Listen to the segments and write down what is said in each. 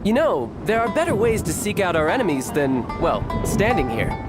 You know, there are better ways to seek out our enemies than, well, standing here.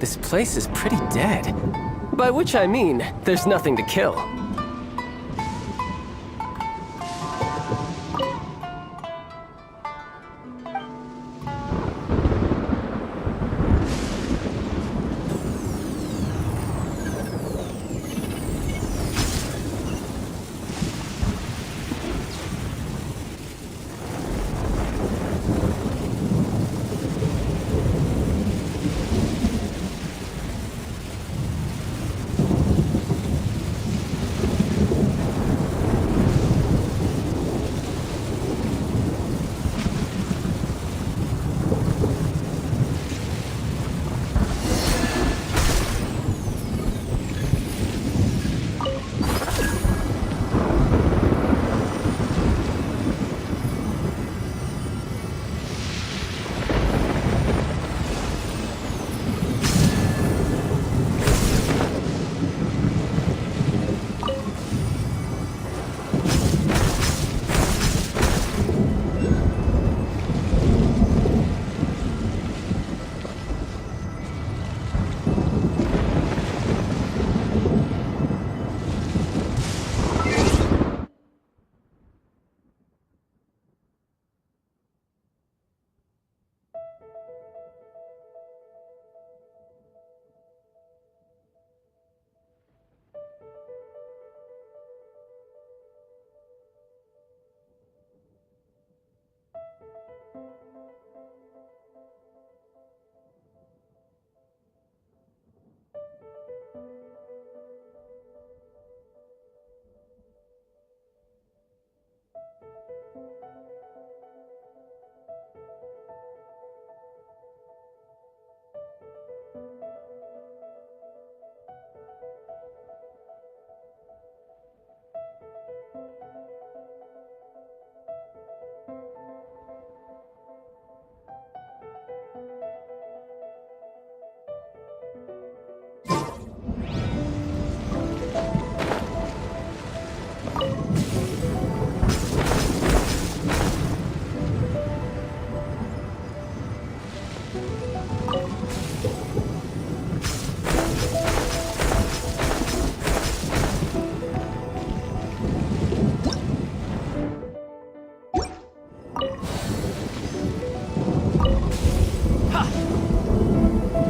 This place is pretty dead. By which I mean, there's nothing to kill.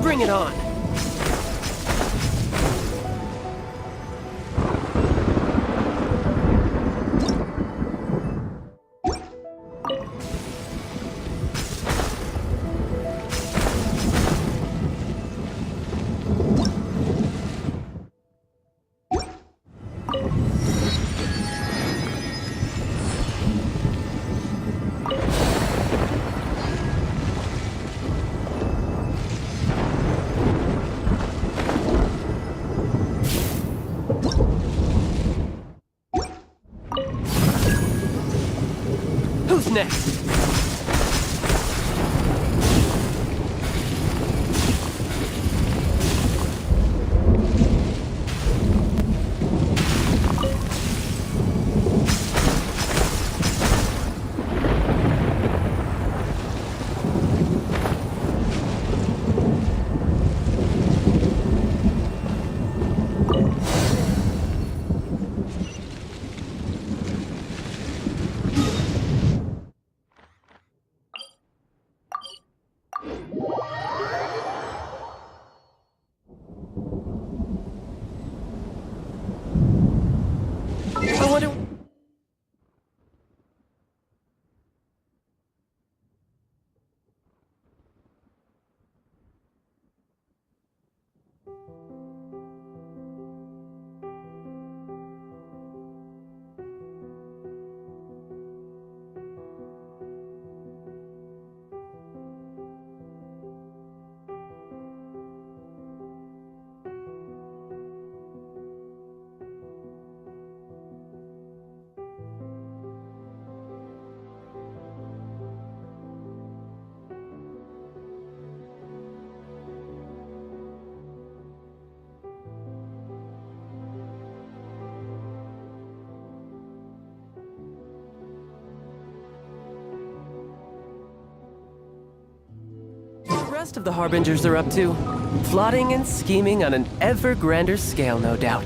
Bring it on! Who's next? rest of the Harbingers are up to. Plotting and scheming on an ever grander scale, no doubt.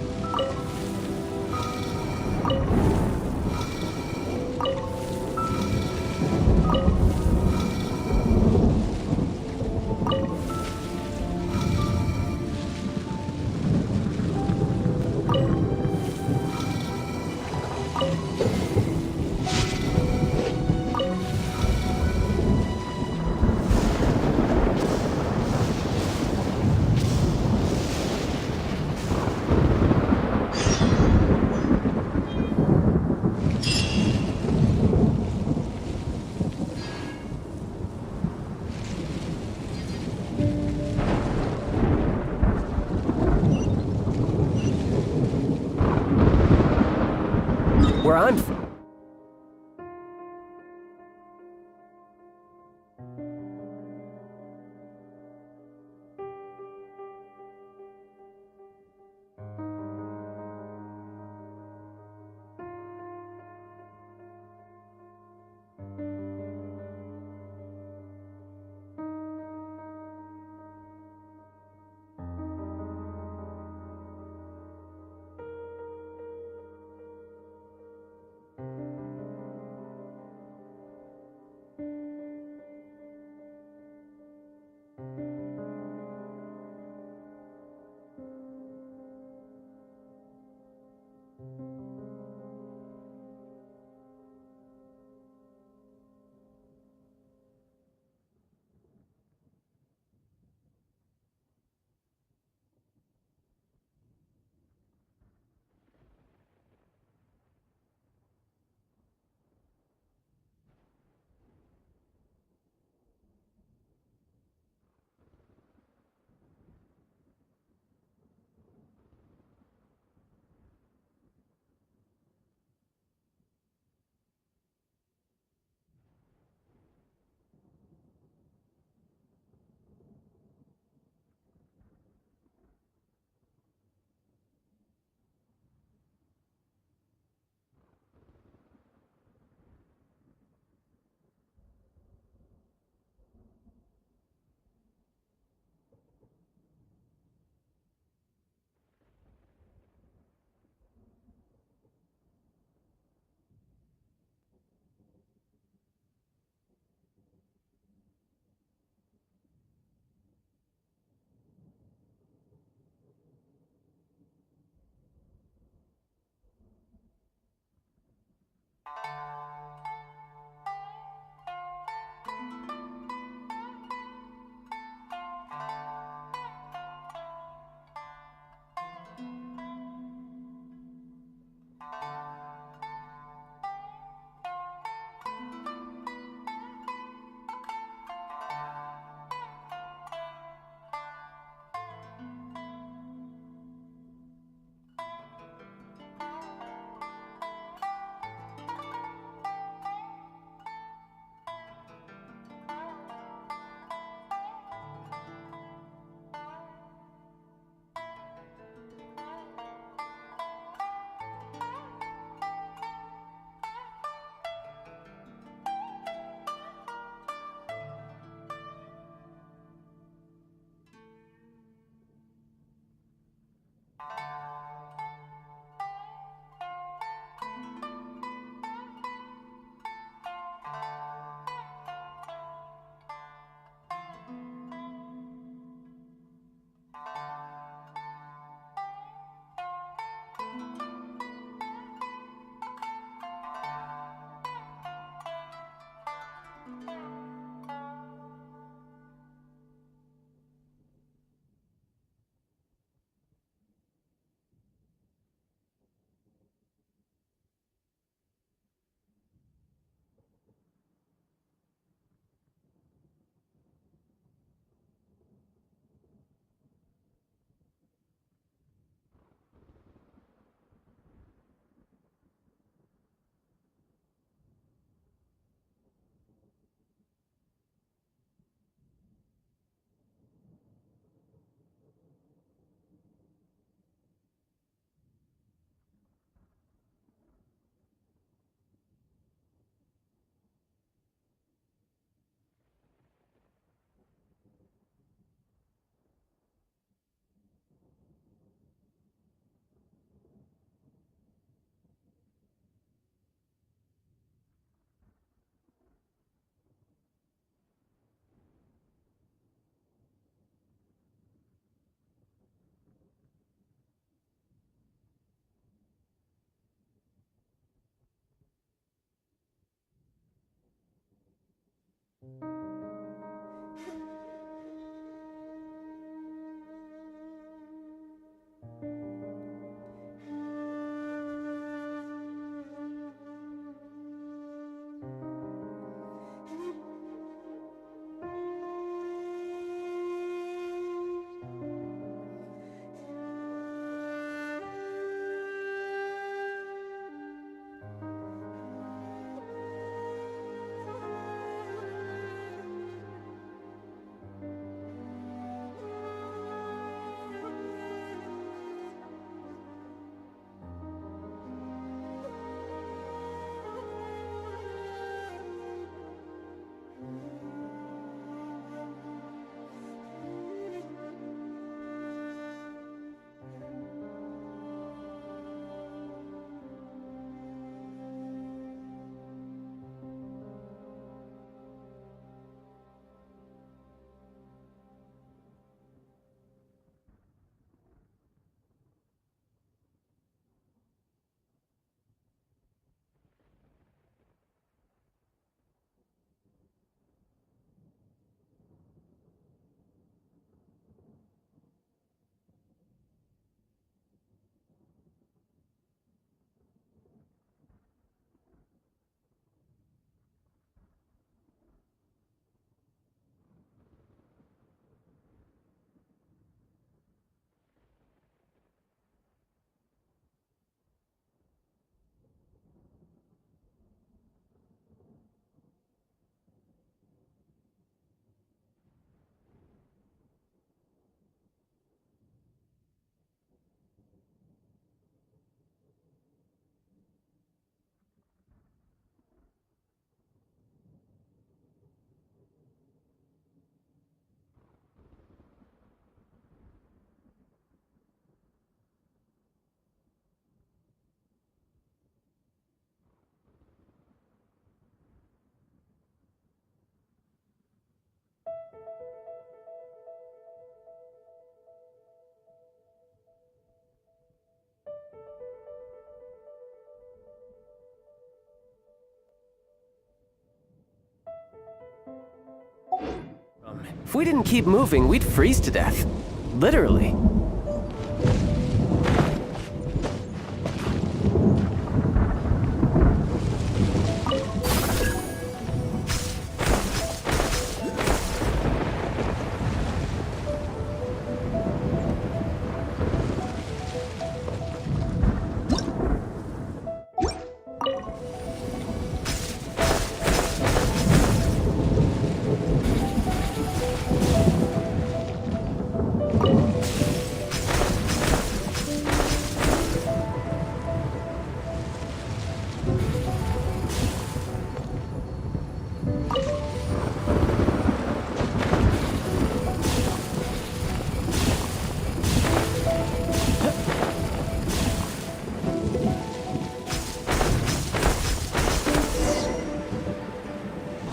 If we didn't keep moving, we'd freeze to death. Literally.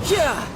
Yeah!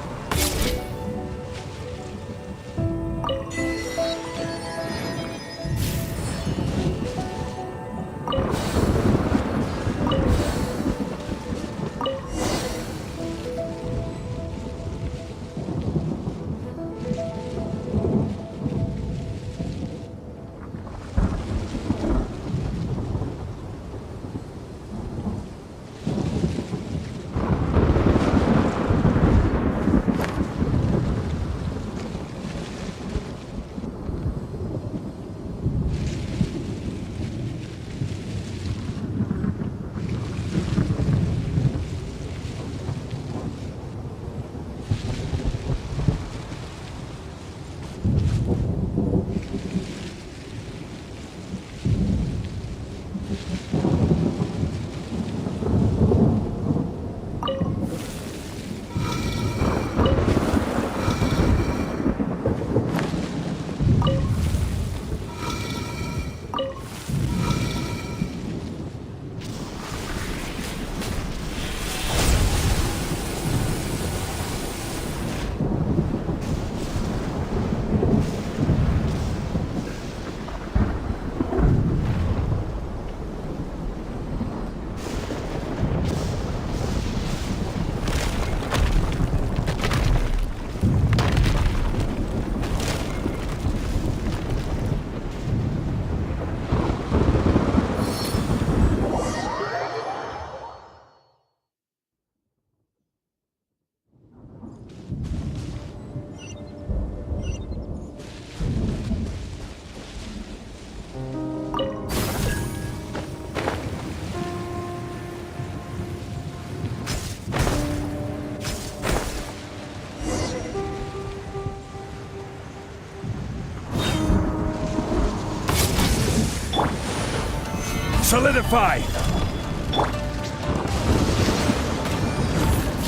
Solidify!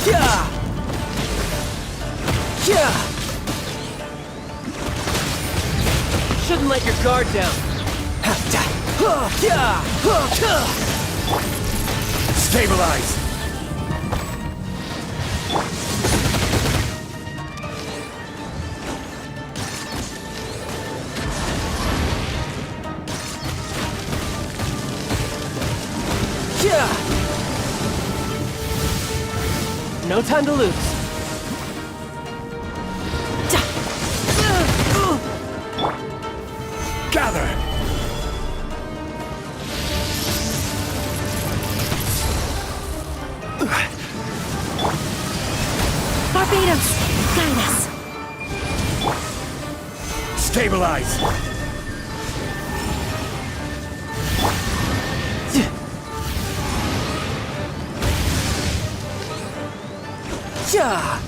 Yeah! Yeah! Shouldn't let your guard down. Stabilize! Yeah! No time to lose. Gather! Barbados, guide us. Stabilize! Yeah!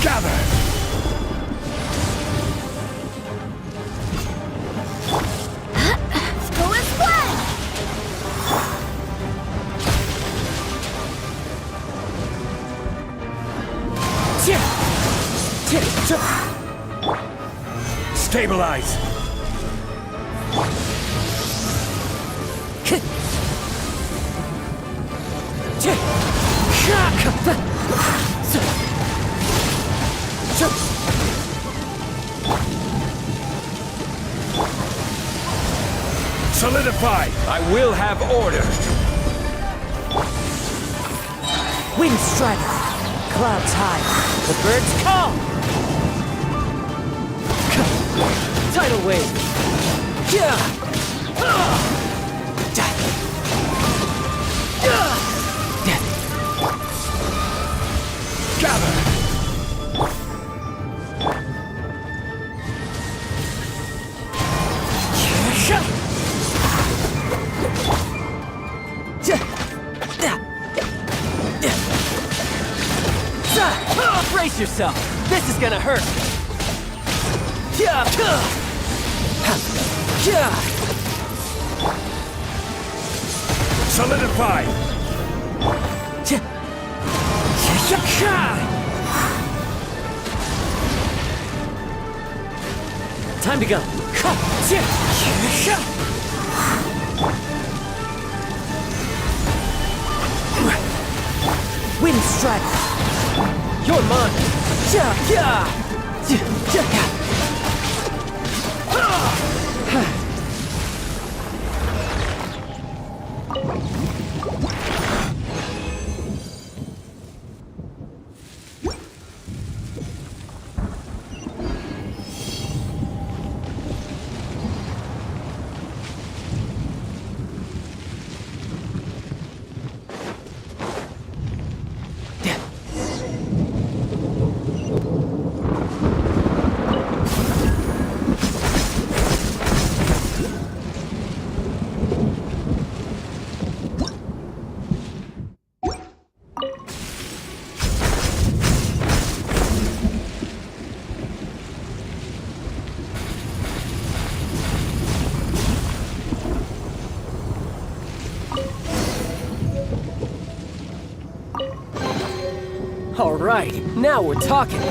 Gather! Go as planned. Stabilize! Solidify! I will have order. Wind strider, clouds high, the birds call. Tidal wave. Gather! Brace yourself. This is gonna hurt. Solidify! Time to go. Wind strike. You're mine. All right, now we're talking.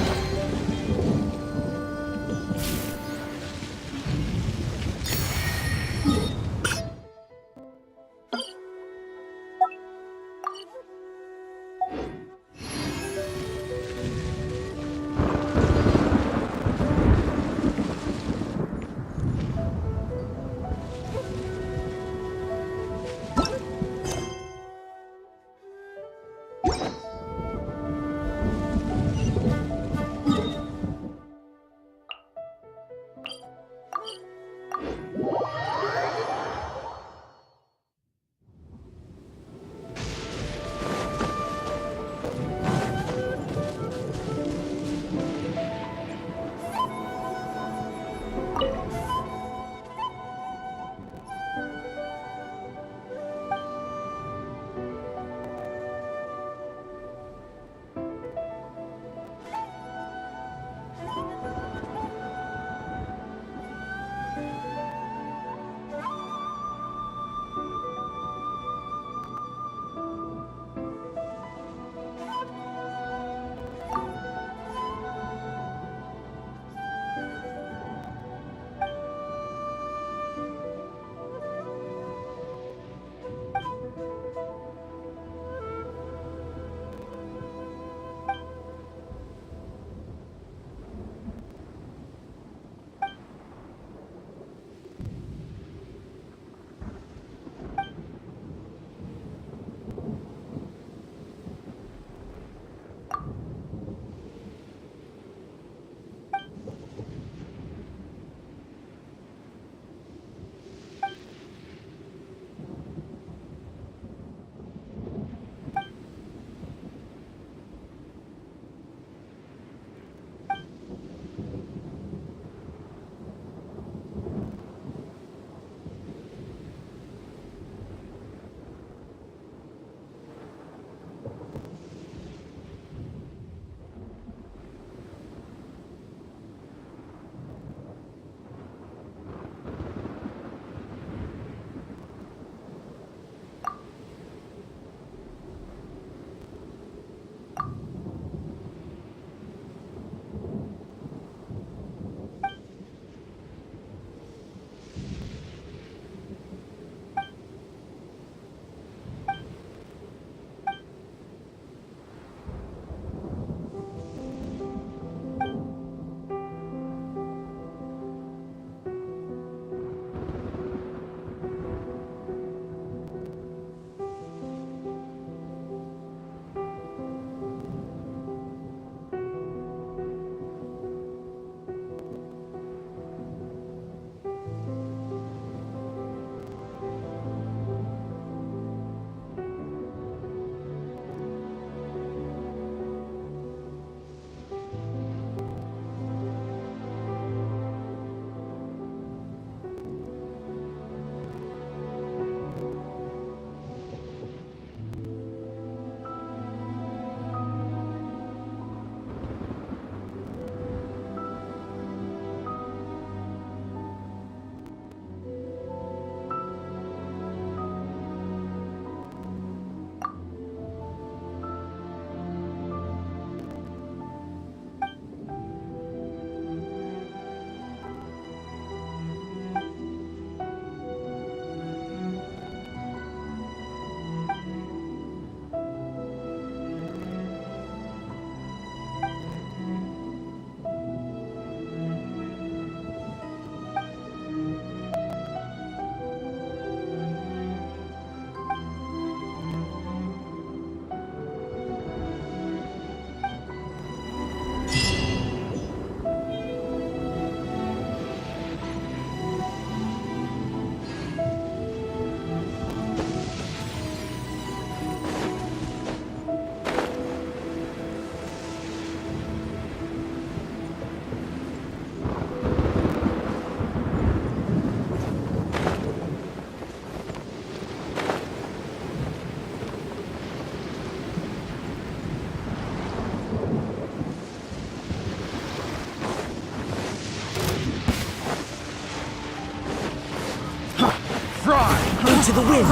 into the wind.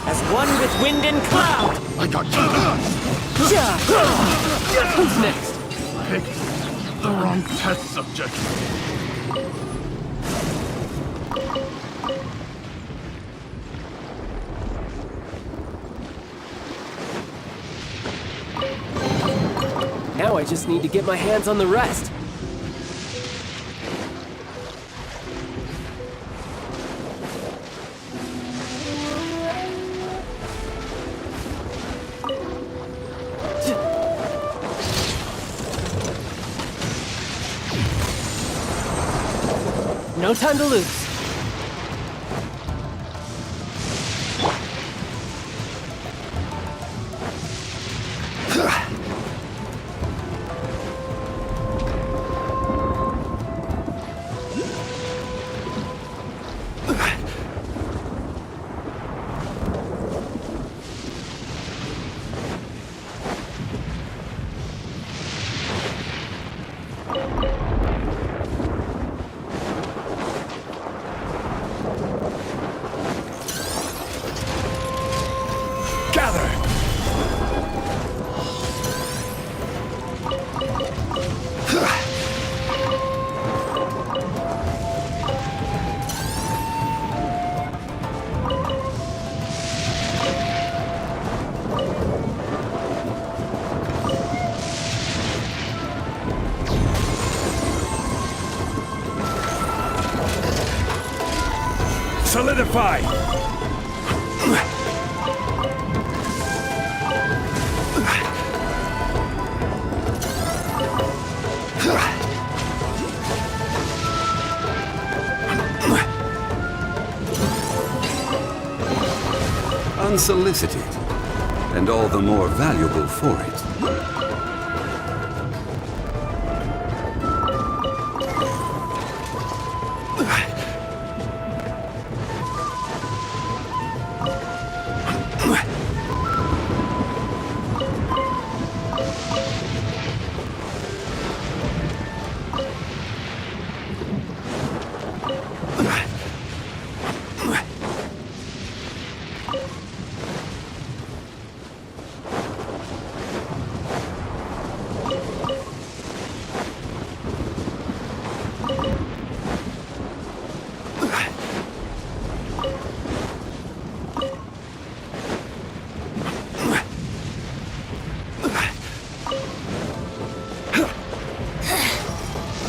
As one with wind and cloud. I got you. Who's next? Picked the wrong test subject. Now I just need to get my hands on the rest. No time to lose. Solidify! Unsolicited, and all the more valuable for it.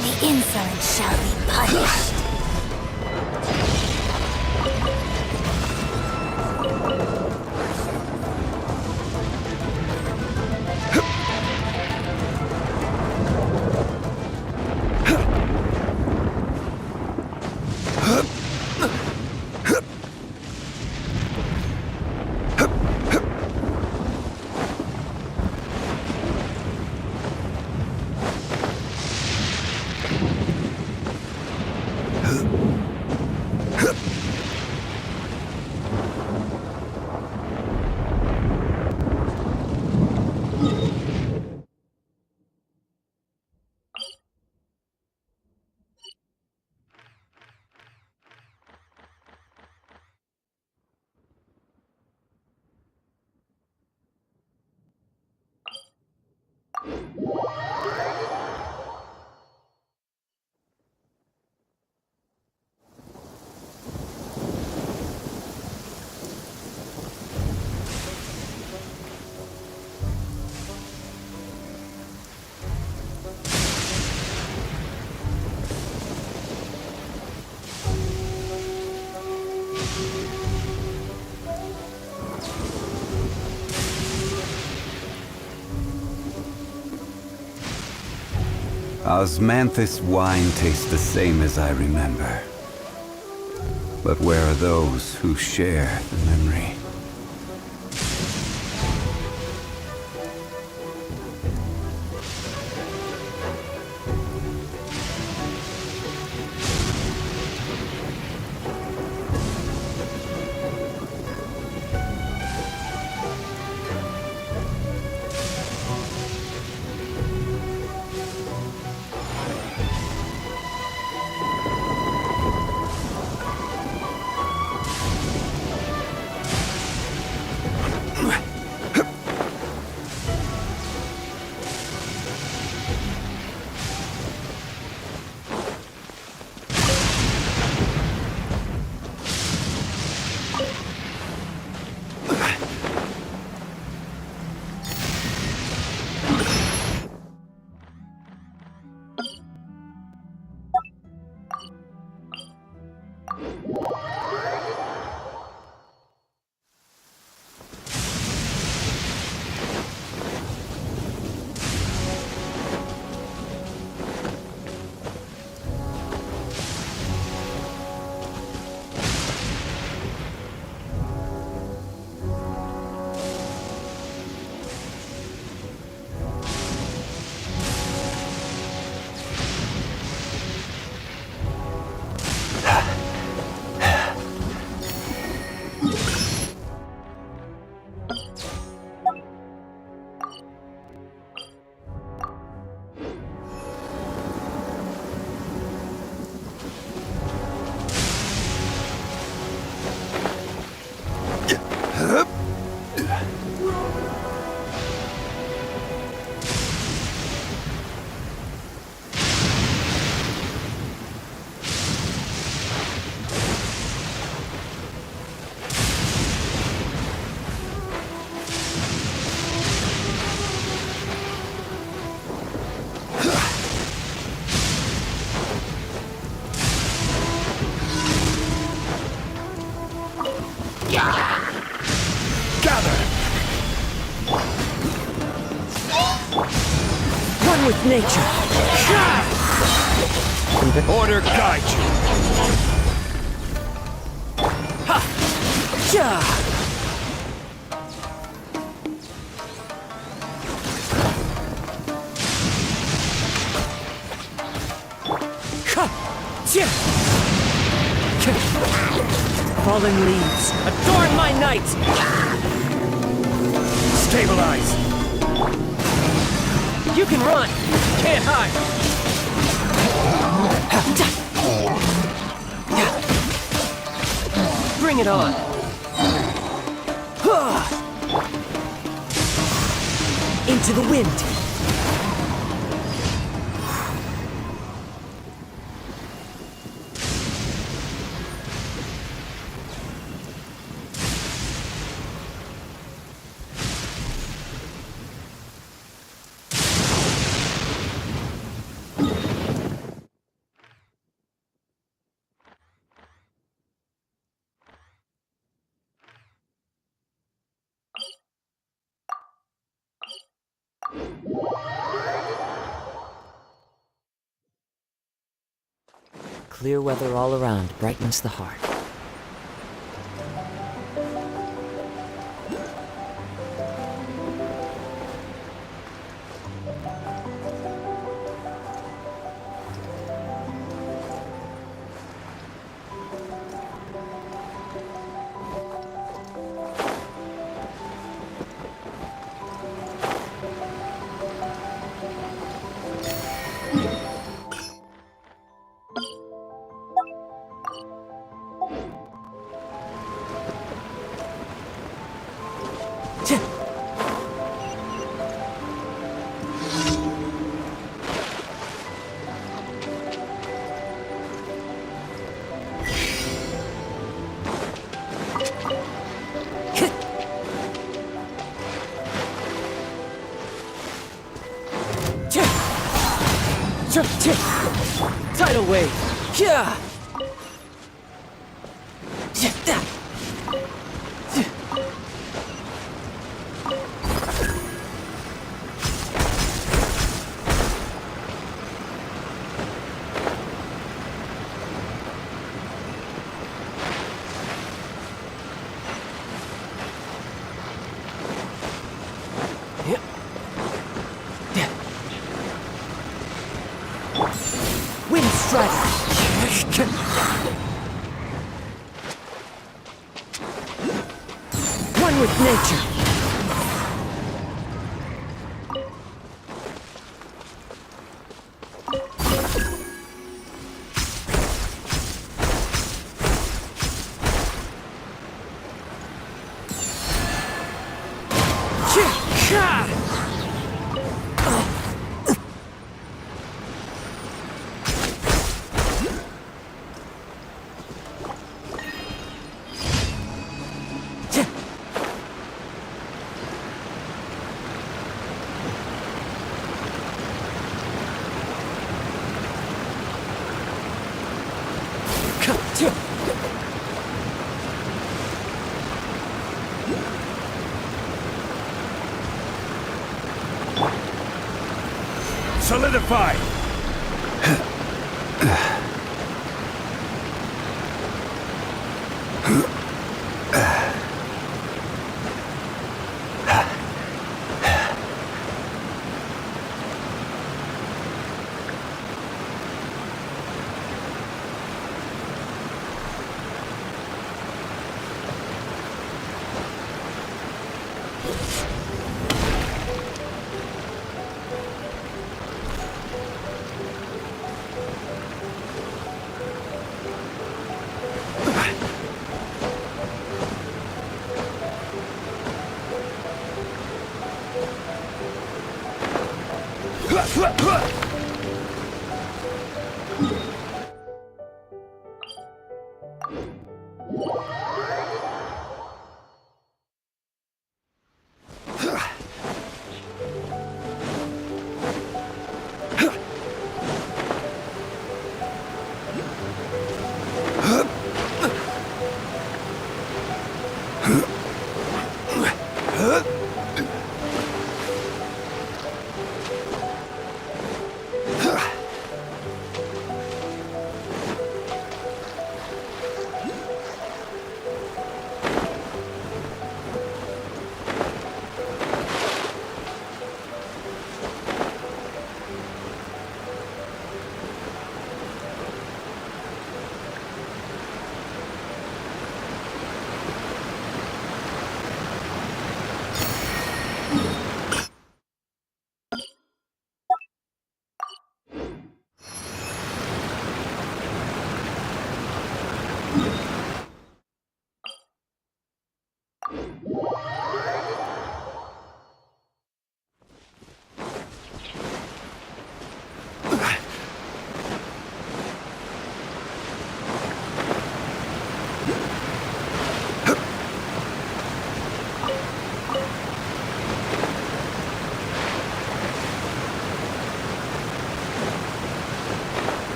The insolent shall be punished. Osmanthus wine tastes the same as I remember. But where are those who share the memory? One with nature. Order guide you. Yeah. Fallen leaves, adorn my night! Stabilize. You can run! Can't hide! Bring it on! Into the wind! Clear weather all around brightens the heart. Tidal wave! Yeah! Wind strike! One with nature! Solidify.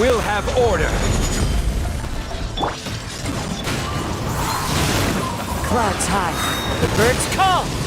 will have order. Clouds high. The birds call.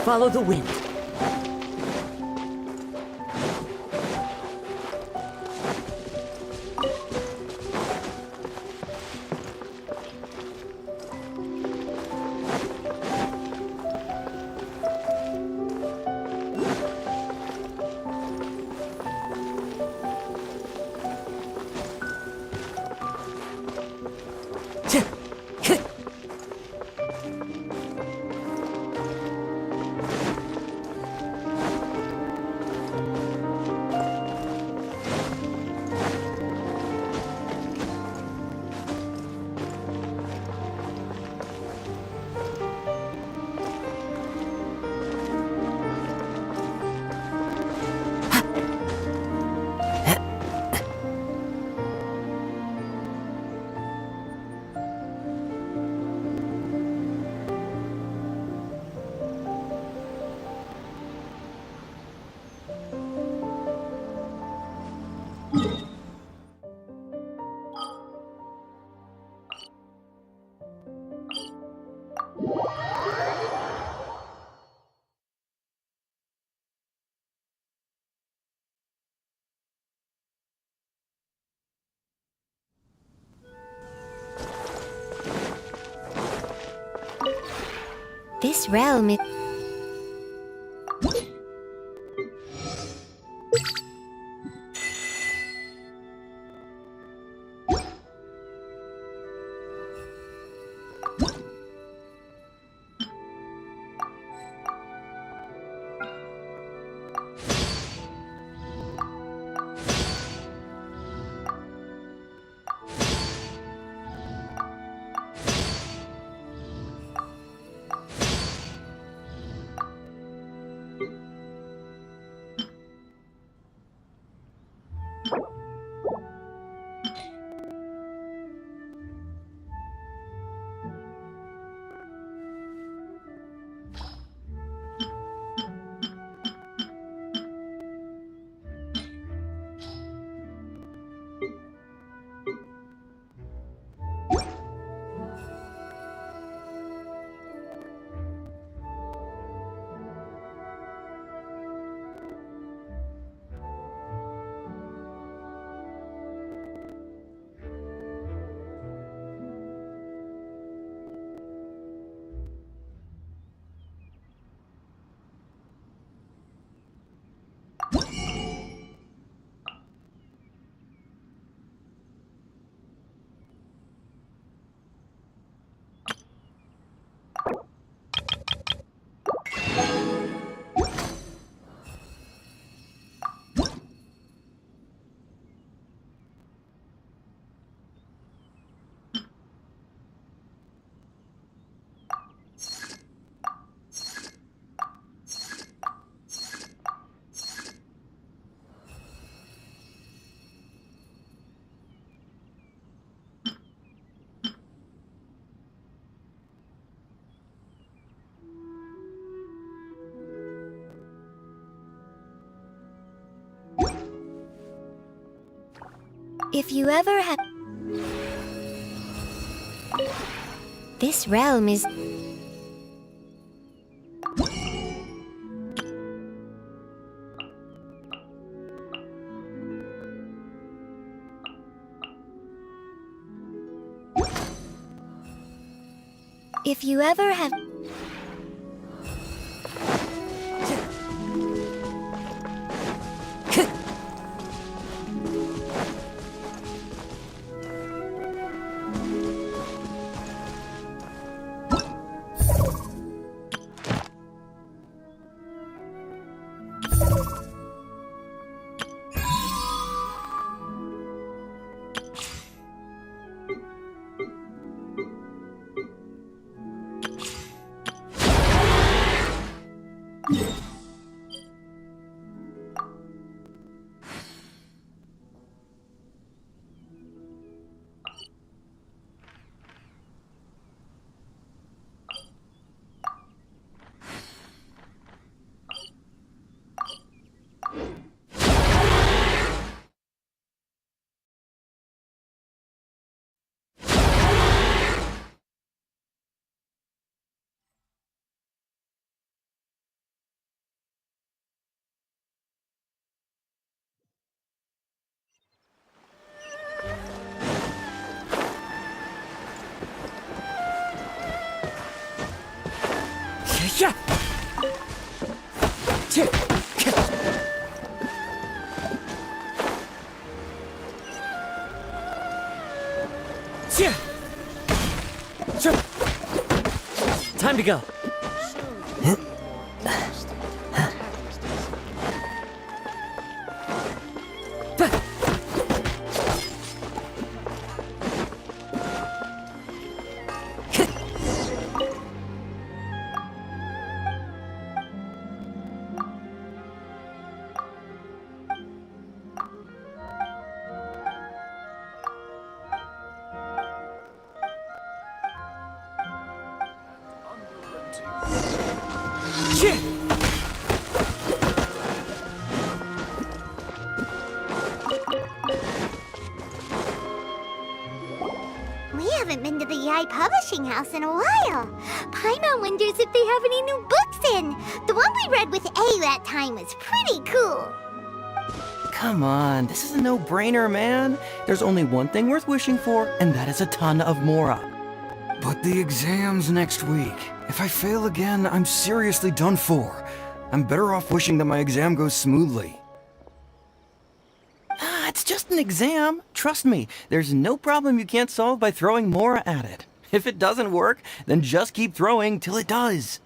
Follow the wind. This realm is... If you ever have... This realm is... If you ever have... Yeah. Time to go. We haven't been to the EI Publishing House in a while. Paimon wonders if they have any new books in. The one we read with A that time was pretty cool. Come on, this is a no-brainer, man. There's only one thing worth wishing for, and that is a ton of Mora. But the exam's next week. If I fail again, I'm seriously done for. I'm better off wishing that my exam goes smoothly. Ah, it's just an exam. Trust me, there's no problem you can't solve by throwing Mora at it. If it doesn't work, then just keep throwing till it does.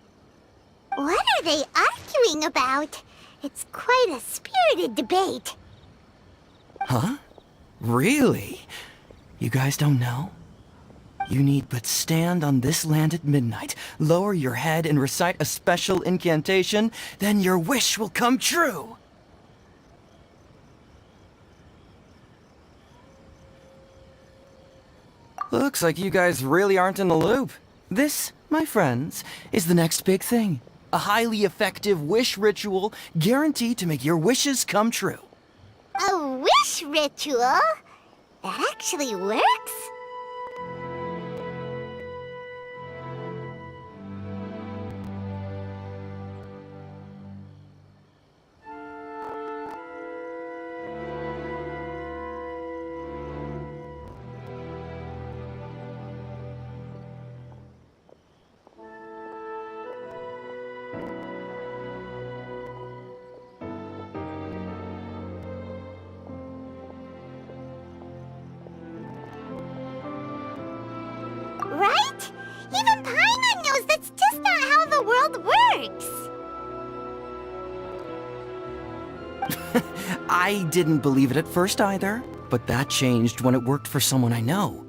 What are they arguing about? It's quite a spirited debate. Huh? Really? You guys don't know? You need but stand on this land at midnight, lower your head and recite a special incantation, then your wish will come true. Looks like you guys really aren't in the loop. This, my friends, is the next big thing. A highly effective wish ritual guaranteed to make your wishes come true. A wish ritual? That actually works? Right? Even Paimon knows that's just not how the world works. I didn't believe it at first either, but that changed when it worked for someone I know.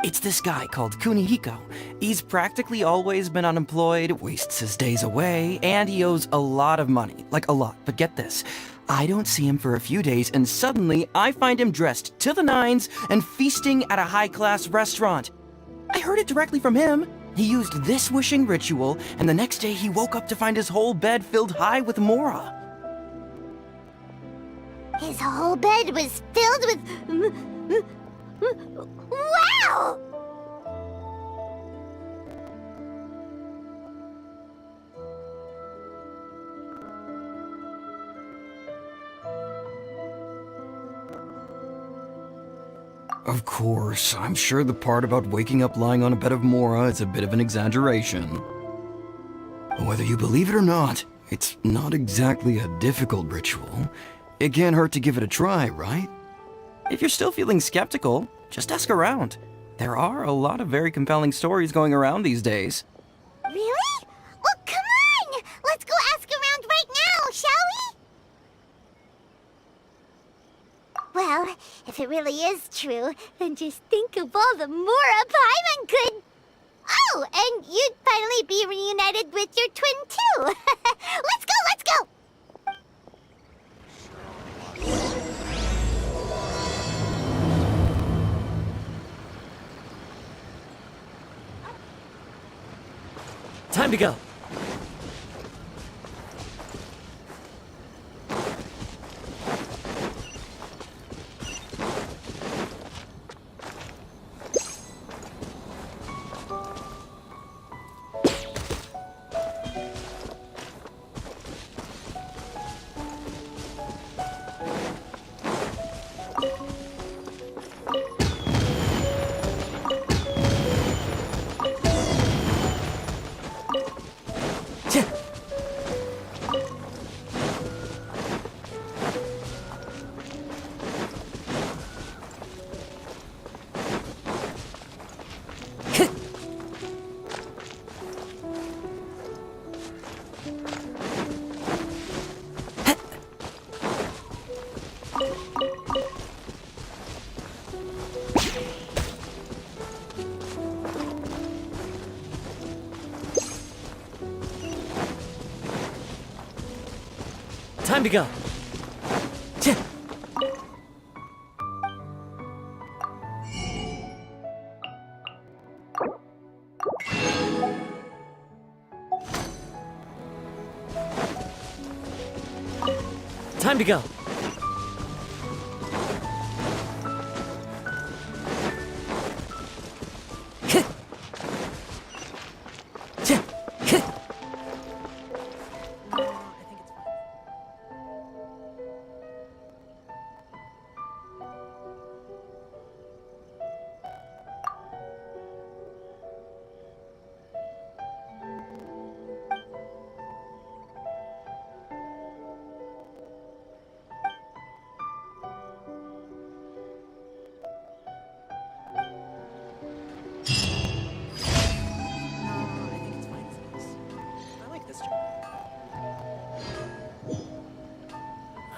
It's this guy called Kunihiko. He's practically always been unemployed, wastes his days away, and he owes a lot of money. Like a lot, but get this. I don't see him for a few days, and suddenly I find him dressed to the nines and feasting at a high-class restaurant. I heard it directly from him. He used this wishing ritual, and the next day he woke up to find his whole bed filled high with Mora. His whole bed was filled with... Wow! Of course, I'm sure the part about waking up lying on a bed of Mora is a bit of an exaggeration. Whether you believe it or not, it's not exactly a difficult ritual. It can't hurt to give it a try, right? If you're still feeling skeptical, just ask around. There are a lot of very compelling stories going around these days. Really? Well, come on! Let's go ask around right now, shall we? Well, if it really is true, then just think of all the Mora Paimon could... Oh, and you'd finally be reunited with your twin, too! Let's go, let's go! Time to go. Time to go. Time to go.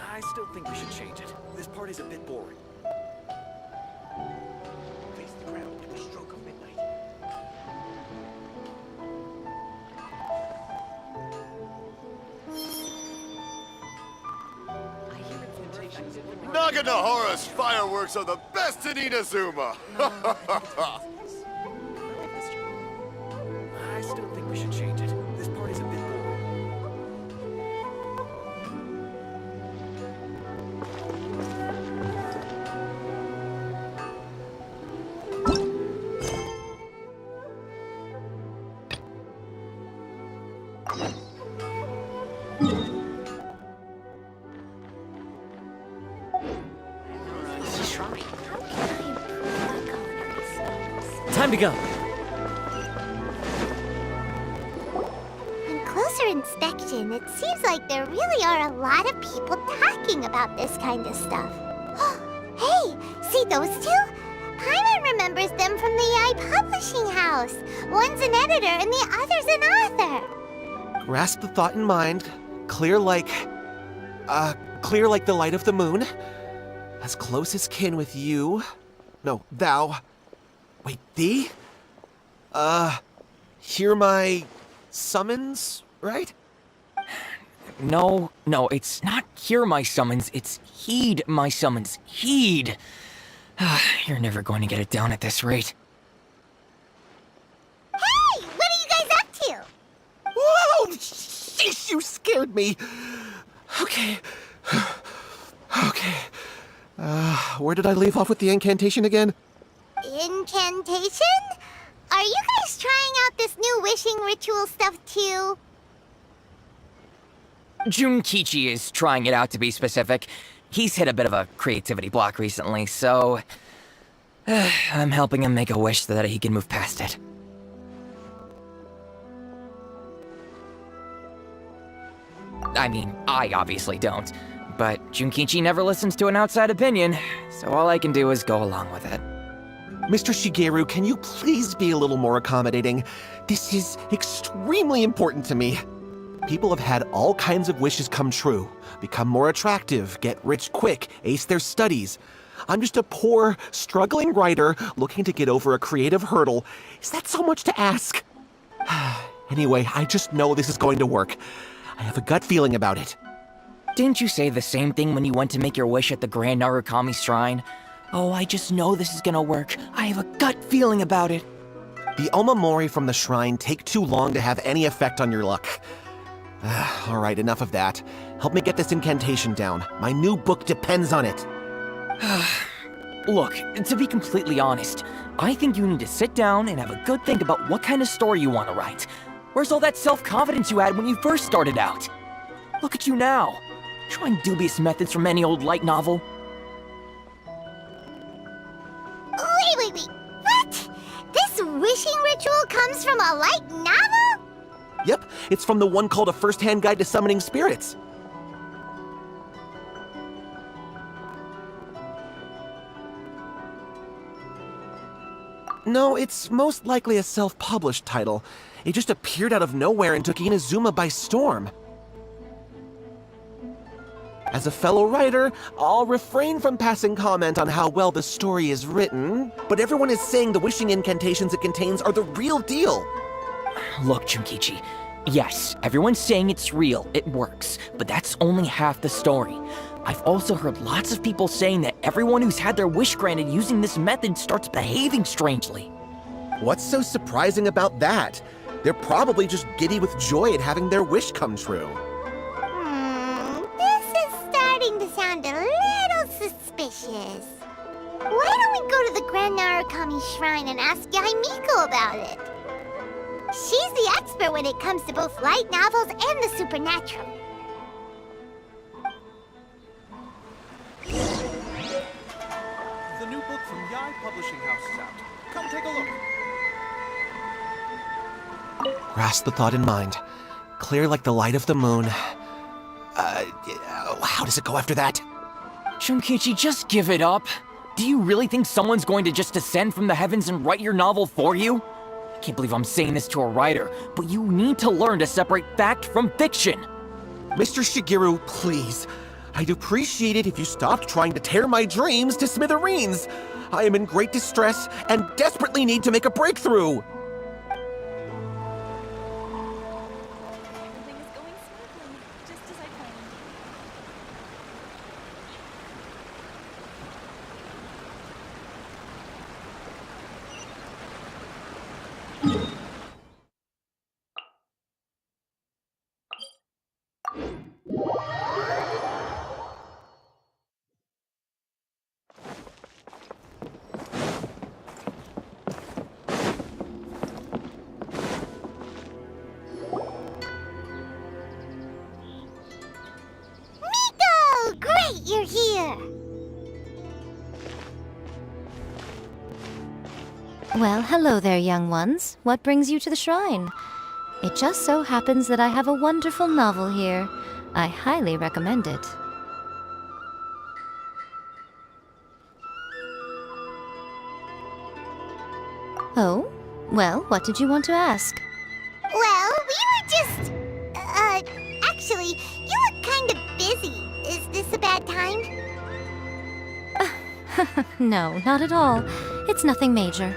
I still think we should change it. This part is a bit boring. Face the ground at the stroke of midnight. Naganohara's fireworks are the best in Inazuma! I still think we should change it. This part is a bit boring. Time to go. On closer inspection, it seems like there really are a lot of people talking about this kind of stuff. Hey, see those two? Paimon remembers them from the AI publishing house. One's an editor and the other's an author. Grasp the thought in mind, clear like the light of the moon. As close as kin with you. No, thou. Wait, thee? Hear my summons, right? No, it's not hear my summons, it's heed my summons. Heed! You're never going to get it down at this rate. Hey, what are you guys up to? Whoa! Sheesh, you scared me. Okay. Okay. Where did I leave off with the incantation again? Incantation? Are you guys trying out this new wishing ritual stuff too? Junkichi is trying it out, to be specific. He's hit a bit of a creativity block recently, so I'm helping him make a wish so that he can move past it. I mean, I obviously don't, but Junkichi never listens to an outside opinion, so all I can do is go along with it. Mr. Shigeru, can you please be a little more accommodating? This is extremely important to me. People have had all kinds of wishes come true, become more attractive, get rich quick, ace their studies. I'm just a poor, struggling writer looking to get over a creative hurdle. Is that so much to ask? Anyway, I just know this is going to work. I have a gut feeling about it. Didn't you say the same thing when you went to make your wish at the Grand Narukami Shrine? Oh, I just know this is gonna work. I have a gut feeling about it. The Omamori from the shrine take too long to have any effect on your luck. All right, enough of that. Help me get this incantation down. My new book depends on it. Look, to be completely honest, I think you need to sit down and have a good think about what kind of story you want to write. Where's all that self-confidence you had when you first started out? Look at you now, trying dubious methods from any old light novel. Wait. What? This wishing ritual comes from a light novel? Yep, it's from the one called A First-Hand Guide to Summoning Spirits. No, it's most likely a self-published title. It just appeared out of nowhere and took Inazuma by storm. As a fellow writer, I'll refrain from passing comment on how well the story is written, but everyone is saying the wishing incantations it contains are the real deal. Look, Junkichi, yes, everyone's saying it's real, it works, but that's only half the story. I've also heard lots of people saying that everyone who's had their wish granted using this method starts behaving strangely. What's so surprising about that? They're probably just giddy with joy at having their wish come true. This is starting to sound a little suspicious. Why don't we go to the Grand Narukami Shrine and ask Yaimiko about it? She's the expert when it comes to both light novels and the supernatural. The new book from Yai Publishing House is out. Come take a look. Grasp the thought in mind. Clear like the light of the moon. How does it go after that? Junkichi, just give it up. Do you really think someone's going to just descend from the heavens and write your novel for you? I can't believe I'm saying this to a writer, but you need to learn to separate fact from fiction. Mr. Shigeru, please. I'd appreciate it if you stopped trying to tear my dreams to smithereens. I am in great distress and desperately need to make a breakthrough. Everything is going smoothly, just as I planned. Miko! Great, you're here! Well, hello there, young ones. What brings you to the shrine? It just so happens that I have a wonderful novel here. I highly recommend it. Oh? Well, what did you want to ask? Well, we were just... actually, you look kind of busy. Is this a bad time? No, not at all. It's nothing major.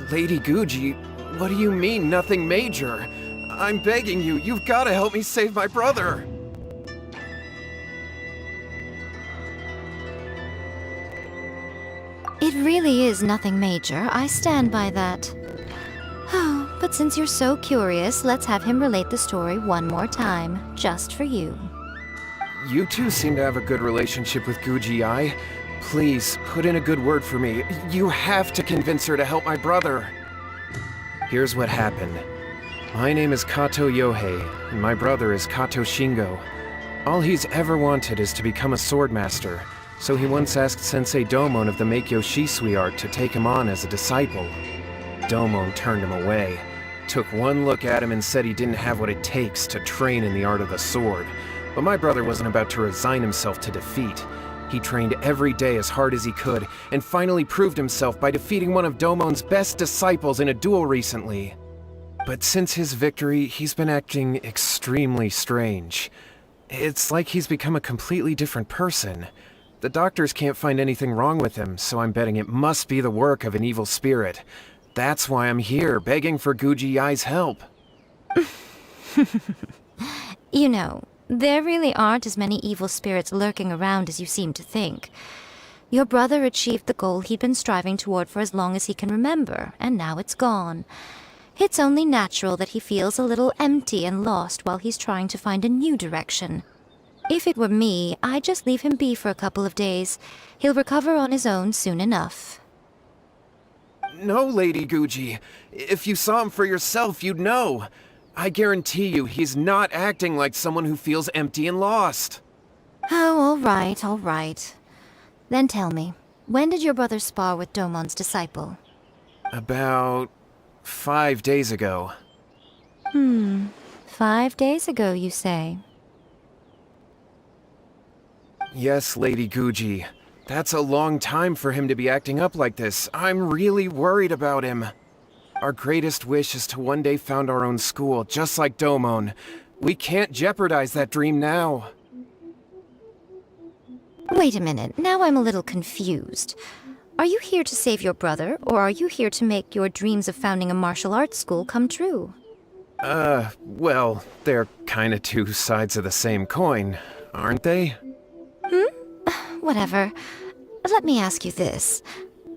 Lady Guji, what do you mean, nothing major? I'm begging you, you've got to help me save my brother! It really is nothing major. I stand by that. Oh, but since you're so curious, let's have him relate the story one more time, just for you. You two seem to have a good relationship with Guji Ai. Please, put in a good word for me. You have to convince her to help my brother. Here's what happened. My name is Kato Yohei, and my brother is Kato Shingo. All he's ever wanted is to become a swordmaster, so he once asked Sensei Domon of the Meikyo Shisui art to take him on as a disciple. Domon turned him away, took one look at him and said he didn't have what it takes to train in the art of the sword. But my brother wasn't about to resign himself to defeat. He trained every day as hard as he could, and finally proved himself by defeating one of Domon's best disciples in a duel recently. But since his victory, he's been acting extremely strange. It's like he's become a completely different person. The doctors can't find anything wrong with him, so I'm betting it must be the work of an evil spirit. That's why I'm here, begging for Guji Ai's help. You know, there really aren't as many evil spirits lurking around as you seem to think. Your brother achieved the goal he'd been striving toward for as long as he can remember, and now it's gone. It's only natural that he feels a little empty and lost while he's trying to find a new direction. If it were me, I'd just leave him be for a couple of days. He'll recover on his own soon enough. No, Lady Guji. If you saw him for yourself, you'd know. I guarantee you, he's not acting like someone who feels empty and lost. Oh, all right. Then tell me, when did your brother spar with Domon's disciple? About 5 days ago. 5 days ago, you say? Yes, Lady Guji. That's a long time for him to be acting up like this. I'm really worried about him. Our greatest wish is to one day found our own school, just like Domon. We can't jeopardize that dream now. Wait a minute, now I'm a little confused. Are you here to save your brother, or are you here to make your dreams of founding a martial arts school come true? Well, they're kinda two sides of the same coin, aren't they? Whatever. Let me ask you this.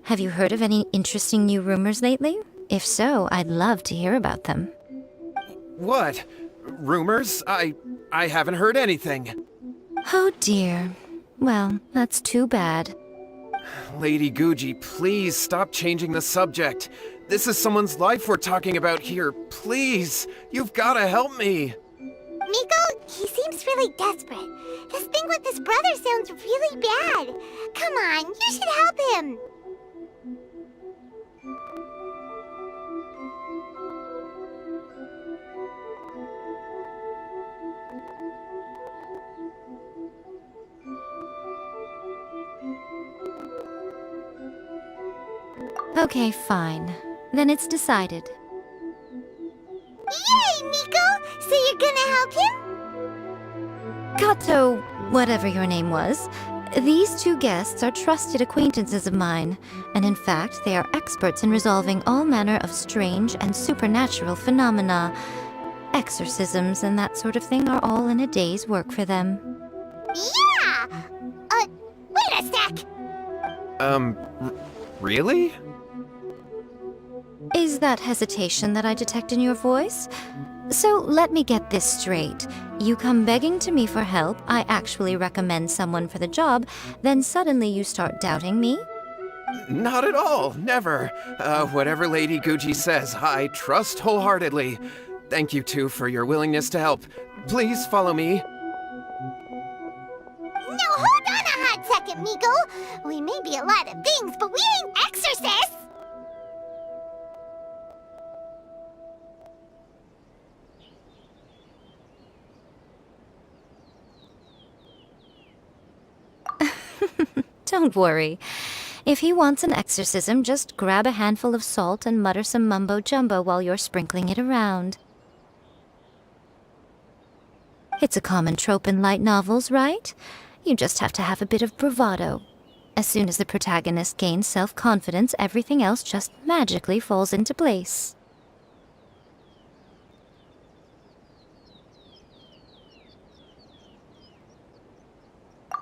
Have you heard of any interesting new rumors lately? If so, I'd love to hear about them. What? Rumors? I haven't heard anything. Oh dear. Well, that's too bad. Lady Guji, please stop changing the subject. This is someone's life we're talking about here. Please, you've gotta help me. Miko, he seems really desperate. This thing with his brother sounds really bad. Come on, you should help him. Okay, fine. Then it's decided. Yay, Miko! So you're gonna help him? Kato, whatever your name was, these two guests are trusted acquaintances of mine, and in fact, they are experts in resolving all manner of strange and supernatural phenomena. Exorcisms and that sort of thing are all in a day's work for them. Yeah! Wait a sec! Really? Is that hesitation that I detect in your voice? So let me get this straight. You come begging to me for help, I actually recommend someone for the job, then suddenly you start doubting me? Not at all, never. Whatever Lady Guji says, I trust wholeheartedly. Thank you two for your willingness to help. Please follow me. No, hold on a hot second, Miko. We may be a lot of things, but we ain't exorcists! Don't worry. If he wants an exorcism, just grab a handful of salt and mutter some mumbo-jumbo while you're sprinkling it around. It's a common trope in light novels, right? You just have to have a bit of bravado. As soon as the protagonist gains self-confidence, everything else just magically falls into place.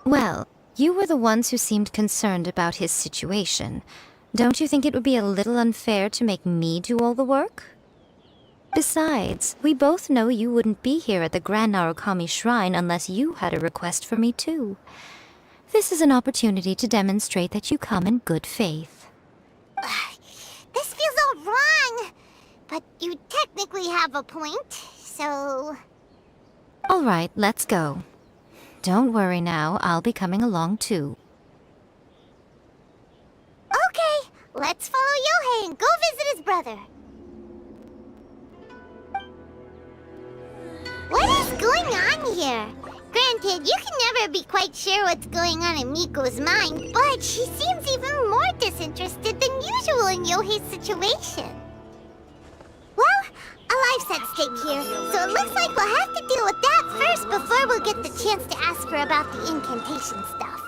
Well, you were the ones who seemed concerned about his situation. Don't you think it would be a little unfair to make me do all the work? Besides, we both know you wouldn't be here at the Grand Narukami Shrine unless you had a request for me too. This is an opportunity to demonstrate that you come in good faith. This feels all wrong. But you technically have a point, so... Alright, let's go. Don't worry now, I'll be coming along too. Okay, let's follow Yohei and go visit his brother. What is going on here? Granted, you can never be quite sure what's going on in Miko's mind, but she seems even more disinterested than usual in Yohei's situation. Well, a life's at stake here, so it looks like we'll have to deal with that first before we'll get the chance to ask her about the incantation stuff.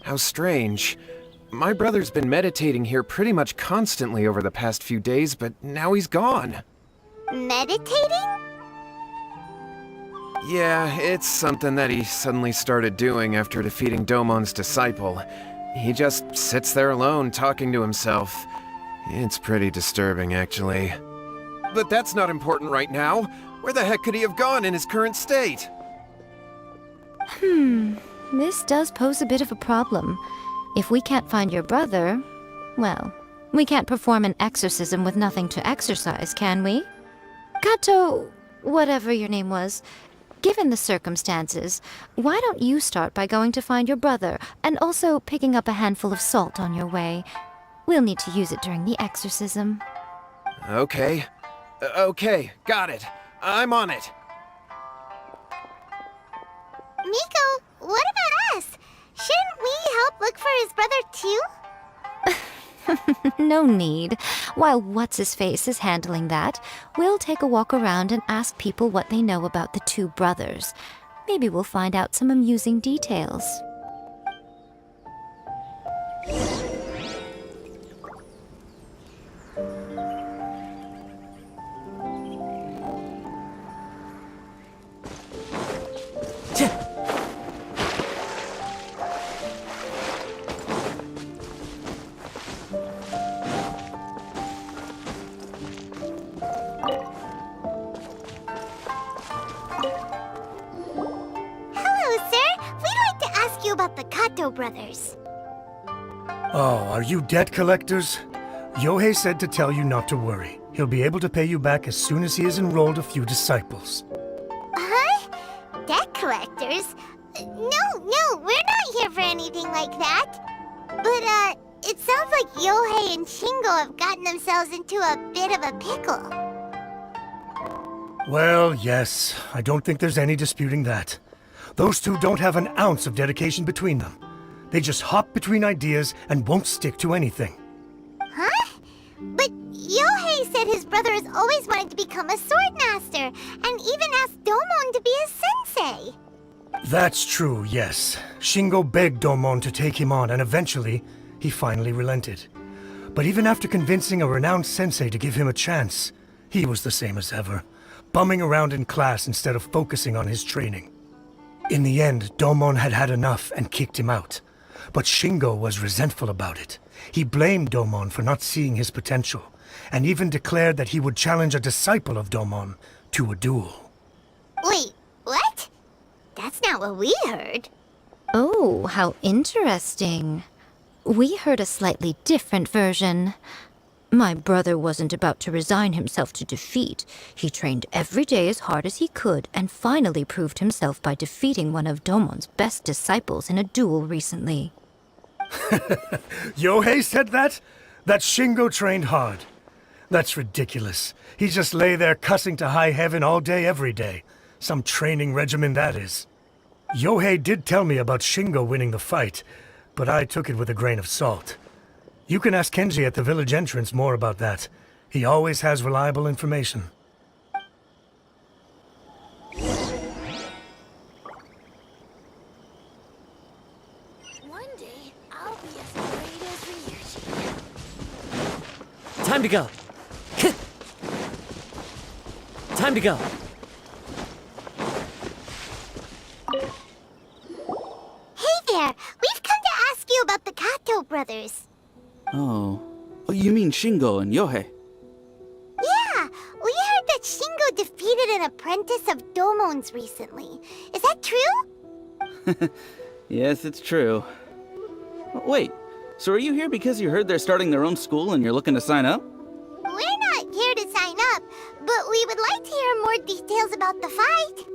How strange. My brother's been meditating here pretty much constantly over the past few days, but now he's gone. Meditating? Yeah, it's something that he suddenly started doing after defeating Domon's disciple. He just sits there alone, talking to himself. It's pretty disturbing, actually. But that's not important right now. Where the heck could he have gone in his current state? This does pose a bit of a problem. If we can't find your brother, well, we can't perform an exorcism with nothing to exorcise, can we? Kato, whatever your name was, given the circumstances, why don't you start by going to find your brother, and also picking up a handful of salt on your way? We'll need to use it during the exorcism. Okay. Okay, got it. I'm on it. Miko, what about us? Shouldn't we help look for his brother too? No need. While What's-His-Face is handling that, we'll take a walk around and ask people what they know about the two brothers. Maybe we'll find out some amusing details. About the Kato brothers. Oh, are you debt collectors? Yohei said to tell you not to worry. He'll be able to pay you back as soon as he has enrolled a few disciples. Huh? Debt collectors? No, we're not here for anything like that. But, it sounds like Yohei and Shingo have gotten themselves into a bit of a pickle. Well, yes. I don't think there's any disputing that. Those two don't have an ounce of dedication between them. They just hop between ideas and won't stick to anything. Huh? But Yohei said his brother has always wanted to become a sword master, and even asked Domon to be his sensei. That's true, yes. Shingo begged Domon to take him on, and eventually, he finally relented. But even after convincing a renowned sensei to give him a chance, he was the same as ever, bumming around in class instead of focusing on his training. In the end, Domon had had enough and kicked him out. But Shingo was resentful about it. He blamed Domon for not seeing his potential, and even declared that he would challenge a disciple of Domon to a duel. Wait, what? That's not what we heard. Oh, how interesting. We heard a slightly different version. My brother wasn't about to resign himself to defeat. He trained every day as hard as he could and finally proved himself by defeating one of Domon's best disciples in a duel recently. Yohei said that? That Shingo trained hard. That's ridiculous. He just lay there cussing to high heaven all day every day. Some training regimen that is. Yohei did tell me about Shingo winning the fight, but I took it with a grain of salt. You can ask Kenji at the village entrance more about that. He always has reliable information. One day, I'll be as great as Ryuji. Time to go. Time to go. Hey there! We've come to ask you about the Kato brothers. Oh, you mean Shingo and Yohei? Yeah, we heard that Shingo defeated an apprentice of Domon's recently. Is that true? Yes, it's true. Wait, so are you here because you heard they're starting their own school and you're looking to sign up? We're not here to sign up, but we would like to hear more details about the fight.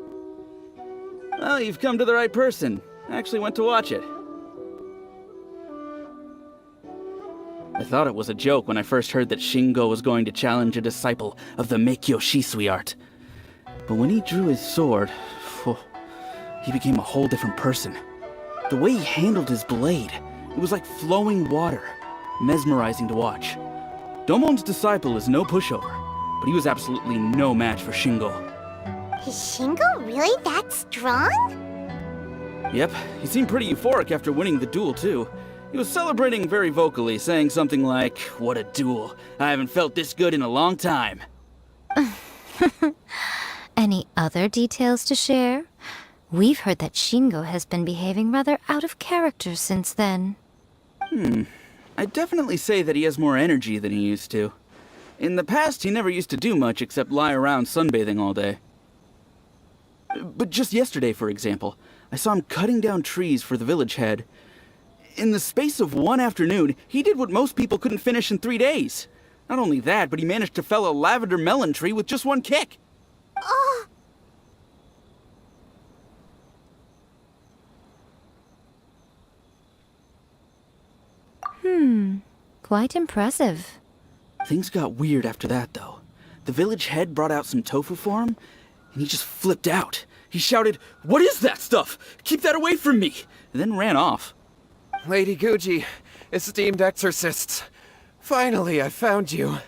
Well, you've come to the right person. I actually went to watch it. I thought it was a joke when I first heard that Shingo was going to challenge a disciple of the Meikyo Shisui art. But when he drew his sword, he became a whole different person. The way he handled his blade, it was like flowing water, mesmerizing to watch. Domon's disciple is no pushover, but he was absolutely no match for Shingo. Is Shingo really that strong? Yep, he seemed pretty euphoric after winning the duel too. He was celebrating very vocally, saying something like, "What a duel. I haven't felt this good in a long time." Any other details to share? We've heard that Shingo has been behaving rather out of character since then. I'd definitely say that he has more energy than he used to. In the past, he never used to do much except lie around sunbathing all day. But just yesterday, for example, I saw him cutting down trees for the village head. In the space of one afternoon, he did what most people couldn't finish in 3 days. Not only that, but he managed to fell a lavender melon tree with just one kick. Oh! Quite impressive. Things got weird after that, though. The village head brought out some tofu for him, and he just flipped out. He shouted, "What is that stuff? Keep that away from me!" and then ran off. Lady Guji, esteemed exorcists. Finally, I found you.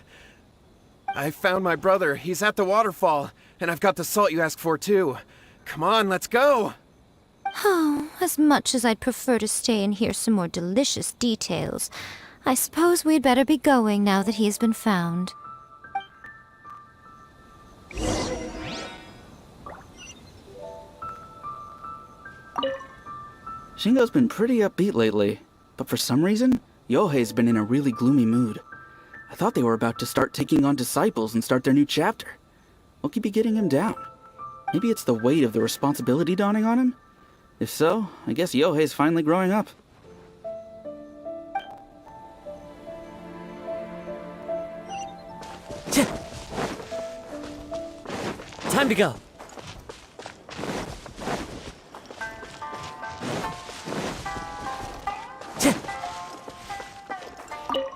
I found my brother. He's at the waterfall, and I've got the salt you asked for, too. Come on, let's go! Oh, as much as I'd prefer to stay and hear some more delicious details, I suppose we'd better be going now that he's been found. Shingo's been pretty upbeat lately, but for some reason, Yohei's been in a really gloomy mood. I thought they were about to start taking on disciples and start their new chapter. What could be getting him down? Maybe it's the weight of the responsibility dawning on him? If so, I guess Yohei's finally growing up. Time to go.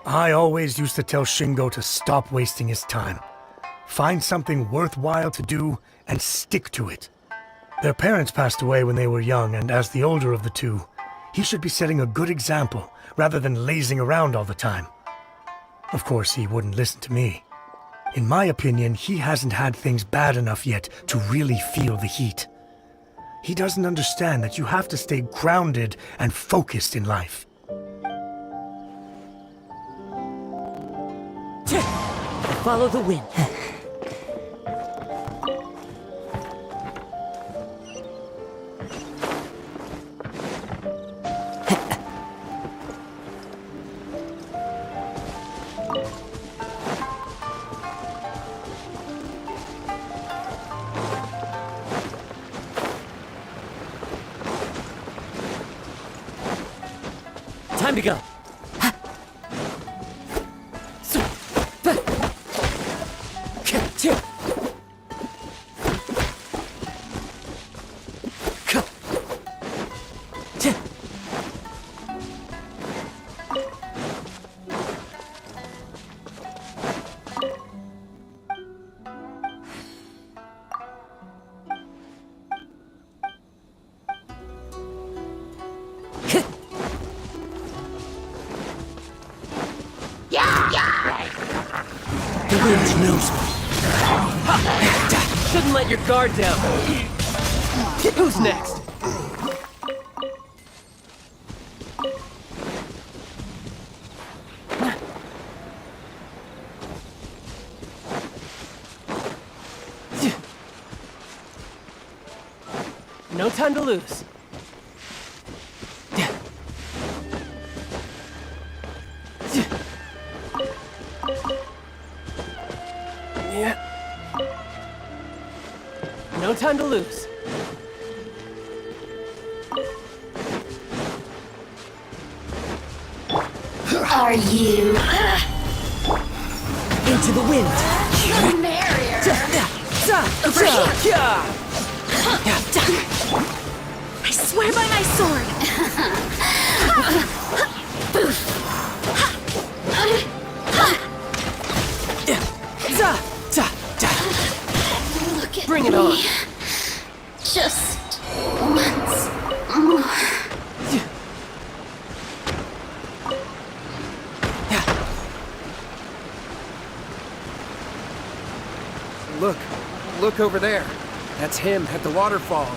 I always used to tell Shingo to stop wasting his time. Find something worthwhile to do and stick to it. Their parents passed away when they were young, and as the older of the two, he should be setting a good example rather than lazing around all the time. Of course, he wouldn't listen to me. In my opinion, he hasn't had things bad enough yet to really feel the heat. He doesn't understand that you have to stay grounded and focused in life. Follow the wind. Time to go. The wind knows me. Shouldn't let your guard down. Who's next? No time to lose. No time to lose. Are you? Into the wind. The merrier. Over here. I swear by my sword. Look at Bring it me. on. Just once more. Look over there. That's him at the waterfall.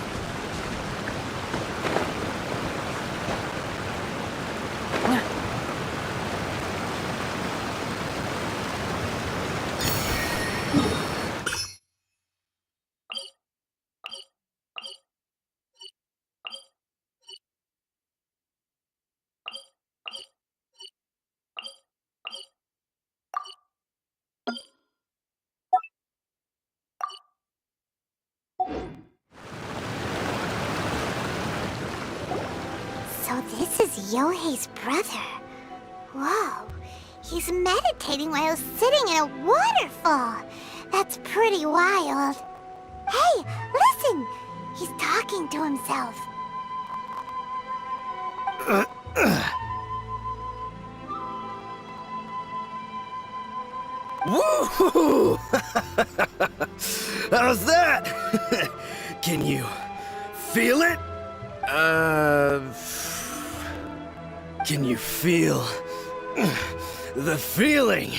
So this is Yohei's brother. Whoa. He's meditating while sitting in a waterfall. That's pretty wild. Hey, listen! He's talking to himself. Woo! How's that? Can you feel it? Can you feel the feeling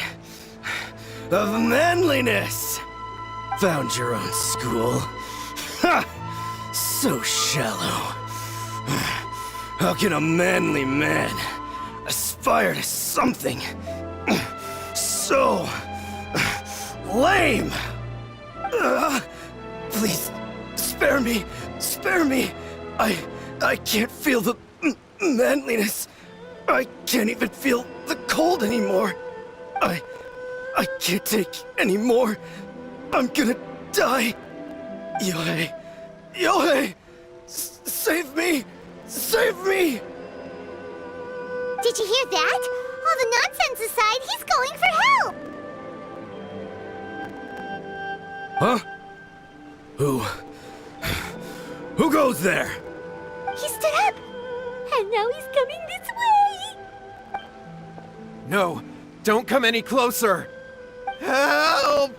of manliness? Found your own school? Ha! So shallow. How can a manly man aspire to something so lame? Please, spare me. Spare me. I can't feel the manliness. I can't even feel the cold anymore. I can't take any more. I'm gonna die. Yohei. Yohei! Save me! Save me! Did you hear that? All the nonsense aside, he's going for help! Huh? Who goes there? He stood up! And now he's coming this way! No, don't come any closer. Help!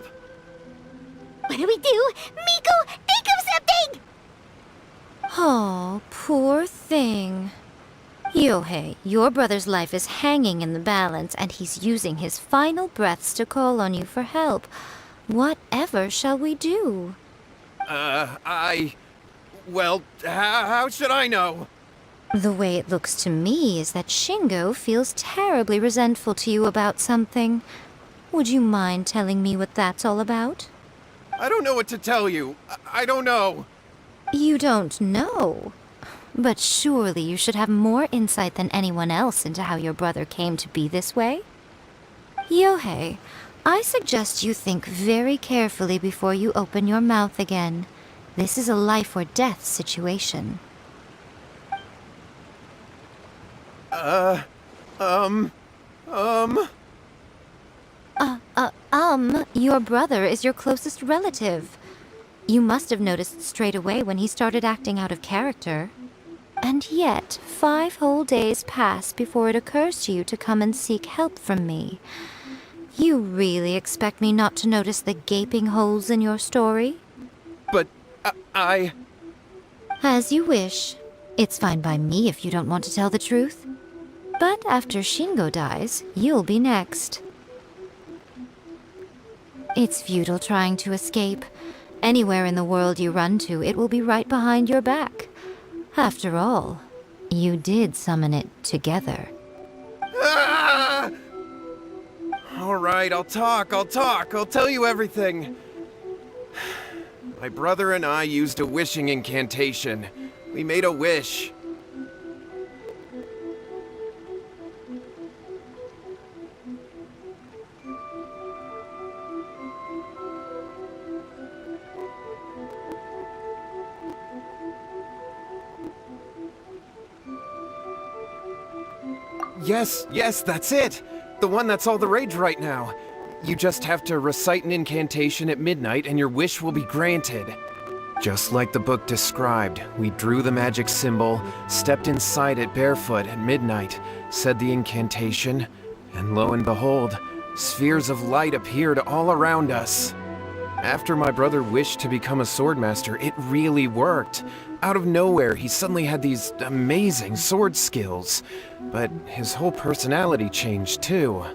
What do we do? Miko, think of something! Oh, poor thing. Yohei, your brother's life is hanging in the balance, and he's using his final breaths to call on you for help. Whatever shall we do? Well, how should I know? The way it looks to me is that Shingo feels terribly resentful to you about something. Would you mind telling me what that's all about? I don't know what to tell you. I don't know. You don't know? But surely you should have more insight than anyone else into how your brother came to be this way? Yohei, I suggest you think very carefully before you open your mouth again. This is a life or death situation. Your brother is your closest relative. You must have noticed straight away when he started acting out of character. And yet, 5 whole days pass before it occurs to you to come and seek help from me. You really expect me not to notice the gaping holes in your story? But I... As you wish. It's fine by me if you don't want to tell the truth. But after Shingo dies, you'll be next. It's futile trying to escape. Anywhere in the world you run to, it will be right behind your back. After all, you did summon it together. Ah! All right, I'll talk. I'll tell you everything. My brother and I used a wishing incantation. We made a wish. Yes, that's it! The one that's all the rage right now. You just have to recite an incantation at midnight and your wish will be granted. Just like the book described, we drew the magic symbol, stepped inside it barefoot at midnight, said the incantation, and lo and behold, spheres of light appeared all around us. After my brother wished to become a swordmaster, it really worked. Out of nowhere, he suddenly had these amazing sword skills. But his whole personality changed too.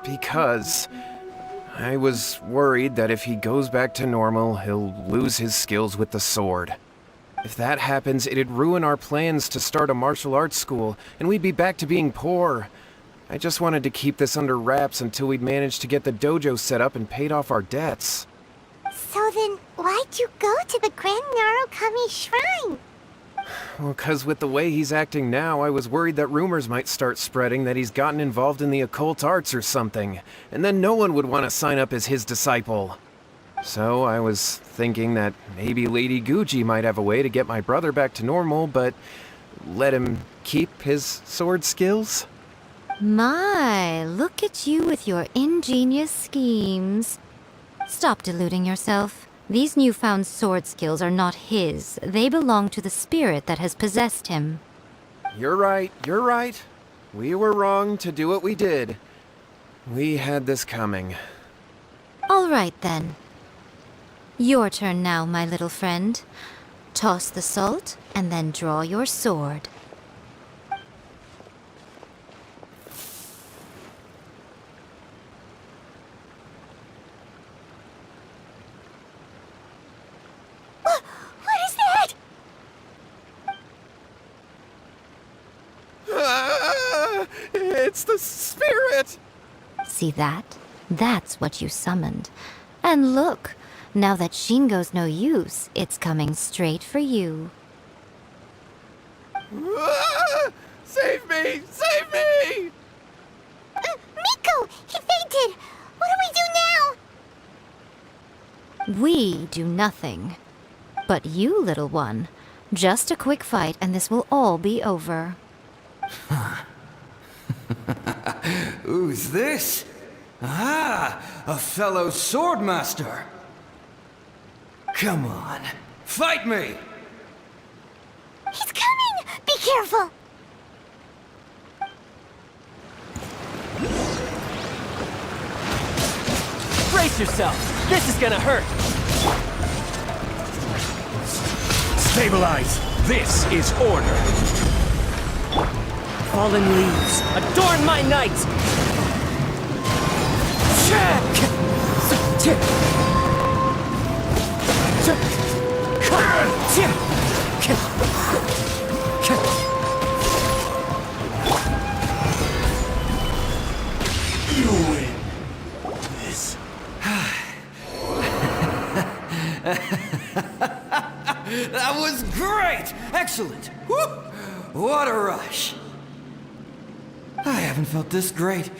Because I was worried that if he goes back to normal, he'll lose his skills with the sword. If that happens, it'd ruin our plans to start a martial arts school, and we'd be back to being poor. I just wanted to keep this under wraps until we'd managed to get the dojo set up and paid off our debts. So then, why'd you go to the Grand Narukami Shrine? Well, 'cause with the way he's acting now, I was worried that rumors might start spreading that he's gotten involved in the occult arts or something, and then no one would want to sign up as his disciple. So I was thinking that maybe Lady Guji might have a way to get my brother back to normal, but let him keep his sword skills? My, look at you with your ingenious schemes. Stop deluding yourself. These newfound sword skills are not his. They belong to the spirit that has possessed him. You're right. We were wrong to do what we did. We had this coming. All right, then. Your turn now, my little friend. Toss the salt, and then draw your sword. It's the spirit! See that? That's what you summoned. And look, now that Shingo's no use, it's coming straight for you. Save me! Save me! Miko! He fainted! What do we do now? We do nothing. But you, little one, just a quick fight and this will all be over. Who's this? Ah, a fellow swordmaster. Come on, fight me! He's coming! Be careful! Brace yourself! This is gonna hurt! Stabilize! This is order! Fallen leaves, adorn my night! You win. This. That was great! Excellent! Woo! What a rush! I haven't felt this great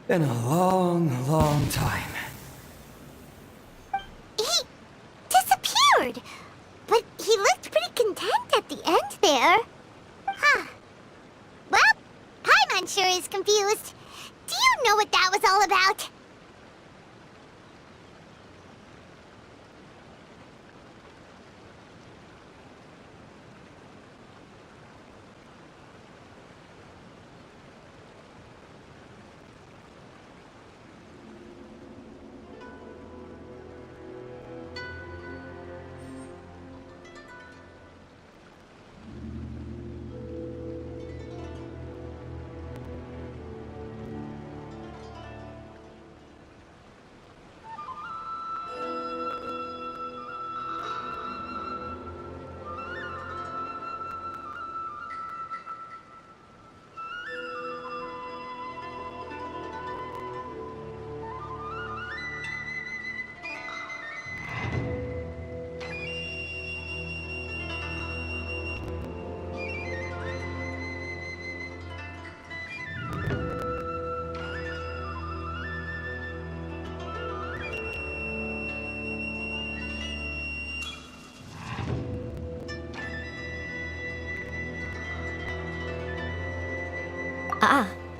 in a long, long time. He disappeared! But he looked pretty content at the end there. Huh. Well, Paimon sure is confused. Do you know what that was all about?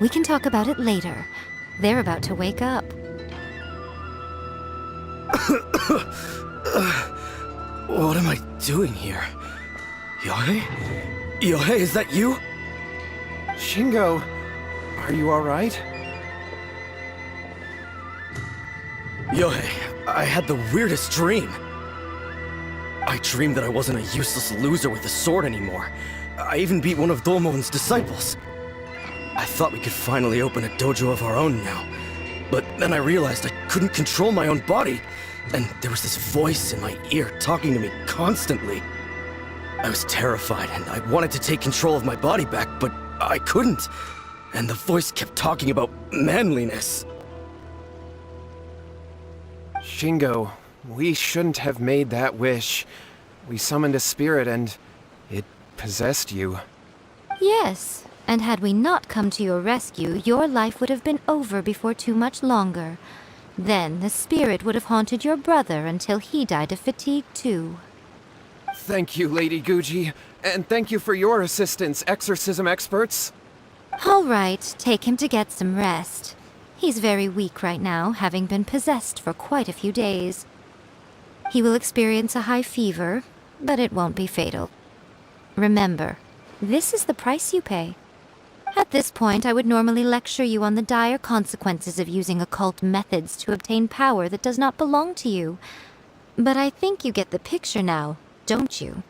We can talk about it later. They're about to wake up. What am I doing here? Yohei? Yohei, is that you? Shingo, are you alright? Yohei, I had the weirdest dream. I dreamed that I wasn't a useless loser with a sword anymore. I even beat one of Domon's disciples. I thought we could finally open a dojo of our own now. But then I realized I couldn't control my own body, and there was this voice in my ear talking to me constantly. I was terrified, and I wanted to take control of my body back, but I couldn't. And the voice kept talking about manliness. Shingo, we shouldn't have made that wish. We summoned a spirit and it possessed you. Yes, and had we not come to your rescue, your life would have been over before too much longer. Then the spirit would have haunted your brother until he died of fatigue too. Thank you, Lady Guji, and thank you for your assistance, exorcism experts. All right, take him to get some rest. He's very weak right now, having been possessed for quite a few days. He will experience a high fever, but it won't be fatal. Remember, this is the price you pay. At this point, I would normally lecture you on the dire consequences of using occult methods to obtain power that does not belong to you. But I think you get the picture now, don't you?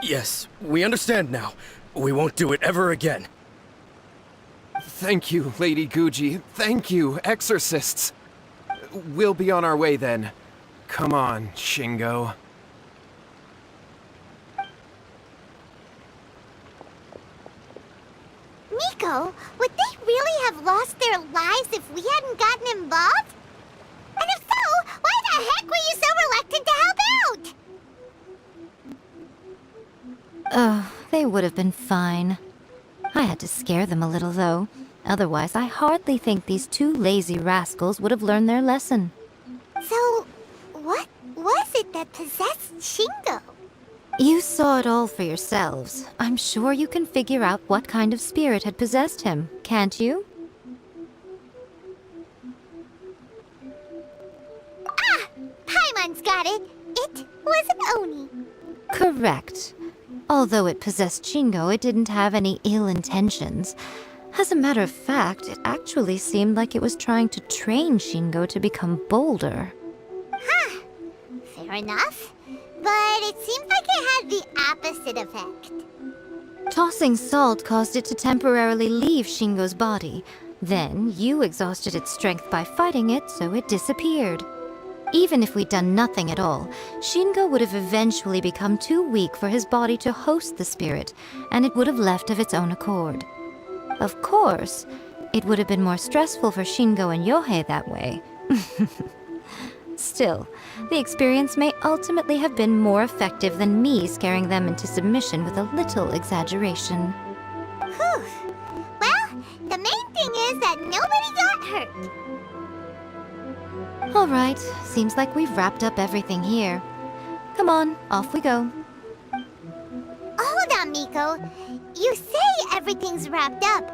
Yes, we understand now. We won't do it ever again. Thank you, Lady Guji. Thank you, exorcists. We'll be on our way then. Come on, Shingo. Miko, would they really have lost their lives if we hadn't gotten involved? And if so, why the heck were you so reluctant to help out? Oh, they would have been fine. I had to scare them a little, though. Otherwise, I hardly think these two lazy rascals would have learned their lesson. So, what was it that possessed Shingo? You saw it all for yourselves. I'm sure you can figure out what kind of spirit had possessed him, can't you? Ah! Paimon's got it. It was an Oni. Correct. Although it possessed Shingo, it didn't have any ill intentions. As a matter of fact, it actually seemed like it was trying to train Shingo to become bolder. Fair enough. But it seems like it had the opposite effect. Tossing salt caused it to temporarily leave Shingo's body. Then you exhausted its strength by fighting it, so it disappeared. Even if we'd done nothing at all, Shingo would have eventually become too weak for his body to host the spirit, and it would have left of its own accord. Of course, it would have been more stressful for Shingo and Yohei that way. Still, the experience may ultimately have been more effective than me scaring them into submission with a little exaggeration. Whew. Well, the main thing is that nobody got hurt. Alright, seems like we've wrapped up everything here. Come on, off we go. Hold on, Miko. You say everything's wrapped up,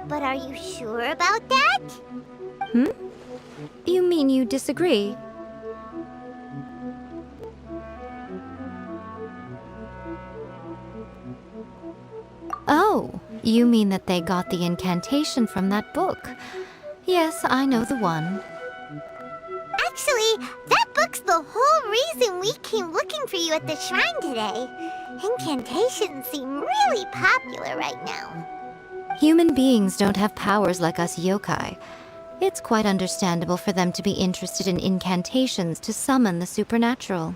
but are you sure about that? You mean you disagree? Oh, you mean that they got the incantation from that book. Yes, I know the one. Actually, that book's the whole reason we came looking for you at the shrine today. Incantations seem really popular right now. Human beings don't have powers like us yokai. It's quite understandable for them to be interested in incantations to summon the supernatural.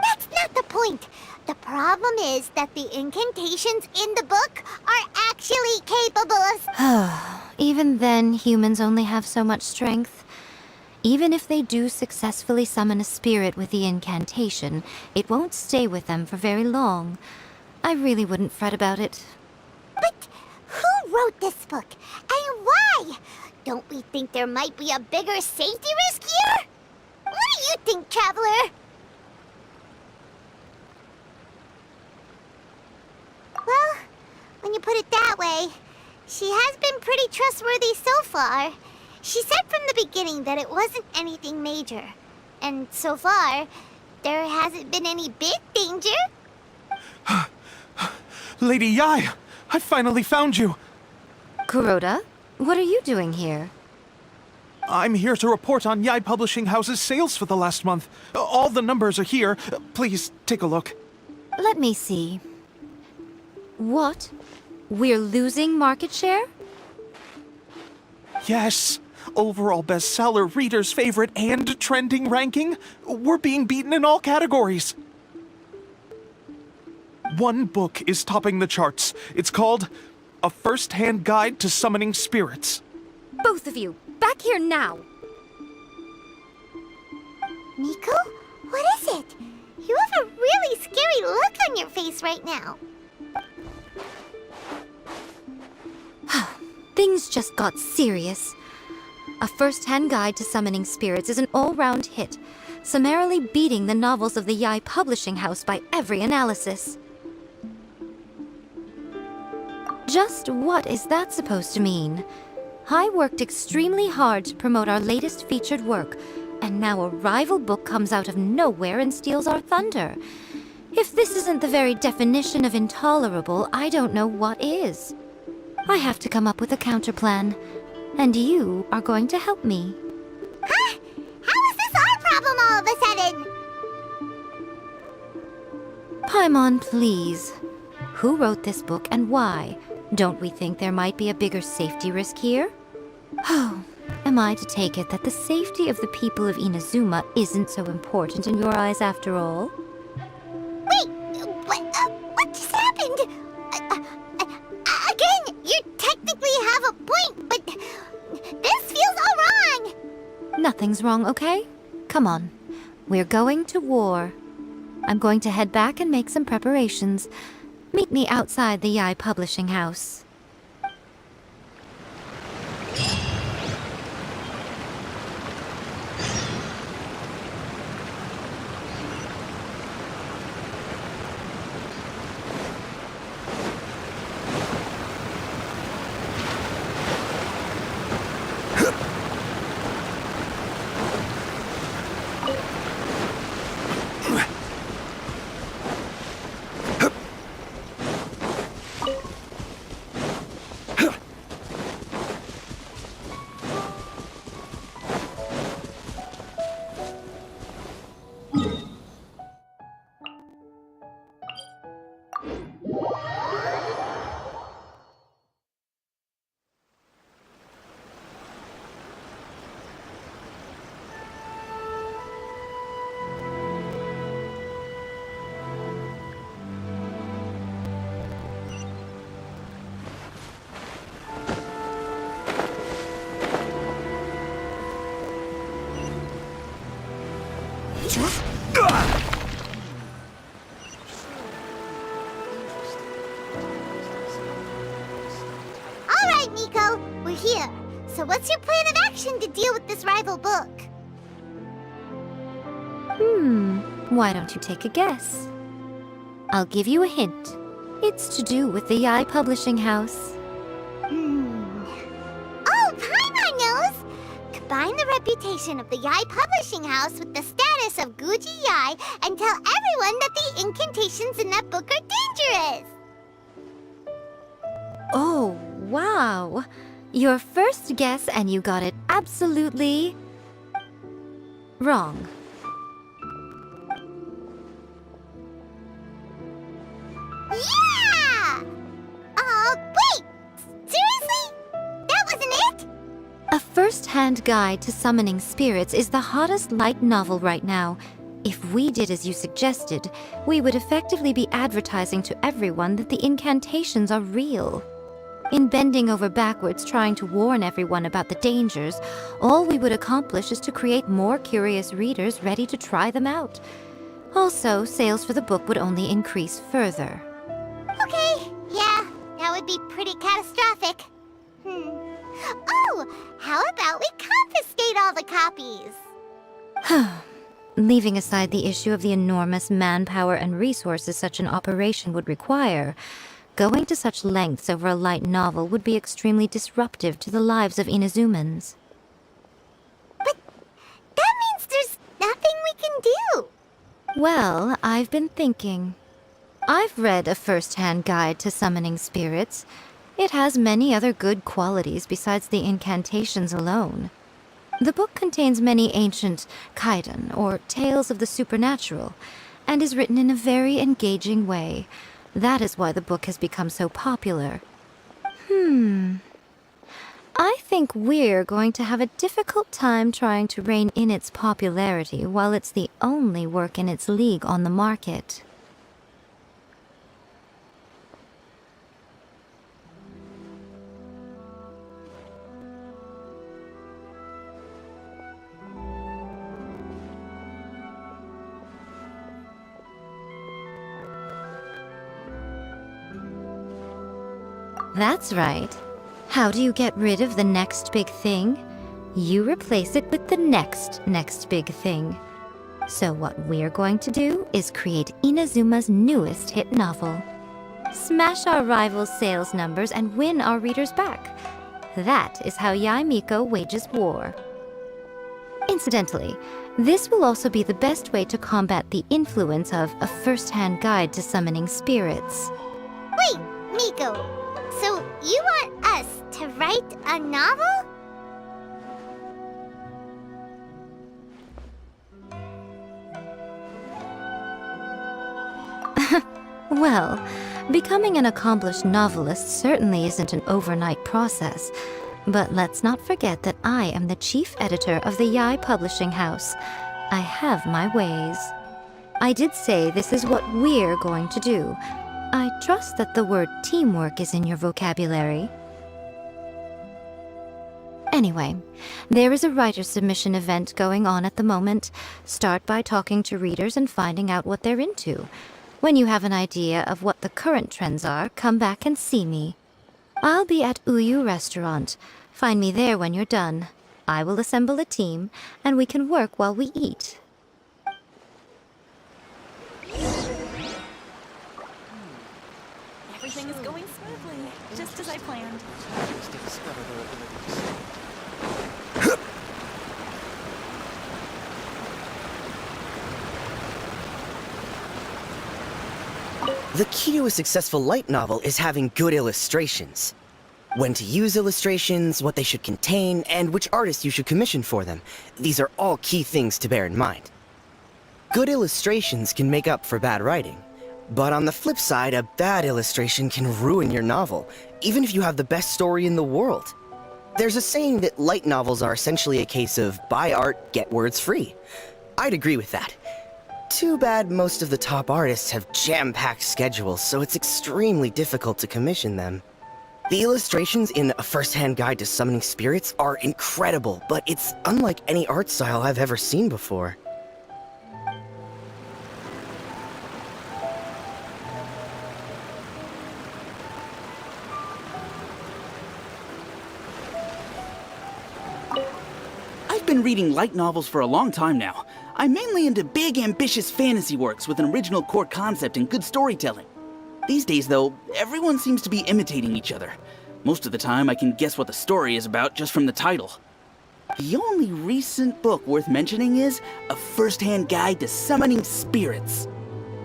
That's not the point. The problem is that the incantations in the book are actually capable of... Even then, humans only have so much strength. Even if they do successfully summon a spirit with the incantation, it won't stay with them for very long. I really wouldn't fret about it. But who wrote this book? And why? Don't we think there might be a bigger safety risk here? What do you think, Traveler? Well, when you put it that way, she has been pretty trustworthy so far. She said from the beginning that it wasn't anything major. And so far, there hasn't been any big danger. Lady Yai, I finally found you. Kuroda, what are you doing here? I'm here to report on Yai Publishing House's sales for the last month. All the numbers are here. Please, take a look. Let me see. What? We're losing market share? Yes. Overall bestseller, reader's favorite, and trending ranking. We're being beaten in all categories. One book is topping the charts. It's called A First-Hand Guide to Summoning Spirits. Both of you, back here now! Miko? What is it? You have a really scary look on your face right now. Things just got serious. A First-Hand Guide to Summoning Spirits is an all-round hit, summarily beating the novels of the Yai Publishing House by every analysis. Just what is that supposed to mean? I worked extremely hard to promote our latest featured work, and now a rival book comes out of nowhere and steals our thunder. If this isn't the very definition of intolerable, I don't know what is. I have to come up with a counterplan, and you are going to help me. Huh? How is this our problem all of a sudden? Paimon, please. Who wrote this book and why? Don't we think there might be a bigger safety risk here? Oh, am I to take it that the safety of the people of Inazuma isn't so important in your eyes after all? Wait, what just happened? Again, you technically have a point, but this feels all wrong. Nothing's wrong, okay? Come on. We're going to war. I'm going to head back and make some preparations. Meet me outside the Yai Publishing House. All right, Miko, we're here. So what's your plan of action to deal with this rival book? Why don't you take a guess? I'll give you a hint. It's to do with the Yai Publishing House. Oh, Paimon knows! Combine the reputation of the Yai Publishing House with the status of Guji Yai and tell everyone that the incantations in that book are dangerous! Oh, wow. Your first guess and you got it absolutely wrong. Yeah! Wait! Seriously? That wasn't it? A first-hand guide to summoning spirits is the hottest light novel right now. If we did as you suggested, we would effectively be advertising to everyone that the incantations are real. In bending over backwards trying to warn everyone about the dangers, all we would accomplish is to create more curious readers ready to try them out. Also, sales for the book would only increase further. Okay, yeah, that would be pretty catastrophic. Oh, how about we confiscate all the copies? Leaving aside the issue of the enormous manpower and resources such an operation would require, going to such lengths over a light novel would be extremely disruptive to the lives of Inazumans. But that means there's nothing we can do. Well, I've been thinking. I've read a first-hand guide to summoning spirits. It has many other good qualities besides the incantations alone. The book contains many ancient kaidan, or tales of the supernatural, and is written in a very engaging way. That is why the book has become so popular. I think we're going to have a difficult time trying to rein in its popularity while it's the only work in its league on the market. That's right. How do you get rid of the next big thing? You replace it with the next big thing. So what we're going to do is create Inazuma's newest hit novel. Smash our rivals' sales numbers and win our readers back. That is how Yai Miko wages war. Incidentally, this will also be the best way to combat the influence of a first-hand guide to summoning spirits. Wait, Miko. So you want us to write a novel? Well, becoming an accomplished novelist certainly isn't an overnight process. But let's not forget that I am the chief editor of the Yai Publishing House. I have my ways. I did say this is what we're going to do. I trust that the word teamwork is in your vocabulary. Anyway, there is a writer submission event going on at the moment. Start by talking to readers and finding out what they're into. When you have an idea of what the current trends are, come back and see me. I'll be at Uyu Restaurant. Find me there when you're done. I will assemble a team, and we can work while we eat. Everything is going smoothly, just as I planned. The key to a successful light novel is having good illustrations. When to use illustrations, what they should contain, and which artists you should commission for them. These are all key things to bear in mind. Good illustrations can make up for bad writing. But on the flip side, a bad illustration can ruin your novel, even if you have the best story in the world. There's a saying that light novels are essentially a case of buy art, get words free. I'd agree with that. Too bad most of the top artists have jam-packed schedules, so it's extremely difficult to commission them. The illustrations in A First-Hand Guide to Summoning Spirits are incredible, but it's unlike any art style I've ever seen before. reading light novels for a long time now. I'm mainly into big, ambitious fantasy works with an original core concept and good storytelling. These days, though, everyone seems to be imitating each other. Most of the time, I can guess what the story is about just from the title. The only recent book worth mentioning is A First-Hand Guide to Summoning Spirits.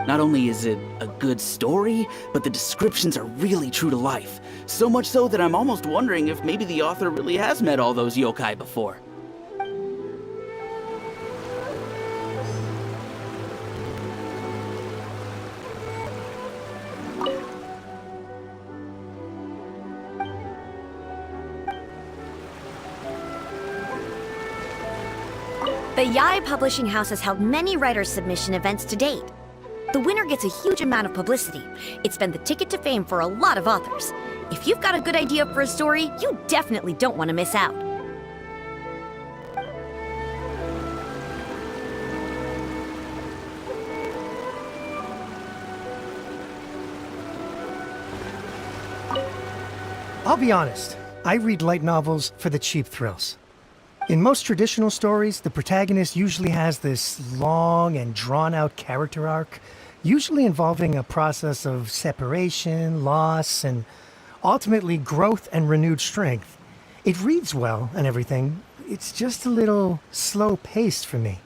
Not only is it a good story, but the descriptions are really true to life. So much so that I'm almost wondering if maybe the author really has met all those yokai before. The Yai Publishing House has held many writer submission events to date. The winner gets a huge amount of publicity. It's been the ticket to fame for a lot of authors. If you've got a good idea for a story, you definitely don't want to miss out. I'll be honest, I read light novels for the cheap thrills. In most traditional stories, the protagonist usually has this long and drawn-out character arc, usually involving a process of separation, loss, and ultimately growth and renewed strength. It reads well and everything, it's just a little slow-paced for me.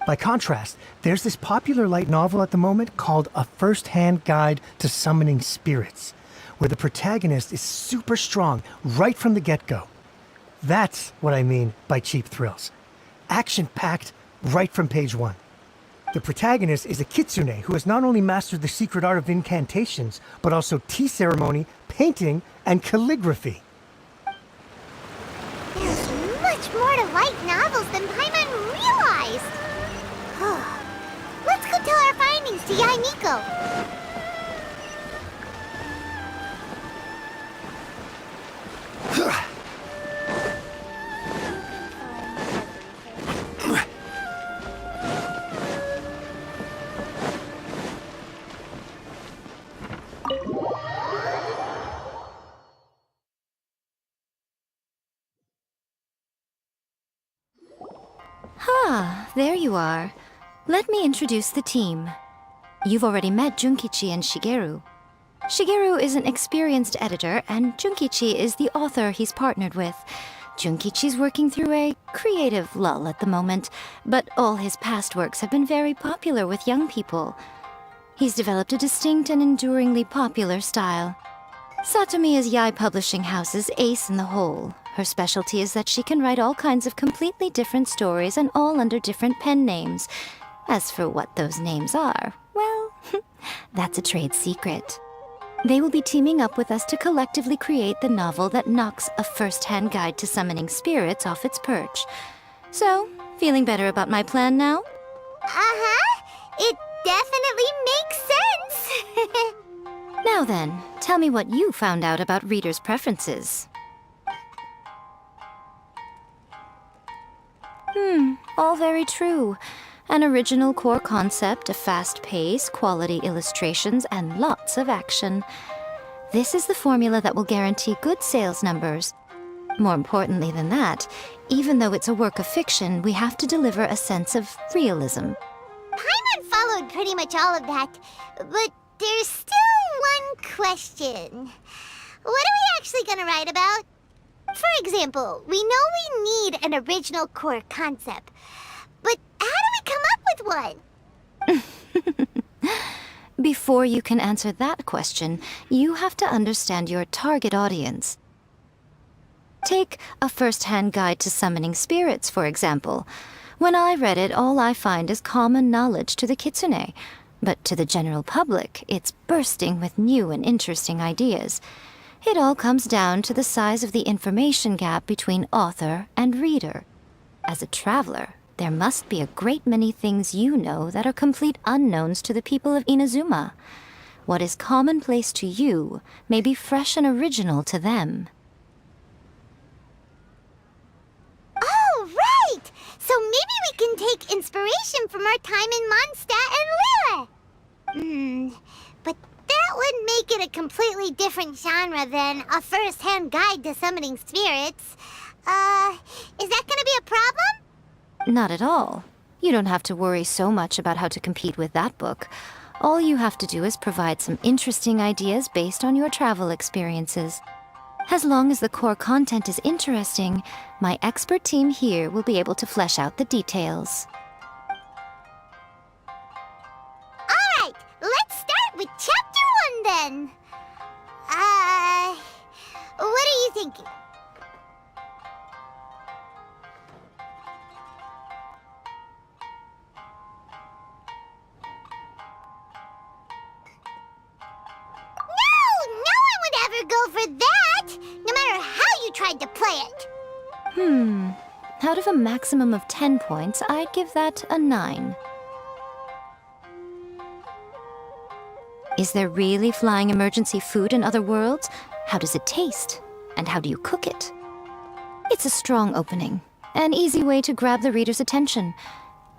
By contrast, there's this popular light novel at the moment called A First-Hand Guide to Summoning Spirits, where the protagonist is super strong right from the get-go. That's what I mean by cheap thrills. Action-packed right from page one. The protagonist is a kitsune who has not only mastered the secret art of incantations, but also tea ceremony, painting, and calligraphy. There's much more to light novels than Paimon realized. Let's go tell our findings to Yai Miko. Ah, there you are. Let me introduce the team. You've already met Junkichi and Shigeru. Shigeru is an experienced editor, and Junkichi is the author he's partnered with. Junkichi's working through a creative lull at the moment, but all his past works have been very popular with young people. He's developed a distinct and enduringly popular style. Satomi is Yai Publishing House's ace in the hole. Her specialty is that she can write all kinds of completely different stories and all under different pen names. As for what those names are, well, that's a trade secret. They will be teaming up with us to collectively create the novel that knocks A First-Hand Guide to Summoning Spirits off its perch. So, feeling better about my plan now? Uh-huh. It definitely makes sense. Now then, tell me what you found out about readers' preferences. All very true. An original core concept, a fast pace, quality illustrations, and lots of action. This is the formula that will guarantee good sales numbers. More importantly than that, even though it's a work of fiction, we have to deliver a sense of realism. Paimon followed pretty much all of that, but there's still one question. What are we actually gonna write about? For example, we know we need an original core concept, but how do we come up with one? Before you can answer that question, you have to understand your target audience. Take A First-Hand Guide to Summoning Spirits, for example. When I read it, all I find is common knowledge to the kitsune. But to the general public, it's bursting with new and interesting ideas. It all comes down to the size of the information gap between author and reader. As a traveler, there must be a great many things you know that are complete unknowns to the people of Inazuma. What is commonplace to you may be fresh and original to them. Oh, right! So maybe we can take inspiration from our time in Mondstadt and Liyue. But that would make it a completely different genre than A First-Hand Guide to Summoning Spirits. Is that gonna be a problem? Not at all. You don't have to worry so much about how to compete with that book. All you have to do is provide some interesting ideas based on your travel experiences. As long as the core content is interesting, my expert team here will be able to flesh out the details. Alright, let's start with Chapter 1 then. What are you thinking? Go for that, no matter how you tried to play it. Out of a maximum of 10 points, I'd give that a 9. Is there really flying emergency food in other worlds? How does it taste? And how do you cook it? It's a strong opening, an easy way to grab the reader's attention.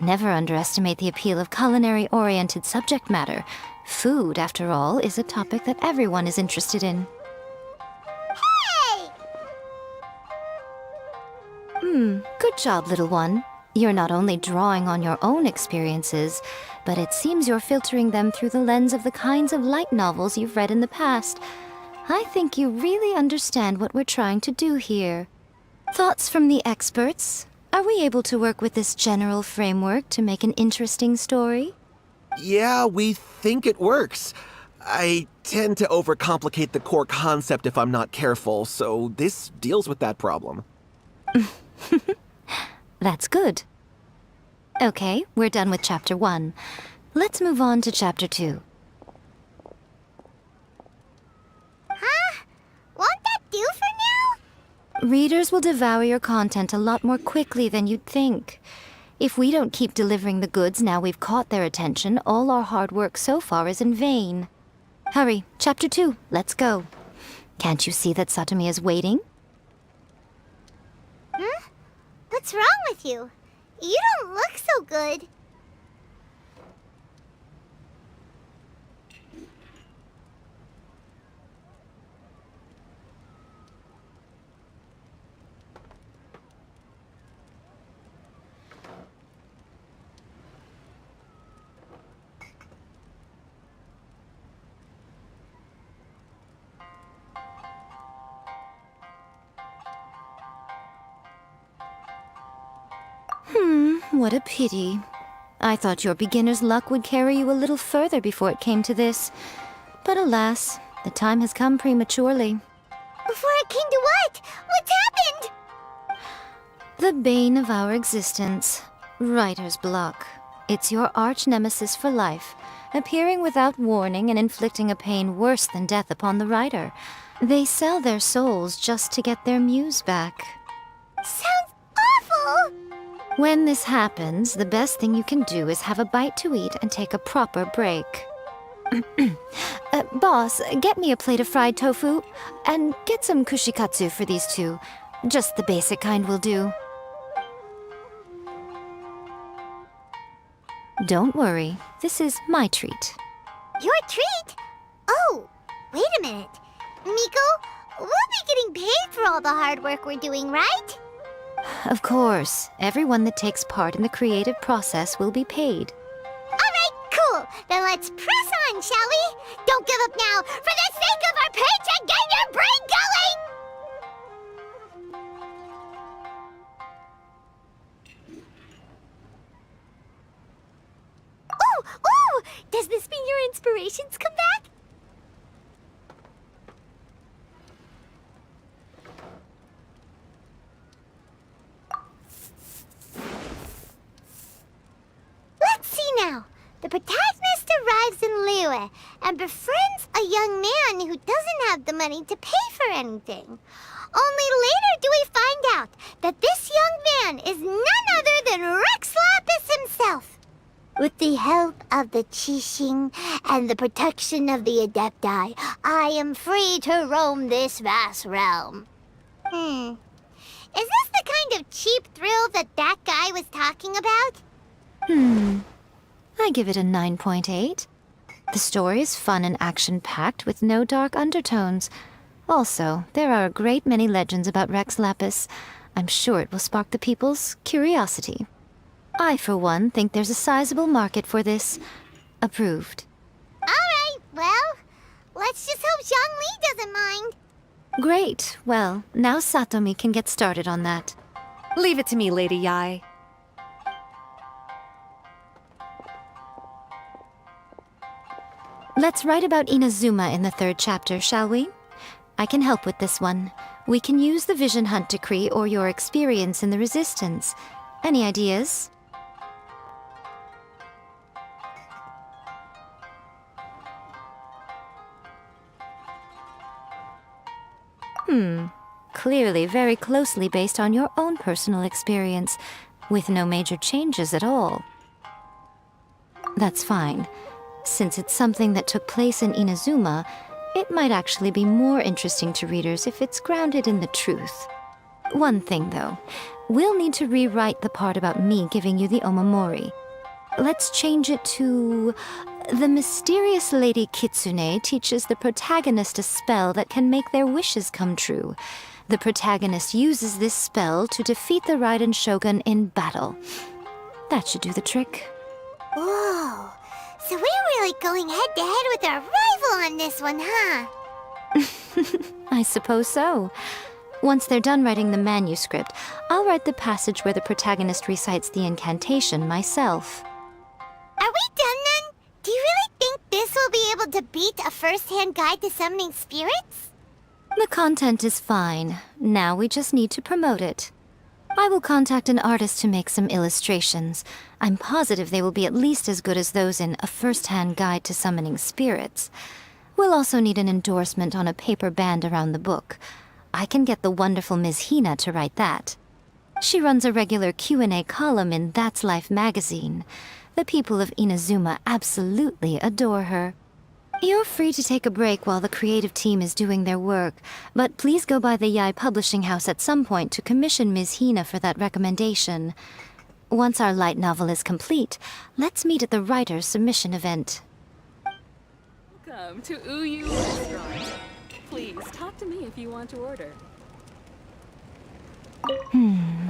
Never underestimate the appeal of culinary-oriented subject matter. Food, after all, is a topic that everyone is interested in. Good job, little one. You're not only drawing on your own experiences, but it seems you're filtering them through the lens of the kinds of light novels you've read in the past. I think you really understand what we're trying to do here. Thoughts from the experts? Are we able to work with this general framework to make an interesting story? Yeah, we think it works. I tend to overcomplicate the core concept if I'm not careful, so this deals with that problem. That's good. Okay, we're done with Chapter 1. Let's move on to Chapter 2. Huh? Won't that do for now? Readers will devour your content a lot more quickly than you'd think. If we don't keep delivering the goods now we've caught their attention, all our hard work so far is in vain. Hurry, Chapter 2, let's go. Can't you see that Satomi is waiting? What's wrong with you? You don't look so good. What a pity. I thought your beginner's luck would carry you a little further before it came to this. But alas, the time has come prematurely. Before it came to what? What's happened? The bane of our existence. Writer's block. It's your arch-nemesis for life, appearing without warning and inflicting a pain worse than death upon the writer. They sell their souls just to get their muse back. Sounds awful! When this happens, the best thing you can do is have a bite to eat and take a proper break. Boss, get me a plate of fried tofu, and get some kushikatsu for these two. Just the basic kind will do. Don't worry, this is my treat. Your treat? Oh, wait a minute. Miko, we'll be getting paid for all the hard work we're doing, right? Of course, everyone that takes part in the creative process will be paid. Alright, cool. Then let's press on, shall we? Don't give up now, for the sake of our paycheck, get your brain going! Ooh! Does this mean your inspirations come back? Let's see now. The protagonist arrives in Liyue and befriends a young man who doesn't have the money to pay for anything. Only later do we find out that this young man is none other than Rex Lapis himself. With the help of the Qixing and the protection of the Adepti, I am free to roam this vast realm. Is this the kind of cheap thrill that guy was talking about? I give it a 9.8. The story is fun and action-packed with no dark undertones. Also, there are a great many legends about Rex Lapis. I'm sure it will spark the people's curiosity. I, for one, think there's a sizable market for this. Approved. Alright, well, let's just hope Zhongli doesn't mind. Great. Well, now Satomi can get started on that. Leave it to me, Lady Yai. Let's write about Inazuma in the 3rd chapter, shall we? I can help with this one. We can use the Vision Hunt Decree or your experience in the Resistance. Any ideas? Clearly very closely based on your own personal experience, with no major changes at all. That's fine. Since it's something that took place in Inazuma, it might actually be more interesting to readers if it's grounded in the truth. One thing, though. We'll need to rewrite the part about me giving you the Omamori. Let's change it to... The mysterious Lady Kitsune teaches the protagonist a spell that can make their wishes come true. The protagonist uses this spell to defeat the Raiden Shogun in battle. That should do the trick. Whoa, so we're really going head-to-head with our rival on this one, huh? I suppose so. Once they're done writing the manuscript, I'll write the passage where the protagonist recites the incantation myself. Are we done then? Do you really think this will be able to beat a first-hand guide to summoning spirits? The content is fine. Now we just need to promote it. I will contact an artist to make some illustrations. I'm positive they will be at least as good as those in A First-Hand Guide to Summoning Spirits. We'll also need an endorsement on a paper band around the book. I can get the wonderful Ms. Hina to write that. She runs a regular Q&A column in That's Life magazine. The people of Inazuma absolutely adore her. You're free to take a break while the creative team is doing their work, but please go by the Yai Publishing House at some point to commission Ms. Hina for that recommendation. Once our light novel is complete, let's meet at the writer's submission event. Welcome to Uyu Restaurant. Please, talk to me if you want to order.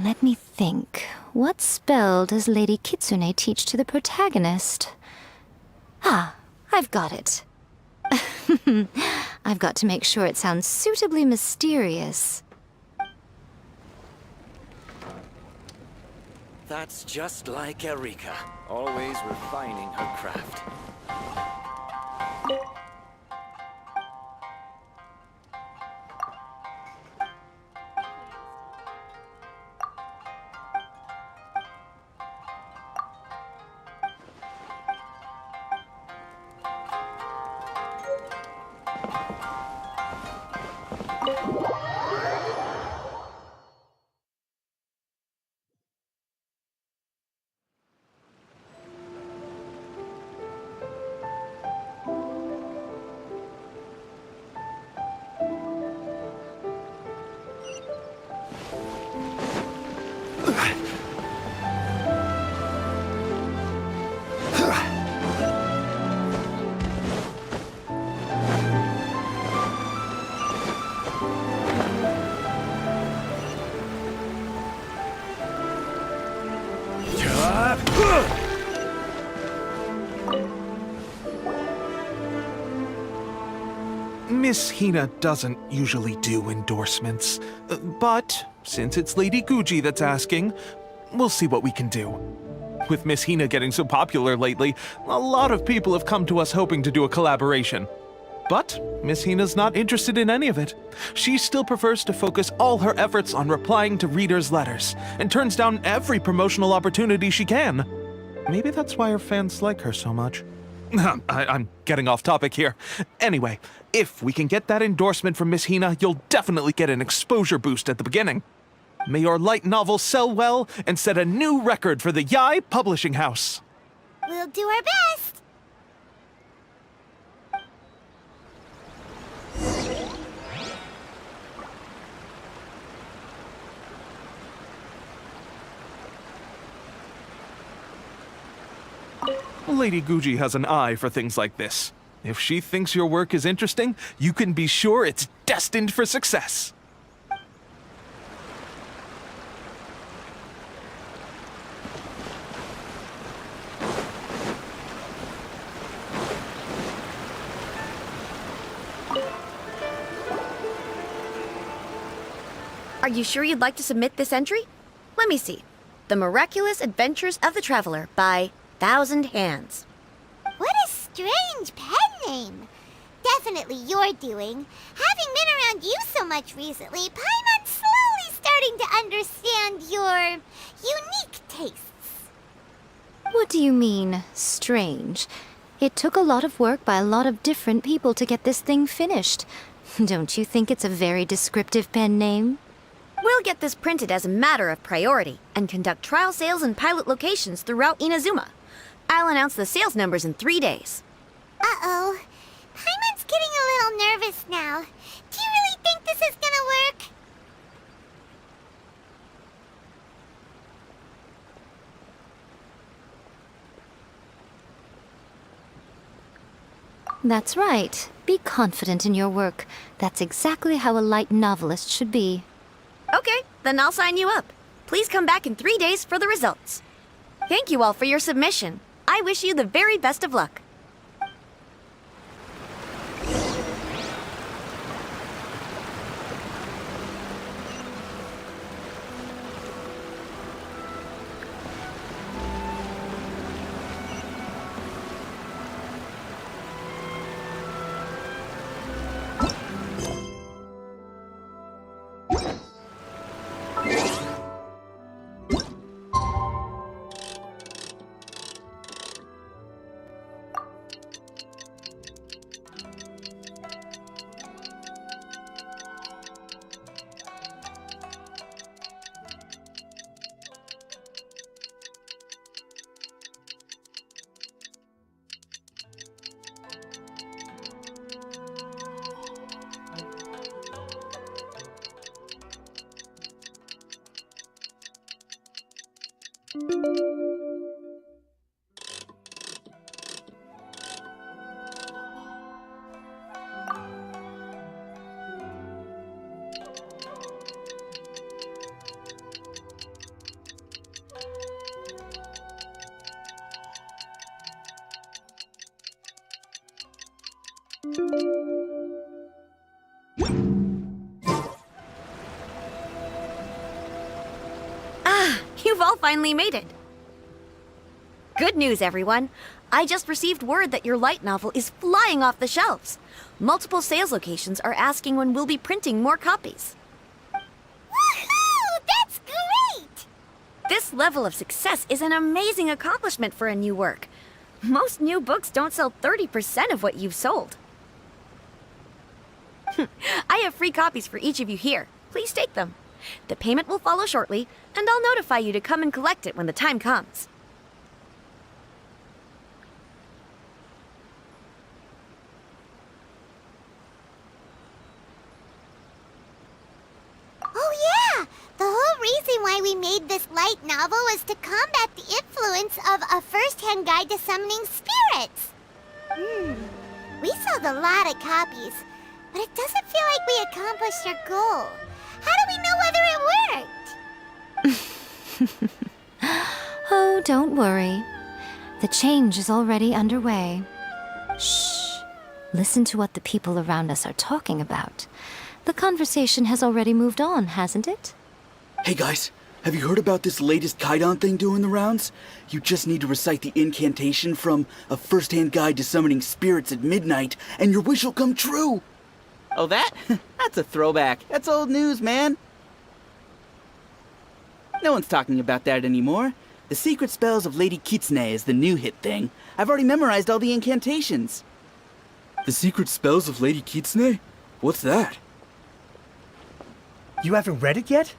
Let me think. What spell does Lady Kitsune teach to the protagonist? Ah, I've got it. I've got to make sure it sounds suitably mysterious. That's just like Erika, always refining her craft. Miss Hina doesn't usually do endorsements, but since it's Lady Guji that's asking, we'll see what we can do. With Miss Hina getting so popular lately, a lot of people have come to us hoping to do a collaboration. But Miss Hina's not interested in any of it. She still prefers to focus all her efforts on replying to readers' letters, and turns down every promotional opportunity she can. Maybe that's why her fans like her so much. I'm getting off topic here. Anyway, if we can get that endorsement from Miss Hina, you'll definitely get an exposure boost at the beginning. May your light novel sell well and set a new record for the Yai Publishing House. We'll do our best. Lady Guji has an eye for things like this. If she thinks your work is interesting, you can be sure it's destined for success. Are you sure you'd like to submit this entry? Let me see. The Miraculous Adventures of the Traveler by Thousand Hands. What a strange pen name. Definitely your doing. Having been around you so much recently, Paimon's slowly starting to understand your unique tastes. What do you mean, strange? It took a lot of work by a lot of different people to get this thing finished. Don't you think it's a very descriptive pen name? We'll get this printed as a matter of priority and conduct trial sales in pilot locations throughout Inazuma. I'll announce the sales numbers in 3 days. Uh-oh. Paimon's getting a little nervous now. Do you really think this is gonna work? That's right. Be confident in your work. That's exactly how a light novelist should be. Okay, then I'll sign you up. Please come back in 3 days for the results. Thank you all for your submission. I wish you the very best of luck. You've all finally made it. Good news, everyone. I just received word that your light novel is flying off the shelves. Multiple sales locations are asking when we'll be printing more copies. Woohoo! That's great! This level of success is an amazing accomplishment for a new work. Most new books don't sell 30% of what you've sold. I have free copies for each of you here. Please take them. The payment will follow shortly, and I'll notify you to come and collect it when the time comes. Oh yeah! The whole reason why we made this light novel was to combat the influence of a first-hand guide to summoning spirits. We sold a lot of copies, but it doesn't feel like we accomplished our goal. How do we know whether it worked? Oh, don't worry. The change is already underway. Shh. Listen to what the people around us are talking about. The conversation has already moved on, hasn't it? Hey guys, have you heard about this latest Kaidan thing doing the rounds? You just need to recite the incantation from A First-Hand Guide to Summoning Spirits at Midnight, and your wish will come true! Oh, that? That's a throwback. That's old news, man. No one's talking about that anymore. The Secret Spells of Lady Kitsune is the new hit thing. I've already memorized all the incantations. The Secret Spells of Lady Kitsune? What's that? You haven't read it yet?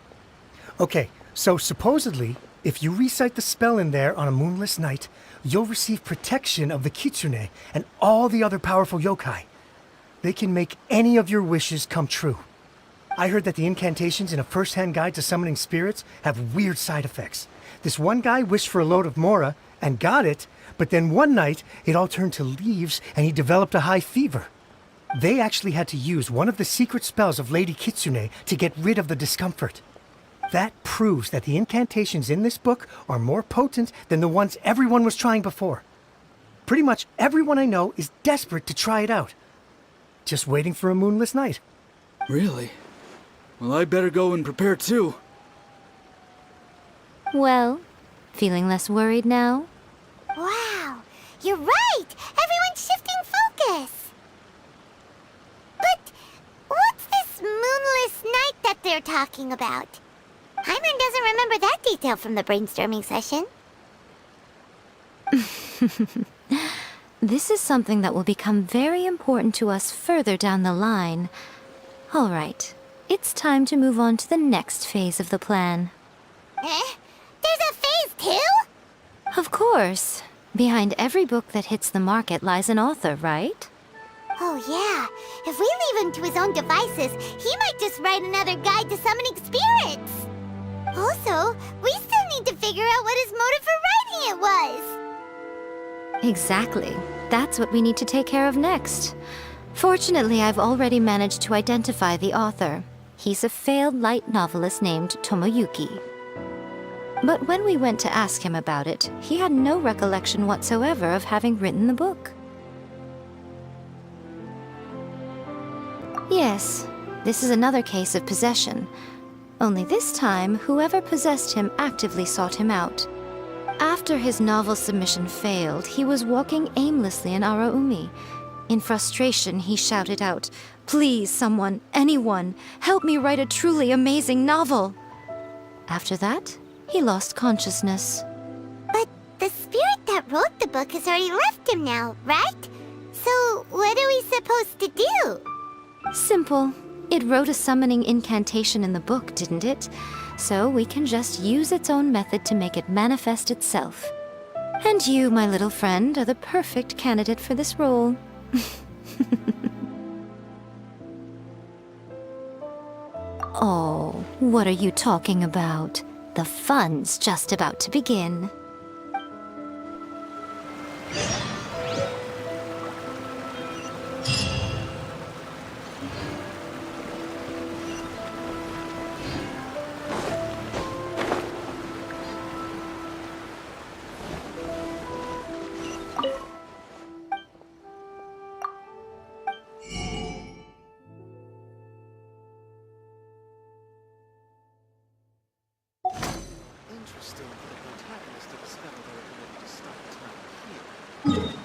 Okay, so supposedly, if you recite the spell in there on a moonless night, you'll receive protection of the Kitsune and all the other powerful yokai. They can make any of your wishes come true. I heard that the incantations in A First-Hand Guide to Summoning Spirits have weird side effects. This one guy wished for a load of mora and got it, but then one night it all turned to leaves and he developed a high fever. They actually had to use one of the secret spells of Lady Kitsune to get rid of the discomfort. That proves that the incantations in this book are more potent than the ones everyone was trying before. Pretty much everyone I know is desperate to try it out. Just waiting for a moonless night. Really? Well, I better go and prepare too. Well, feeling less worried now? Wow, you're right! Everyone's shifting focus! But what's this moonless night that they're talking about? Hyman doesn't remember that detail from the brainstorming session. This is something that will become very important to us further down the line. All right, it's time to move on to the next phase of the plan. Eh? There's a phase 2? Of course. Behind every book that hits the market lies an author, right? Oh yeah, if we leave him to his own devices, he might just write another guide to summoning spirits. Also, we still need to figure out what his motive for writing it was. Exactly. That's what we need to take care of next. Fortunately, I've already managed to identify the author. He's a failed light novelist named Tomoyuki. But when we went to ask him about it, he had no recollection whatsoever of having written the book. Yes, this is another case of possession. Only this time, whoever possessed him actively sought him out. After his novel submission failed, he was walking aimlessly in Araumi. In frustration, he shouted out, "Please, someone, anyone, help me write a truly amazing novel!" After that, he lost consciousness. But the spirit that wrote the book has already left him now, right? So what are we supposed to do? Simple. It wrote a summoning incantation in the book, didn't it? So we can just use its own method to make it manifest itself. And you, my little friend, are the perfect candidate for this role. Oh, what are you talking about? The fun's just about to begin. Interesting that the protagonist discovered their ability to stop time here.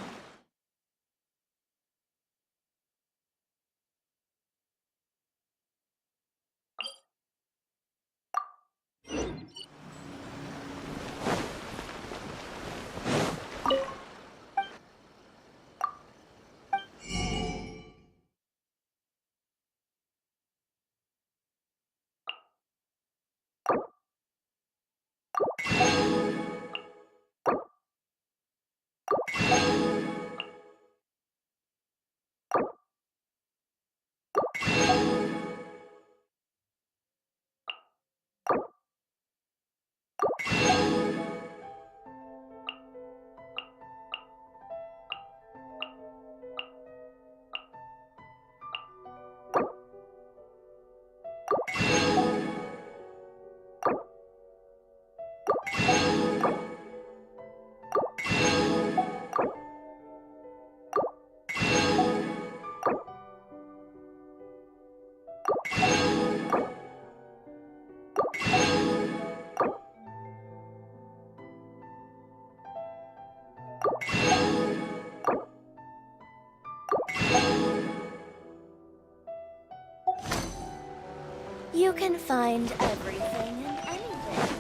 You can find everything and anything.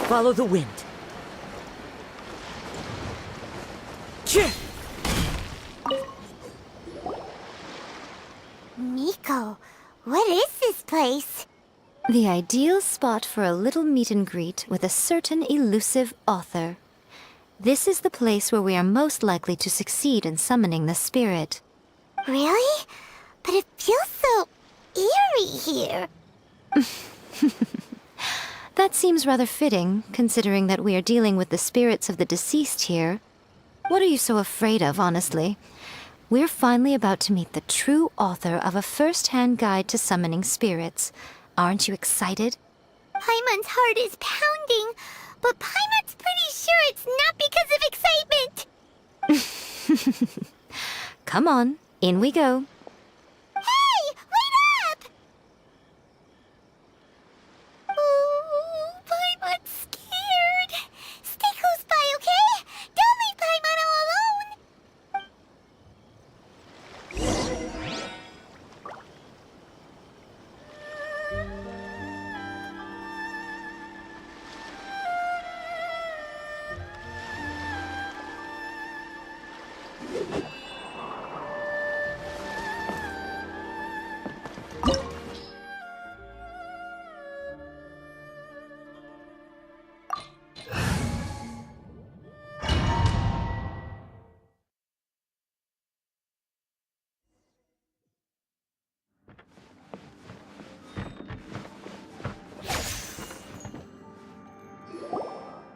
Follow the wind. Miko, what is this place? The ideal spot for a little meet and greet with a certain elusive author. This is the place where we are most likely to succeed in summoning the spirit. Really? But it feels so eerie here. That seems rather fitting, considering that we are dealing with the spirits of the deceased here. What are you so afraid of, honestly? We're finally about to meet the true author of a first-hand guide to summoning spirits. Aren't you excited? Paimon's heart is pounding, but Paimon's pretty sure it's not because of excitement. Come on, in we go. Hey, wait up! Ooh, Paimon's scared. Stay close by, okay? Don't leave Paimon all alone.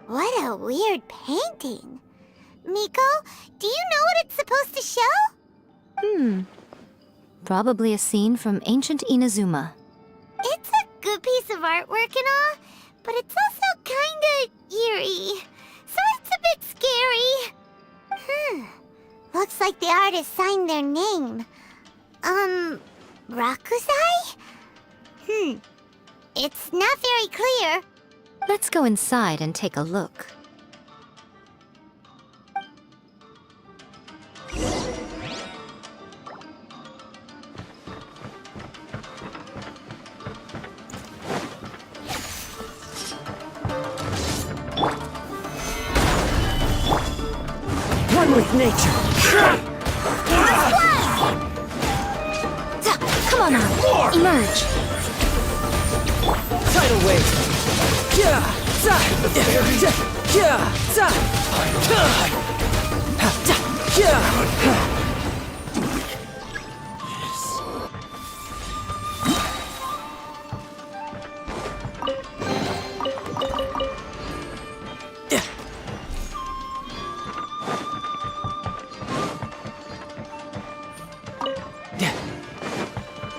What a weird painting. Miko, do you know what it's supposed to show? Probably a scene from ancient Inazuma. It's a good piece of artwork and all, but it's also kinda eerie. So it's a bit scary. Looks like the artist signed their name. Rakusai? It's not very clear. Let's go inside and take a look. One with nature. Come on now, emerge. Tidal wave.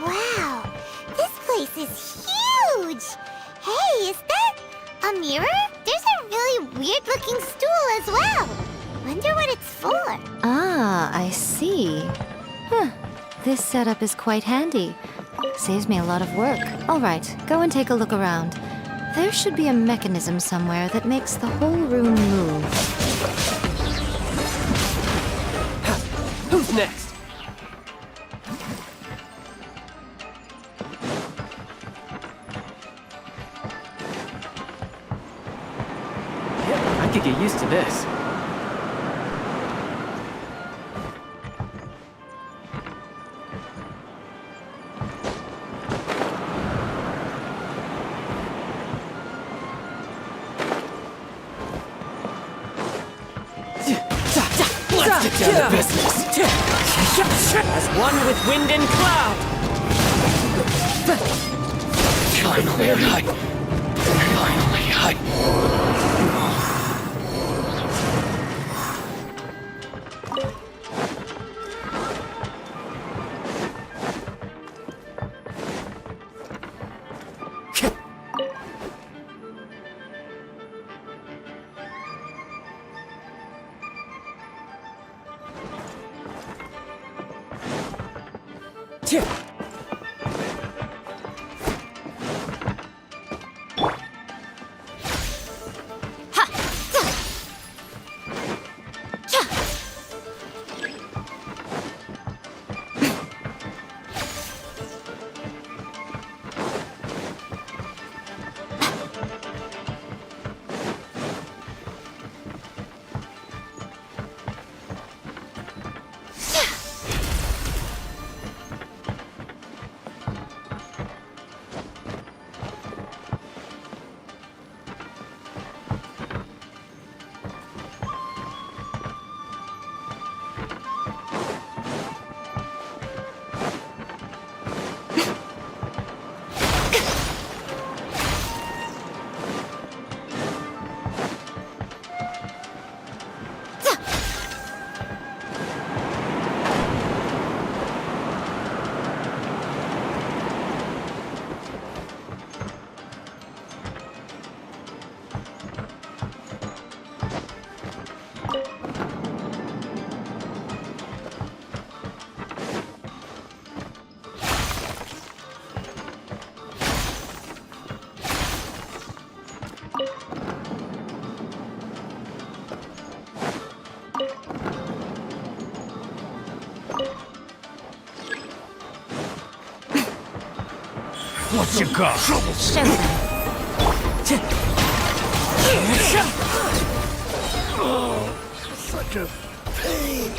Wow, this place is huge. Hey, is that a mirror? There's a really weird-looking stool as well. Wonder what it's for. Ah, I see. This setup is quite handy. Saves me a lot of work. All right, go and take a look around. There should be a mechanism somewhere that makes the whole room move. Who's next? I could get used to this. Let's get down to business. As one with wind and cloud. What you got? Show Such a pain.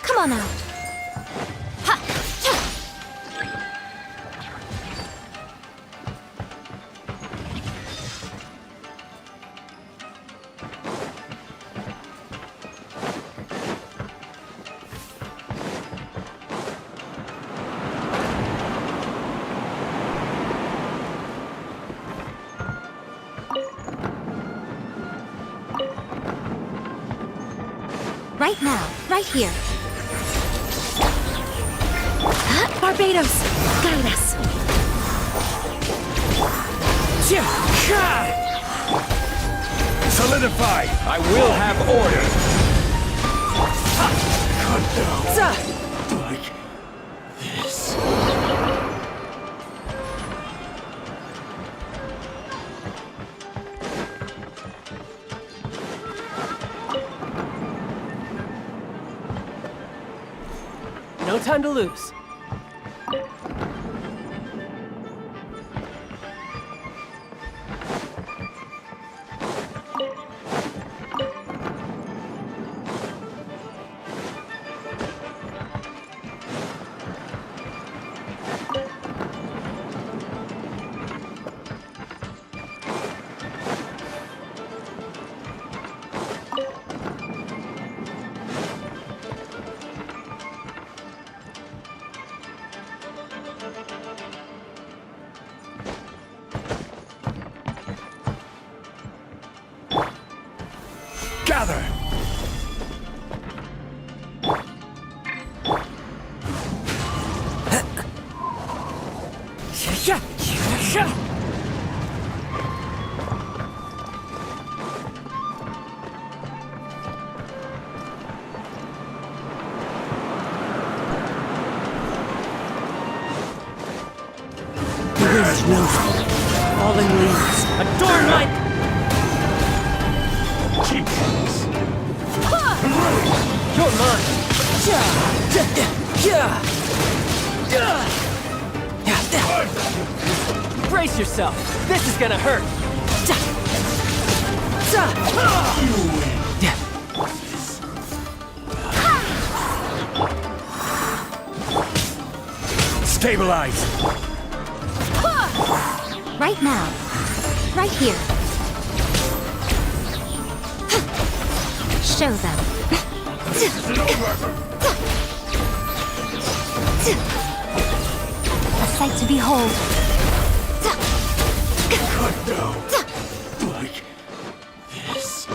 Come on now. Right now, right here. Barbados, guide us. Solidify! I will have order. Cut down. Like this. No time to lose. Gather! There's no falling leaves. Adorn my... You're mine. Brace yourself. This is gonna hurt. Stabilize! Right now. Right here. Show them. A sight to behold. Cut down. Like this.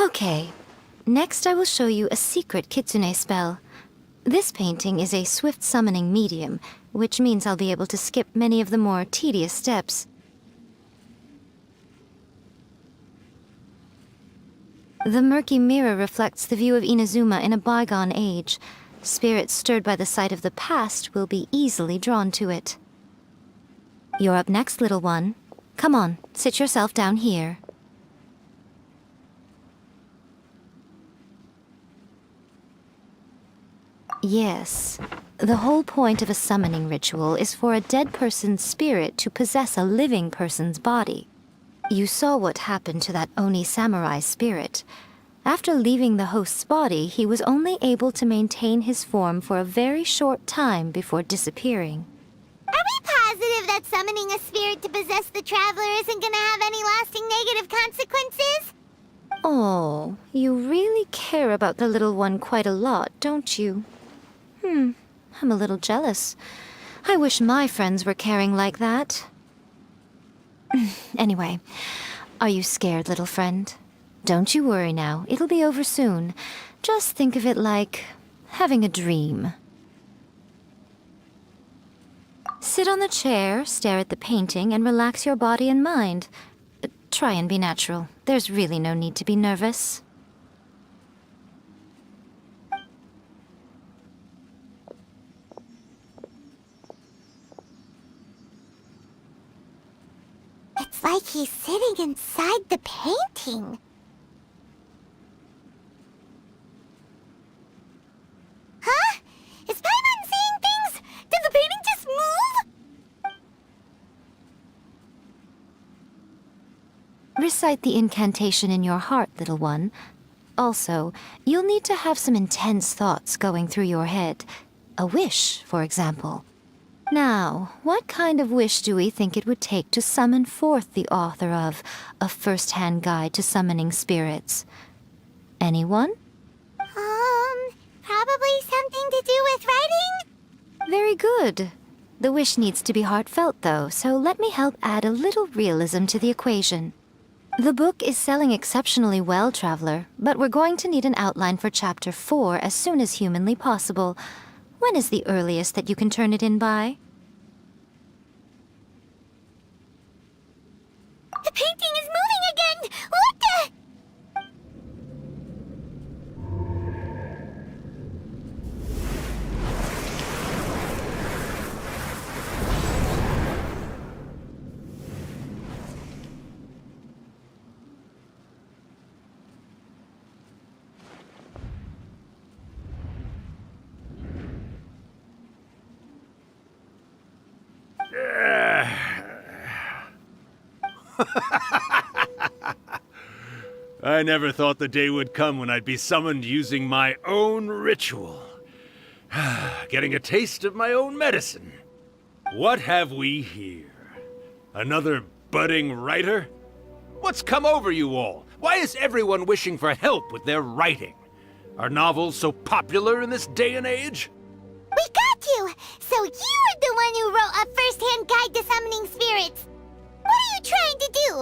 Okay. Next, I will show you a secret kitsune spell. This painting is a swift summoning medium, which means I'll be able to skip many of the more tedious steps. The murky mirror reflects the view of Inazuma in a bygone age. Spirits stirred by the sight of the past will be easily drawn to it. You're up next, little one. Come on, sit yourself down here. Yes. The whole point of a summoning ritual is for a dead person's spirit to possess a living person's body. You saw what happened to that Oni samurai spirit. After leaving the host's body, he was only able to maintain his form for a very short time before disappearing. Are we positive that summoning a spirit to possess the traveler isn't gonna have any lasting negative consequences? Oh, you really care about the little one quite a lot, don't you? I'm a little jealous. I wish my friends were caring like that. Anyway, are you scared, little friend? Don't you worry now, it'll be over soon. Just think of it like having a dream. Sit on the chair, stare at the painting, and relax your body and mind. Try and be natural. There's really no need to be nervous. It's like he's sitting inside the painting. Huh? Is Paimon seeing things? Did the painting just move? Recite the incantation in your heart, little one. Also, you'll need to have some intense thoughts going through your head. A wish, for example. Now, what kind of wish do we think it would take to summon forth the author of A First-Hand Guide to Summoning Spirits? Anyone? Probably something to do with writing? Very good. The wish needs to be heartfelt, though, so let me help add a little realism to the equation. The book is selling exceptionally well, Traveler, but we're going to need an outline for Chapter 4 as soon as humanly possible. When is the earliest that you can turn it in by? The painting is moving again! What the... I never thought the day would come when I'd be summoned using my own ritual. Getting a taste of my own medicine. What have we here? Another budding writer? What's come over you all? Why is everyone wishing for help with their writing? Are novels so popular in this day and age? We got you! So you were the one who wrote A First-Hand Guide to Summoning Spirits! What are you trying to do,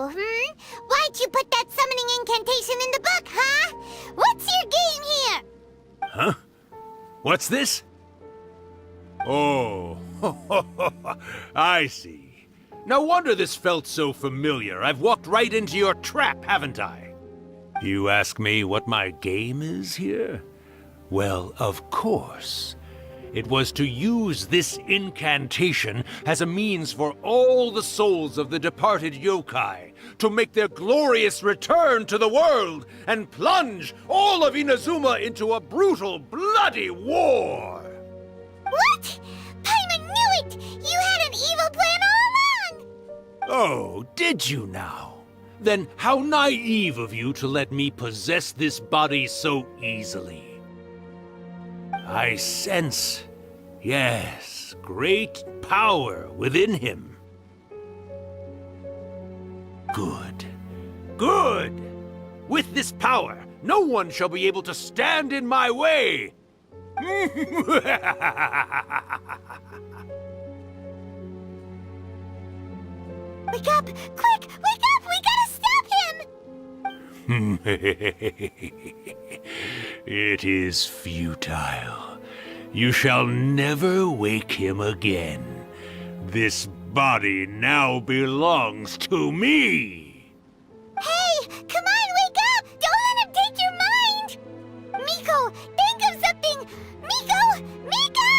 Why'd you put that summoning incantation in the book, huh? What's your game here? Huh? What's this? Oh, I see. No wonder this felt so familiar. I've walked right into your trap, haven't I? You ask me what my game is here? Well, of course. It was to use this incantation as a means for all the souls of the departed yokai to make their glorious return to the world and plunge all of Inazuma into a brutal, bloody war! What? Paimon knew it! You had an evil plan all along! Oh, did you now? Then how naive of you to let me possess this body so easily. I sense, yes, great power within him. Good. Good! With this power, no one shall be able to stand in my way! Wake up! Quick! Wake up! We gotta stop him! It is futile. You shall never wake him again. This body now belongs to me! Hey, come on, wake up! Don't let him take your mind! Miko, think of something! Miko! Miko!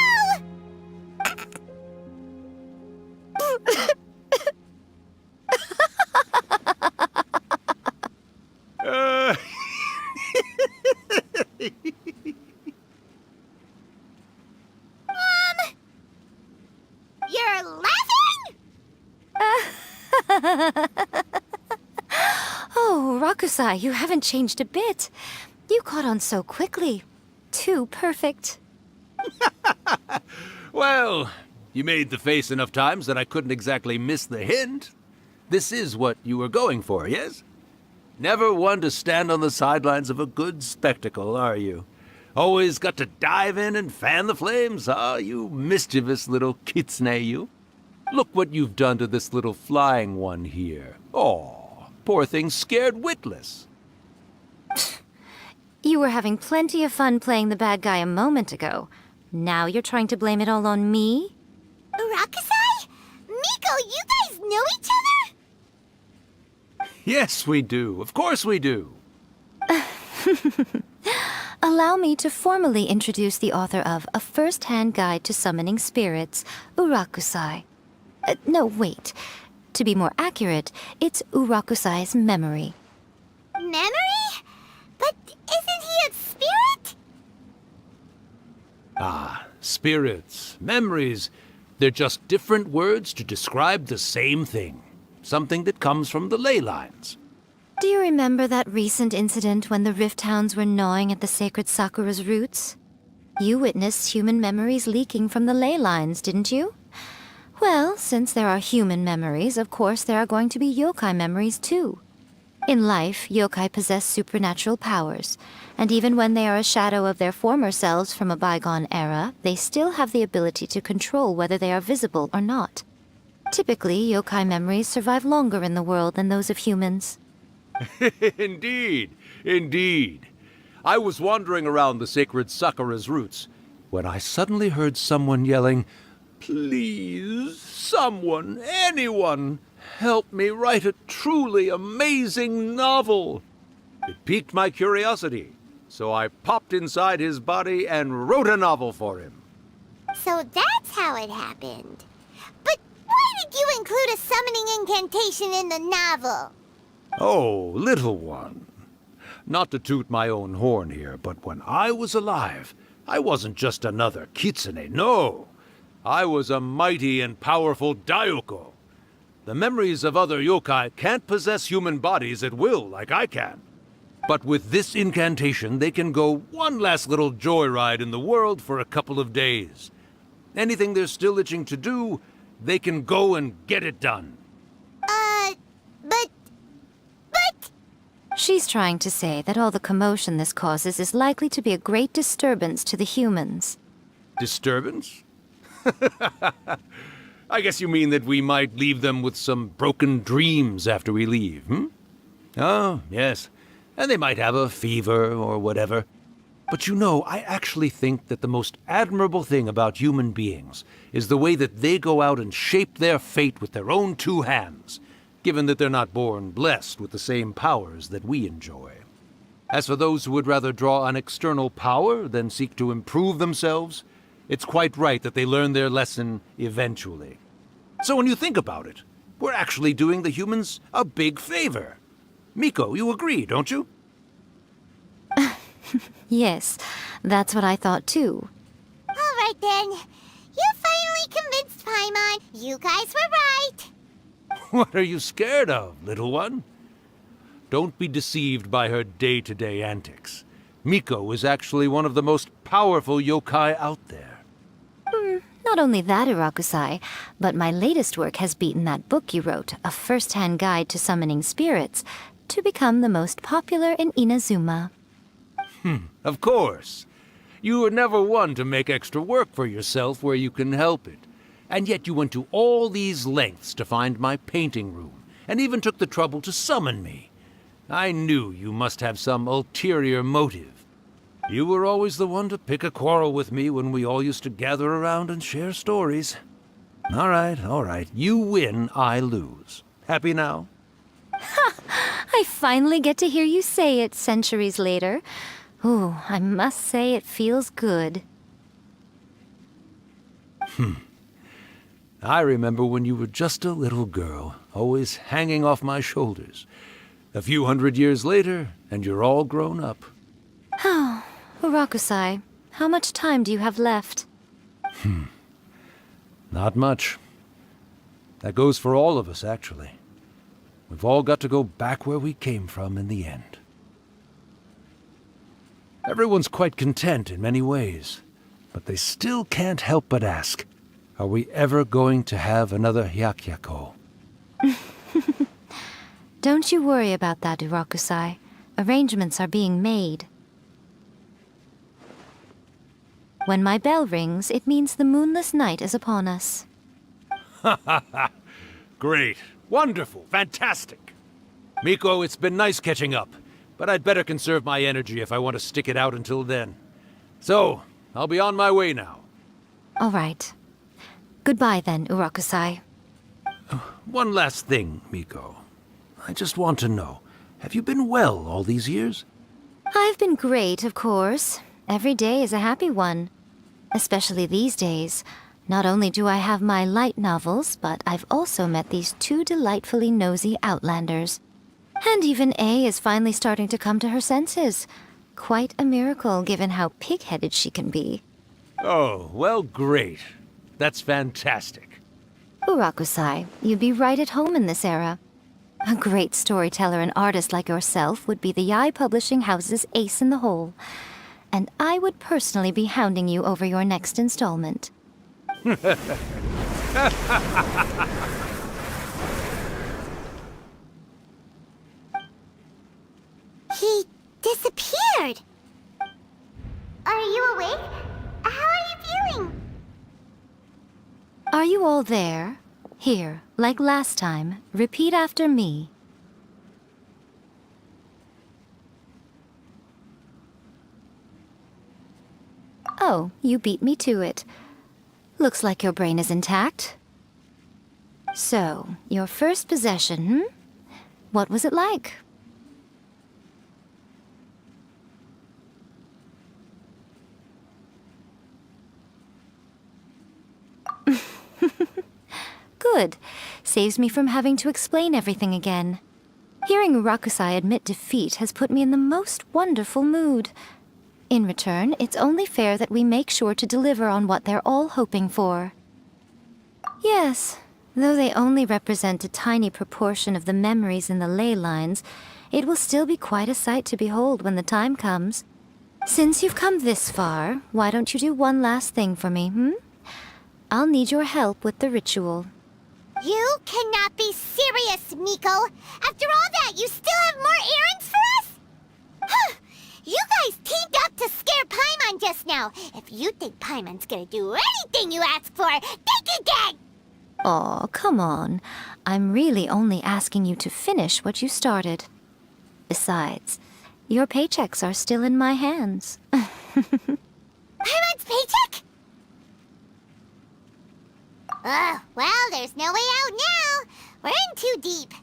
Mom! You're laughing? Oh, Rakusai, you haven't changed a bit. You caught on so quickly. Too perfect. Well, you made the face enough times that I couldn't exactly miss the hint. This is what you were going for, yes? Never one to stand on the sidelines of a good spectacle, are you? Always got to dive in and fan the flames, huh? You mischievous little kitsune, you. Look what you've done to this little flying one here. Oh, poor thing scared witless. You were having plenty of fun playing the bad guy a moment ago. Now you're trying to blame it all on me? Rakusai? Miko, you guys know each other? Yes, we do. Of course we do. Allow me to formally introduce the author of A First-Hand Guide to Summoning Spirits, Urakusai. No, wait. To be more accurate, it's Urakusai's memory. Memory? But isn't he a spirit? Ah, spirits, memories. They're just different words to describe the same thing. Something that comes from the ley lines. Do you remember that recent incident when the Rift Hounds were gnawing at the sacred Sakura's roots? You witnessed human memories leaking from the ley lines, didn't you? Well, since there are human memories, of course there are going to be yokai memories too. In life, yokai possess supernatural powers, and even when they are a shadow of their former selves from a bygone era, they still have the ability to control whether they are visible or not. Typically, yokai memories survive longer in the world than those of humans. Indeed, indeed. I was wandering around the sacred Sakura's roots when I suddenly heard someone yelling, "Please, someone, anyone, help me write a truly amazing novel." It piqued my curiosity, so I popped inside his body and wrote a novel for him. So that's how it happened. But why did you include a summoning incantation in the novel? Oh, little one. Not to toot my own horn here, but when I was alive, I wasn't just another kitsune, no. I was a mighty and powerful Daiyoko. The memories of other yokai can't possess human bodies at will like I can. But with this incantation, they can go one last little joyride in the world for a couple of days. Anything they're still itching to do, they can go and get it done. But... She's trying to say that all the commotion this causes is likely to be a great disturbance to the humans. Disturbance? I guess you mean that we might leave them with some broken dreams after we leave, hmm? Oh, yes. And they might have a fever or whatever. But you know, I actually think that the most admirable thing about human beings is the way that they go out and shape their fate with their own two hands, given that they're not born blessed with the same powers that we enjoy. As for those who would rather draw on external power than seek to improve themselves, it's quite right that they learn their lesson eventually. So when you think about it, we're actually doing the humans a big favor. Miko, you agree, don't you? Yes, that's what I thought too. All right then. You finally convinced Paimon. You guys were right. What are you scared of, little one? Don't be deceived by her day-to-day antics. Miko is actually one of the most powerful yokai out there. Not only that, Urakusai, but my latest work has beaten that book you wrote, A First-Hand Guide to Summoning Spirits, to become the most popular in Inazuma. Of course. You were never one to make extra work for yourself where you can help it. And yet you went to all these lengths to find my painting room, and even took the trouble to summon me. I knew you must have some ulterior motive. You were always the one to pick a quarrel with me when we all used to gather around and share stories. All right. You win, I lose. Happy now? I finally get to hear you say it centuries later. Ooh, I must say it feels good. I remember when you were just a little girl, always hanging off my shoulders. A few hundred years later, and you're all grown up. Oh, Urakusai, how much time do you have left? Not much. That goes for all of us, actually. We've all got to go back where we came from in the end. Everyone's quite content in many ways, but they still can't help but ask, are we ever going to have another Hyakyako? Don't you worry about that, Urakusai. Arrangements are being made. When my bell rings, it means the moonless night is upon us. Great. Wonderful. Fantastic. Miko, it's been nice catching up, but I'd better conserve my energy if I want to stick it out until then. So, I'll be on my way now. All right. Goodbye then, Urakusai. One last thing, Miko. I just want to know, have you been well all these years? I've been great, of course. Every day is a happy one. Especially these days. Not only do I have my light novels, but I've also met these two delightfully nosy outlanders. And even A is finally starting to come to her senses. Quite a miracle, given how pig-headed she can be. Oh, well, great. That's fantastic. Urakusai, you'd be right at home in this era. A great storyteller and artist like yourself would be the Yae Publishing House's ace in the hole. And I would personally be hounding you over your next installment. He disappeared. Are you awake? How are you feeling? Are you all there? Here, like last time, repeat after me. Oh, you beat me to it. Looks like your brain is intact. So, your first possession, What was it like? Good. Saves me from having to explain everything again. Hearing Rakusai admit defeat has put me in the most wonderful mood. In return, it's only fair that we make sure to deliver on what they're all hoping for. Yes, though they only represent a tiny proportion of the memories in the ley lines, it will still be quite a sight to behold when the time comes. Since you've come this far, why don't you do one last thing for me, I'll need your help with the ritual. You cannot be serious, Miko! After all that, you still have more errands for us? Huh! You guys teamed up to scare Paimon just now. If you think Paimon's gonna do anything you ask for, think again! Aw, come on. I'm really only asking you to finish what you started. Besides, your paychecks are still in my hands. Paimon's paycheck? Well, there's no way out now. We're in too deep.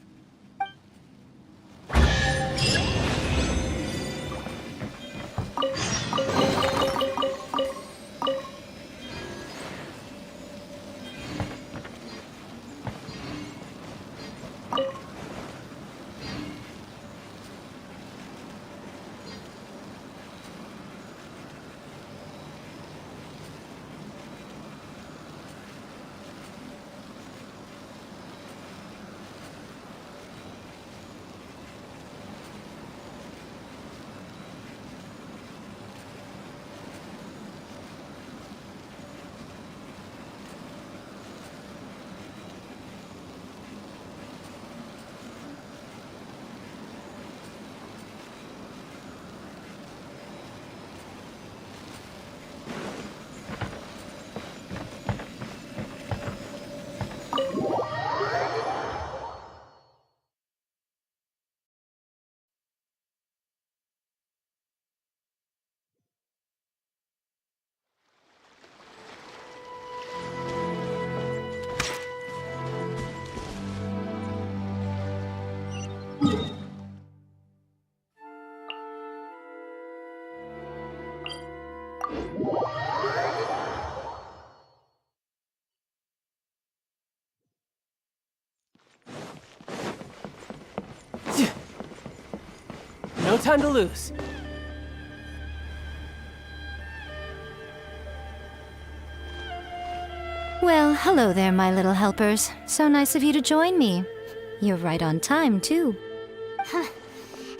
No time to lose. Well, hello there, my little helpers. So nice of you to join me. You're right on time, too.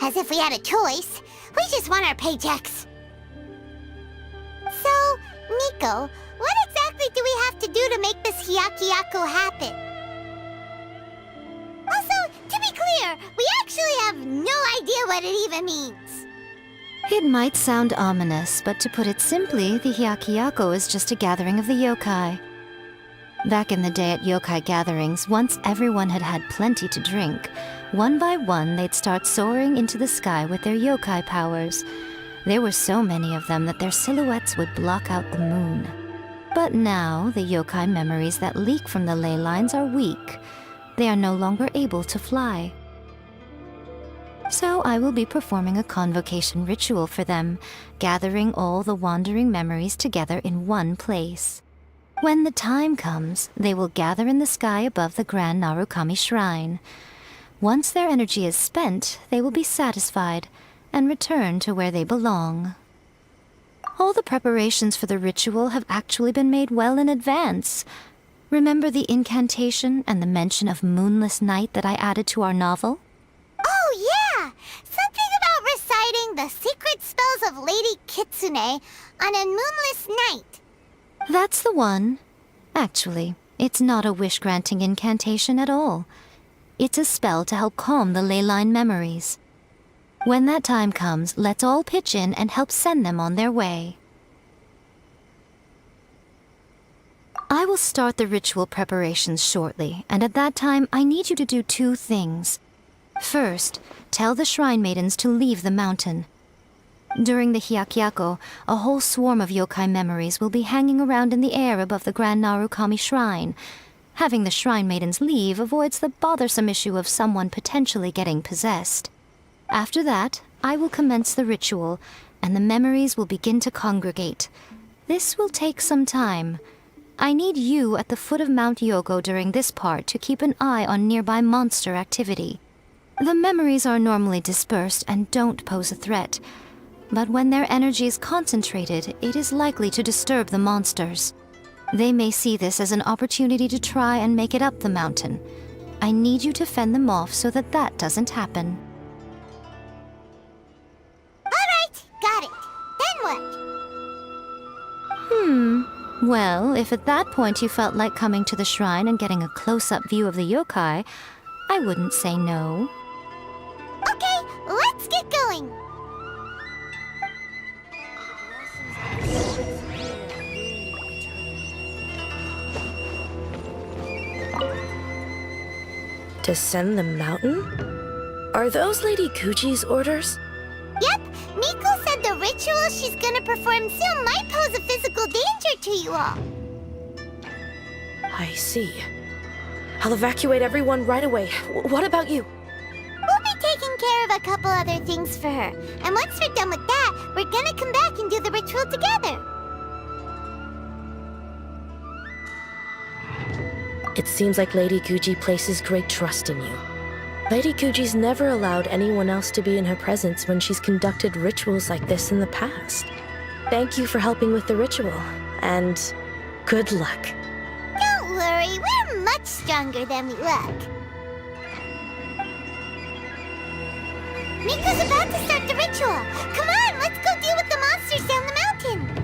As if we had a choice. We just want our paychecks. So, Nico, what exactly do we have to do to make this Hyakuyaku happen? Also, to be clear, we actually have no idea what it even means. It might sound ominous, but to put it simply, the Hyakuyaku is just a gathering of the yokai. Back in the day at yokai gatherings, once everyone had had plenty to drink, one by one they'd start soaring into the sky with their yokai powers. There were so many of them that their silhouettes would block out the moon. But now, the yokai memories that leak from the ley lines are weak. They are no longer able to fly. So I will be performing a convocation ritual for them, gathering all the wandering memories together in one place. When the time comes, they will gather in the sky above the Grand Narukami Shrine. Once their energy is spent, they will be satisfied and return to where they belong. All the preparations for the ritual have actually been made well in advance. Remember the incantation and the mention of moonless night that I added to our novel? Oh, yeah! Something about reciting the secret spells of Lady Kitsune on a moonless night. That's the one. Actually, it's not a wish-granting incantation at all. It's a spell to help calm the ley line memories. When that time comes, let's all pitch in and help send them on their way. I will start the ritual preparations shortly, and at that time I need you to do two things. First, tell the shrine maidens to leave the mountain. During the Hyakuyaku, a whole swarm of yokai memories will be hanging around in the air above the Grand Narukami Shrine. Having the shrine maidens leave avoids the bothersome issue of someone potentially getting possessed. After that, I will commence the ritual, and the memories will begin to congregate. This will take some time. I need you at the foot of Mount Yogo during this part to keep an eye on nearby monster activity. The memories are normally dispersed and don't pose a threat, but when their energy is concentrated, it is likely to disturb the monsters. They may see this as an opportunity to try and make it up the mountain. I need you to fend them off so that that doesn't happen. Alright, got it. Then what? Well, if at that point you felt like coming to the shrine and getting a close-up view of the yokai, I wouldn't say no. Okay, let's get going. Descend the mountain? Are those Lady Gucci's orders? Yep, Miko said the ritual she's gonna perform soon might pose a physical danger to you all. I see. I'll evacuate everyone right away. What about you? We'll be taking care of a couple other things for her. And once we're done with that, we're gonna come back and do the ritual together. It seems like Lady Gucci places great trust in you. Lady Gucci's never allowed anyone else to be in her presence when she's conducted rituals like this in the past. Thank you for helping with the ritual, and good luck. Don't worry, we're much stronger than we look. Miko's about to start the ritual. Come on, let's go deal with the monsters down the mountain.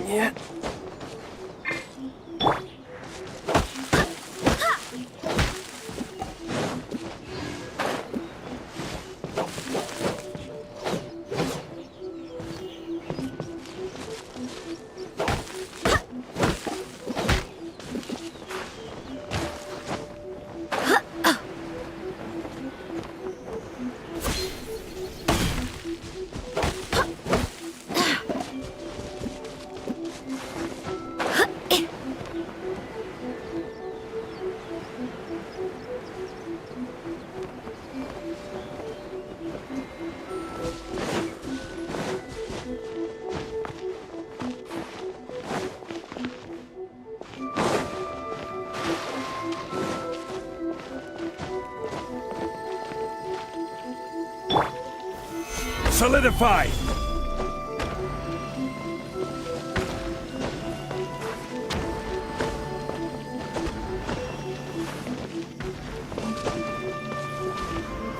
Yeah. Solidify!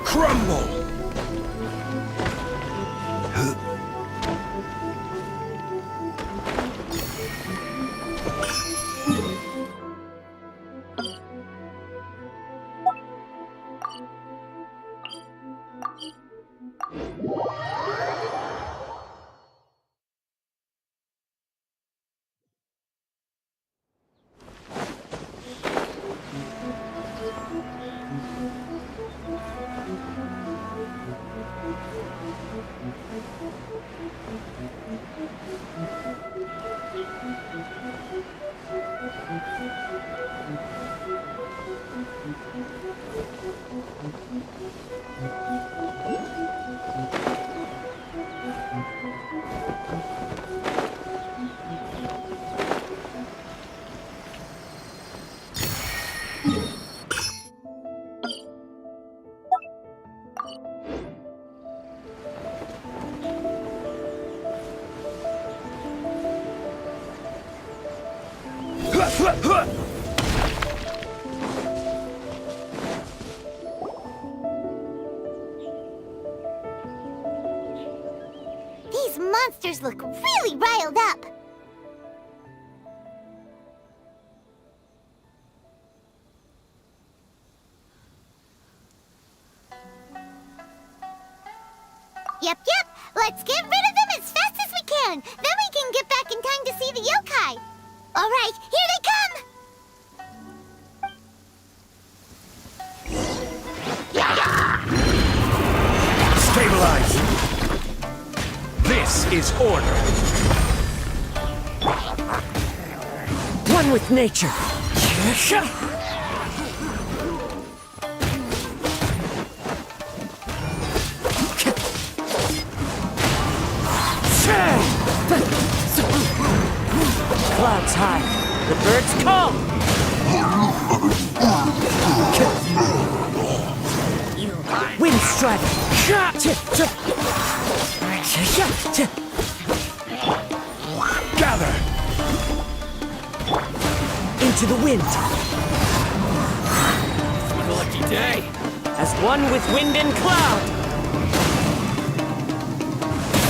Crumble! These monsters look really riled up. Yep. Let's get rid of them as fast as we can. Then we can get back in time to see the yokai. All right, here they come. Stabilize! This is order! One with nature. Clouds high. The birds call. Wind strike. Gather! Into the wind. Lucky day. As one with wind and cloud.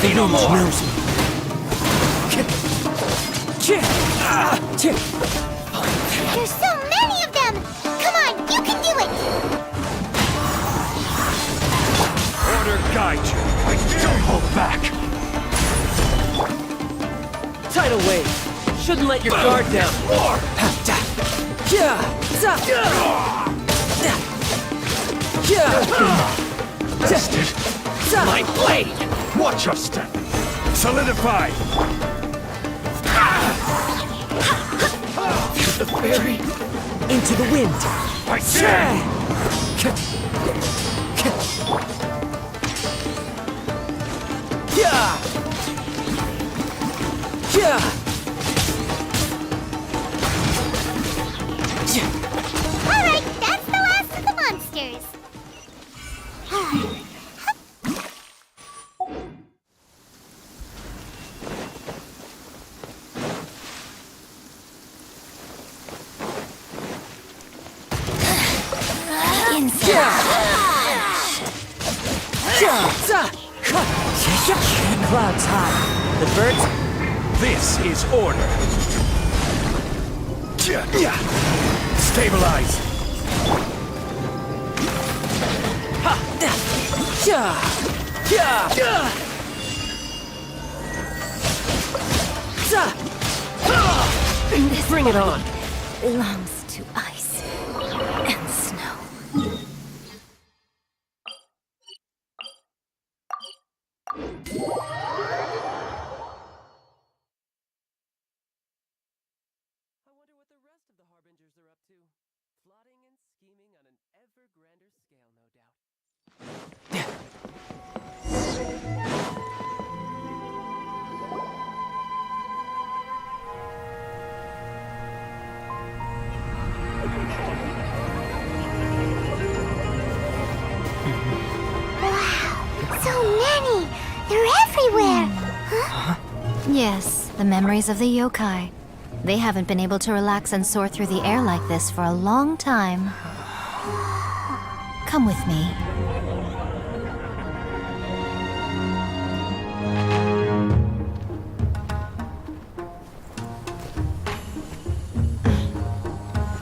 The Say no wind more. knows me. There's so many of them. Come on, you can do it. Order guide you. Don't hold back. Tidal wave. Shouldn't let your guard down. Bested. My blade! Watch your step. Solidify. The fairy! Into the wind. I say! All right, that's the last of the monsters. Clouds high. The birds This is order. Stabilize. Bring it on. Belongs to ice and snow. I wonder what the rest of the Harbingers are up to. Plotting and scheming on an ever grander scale, no doubt. Wow, so many! They're everywhere! Huh? Yes, the memories of the yokai. They haven't been able to relax and soar through the air like this for a long time. Come with me.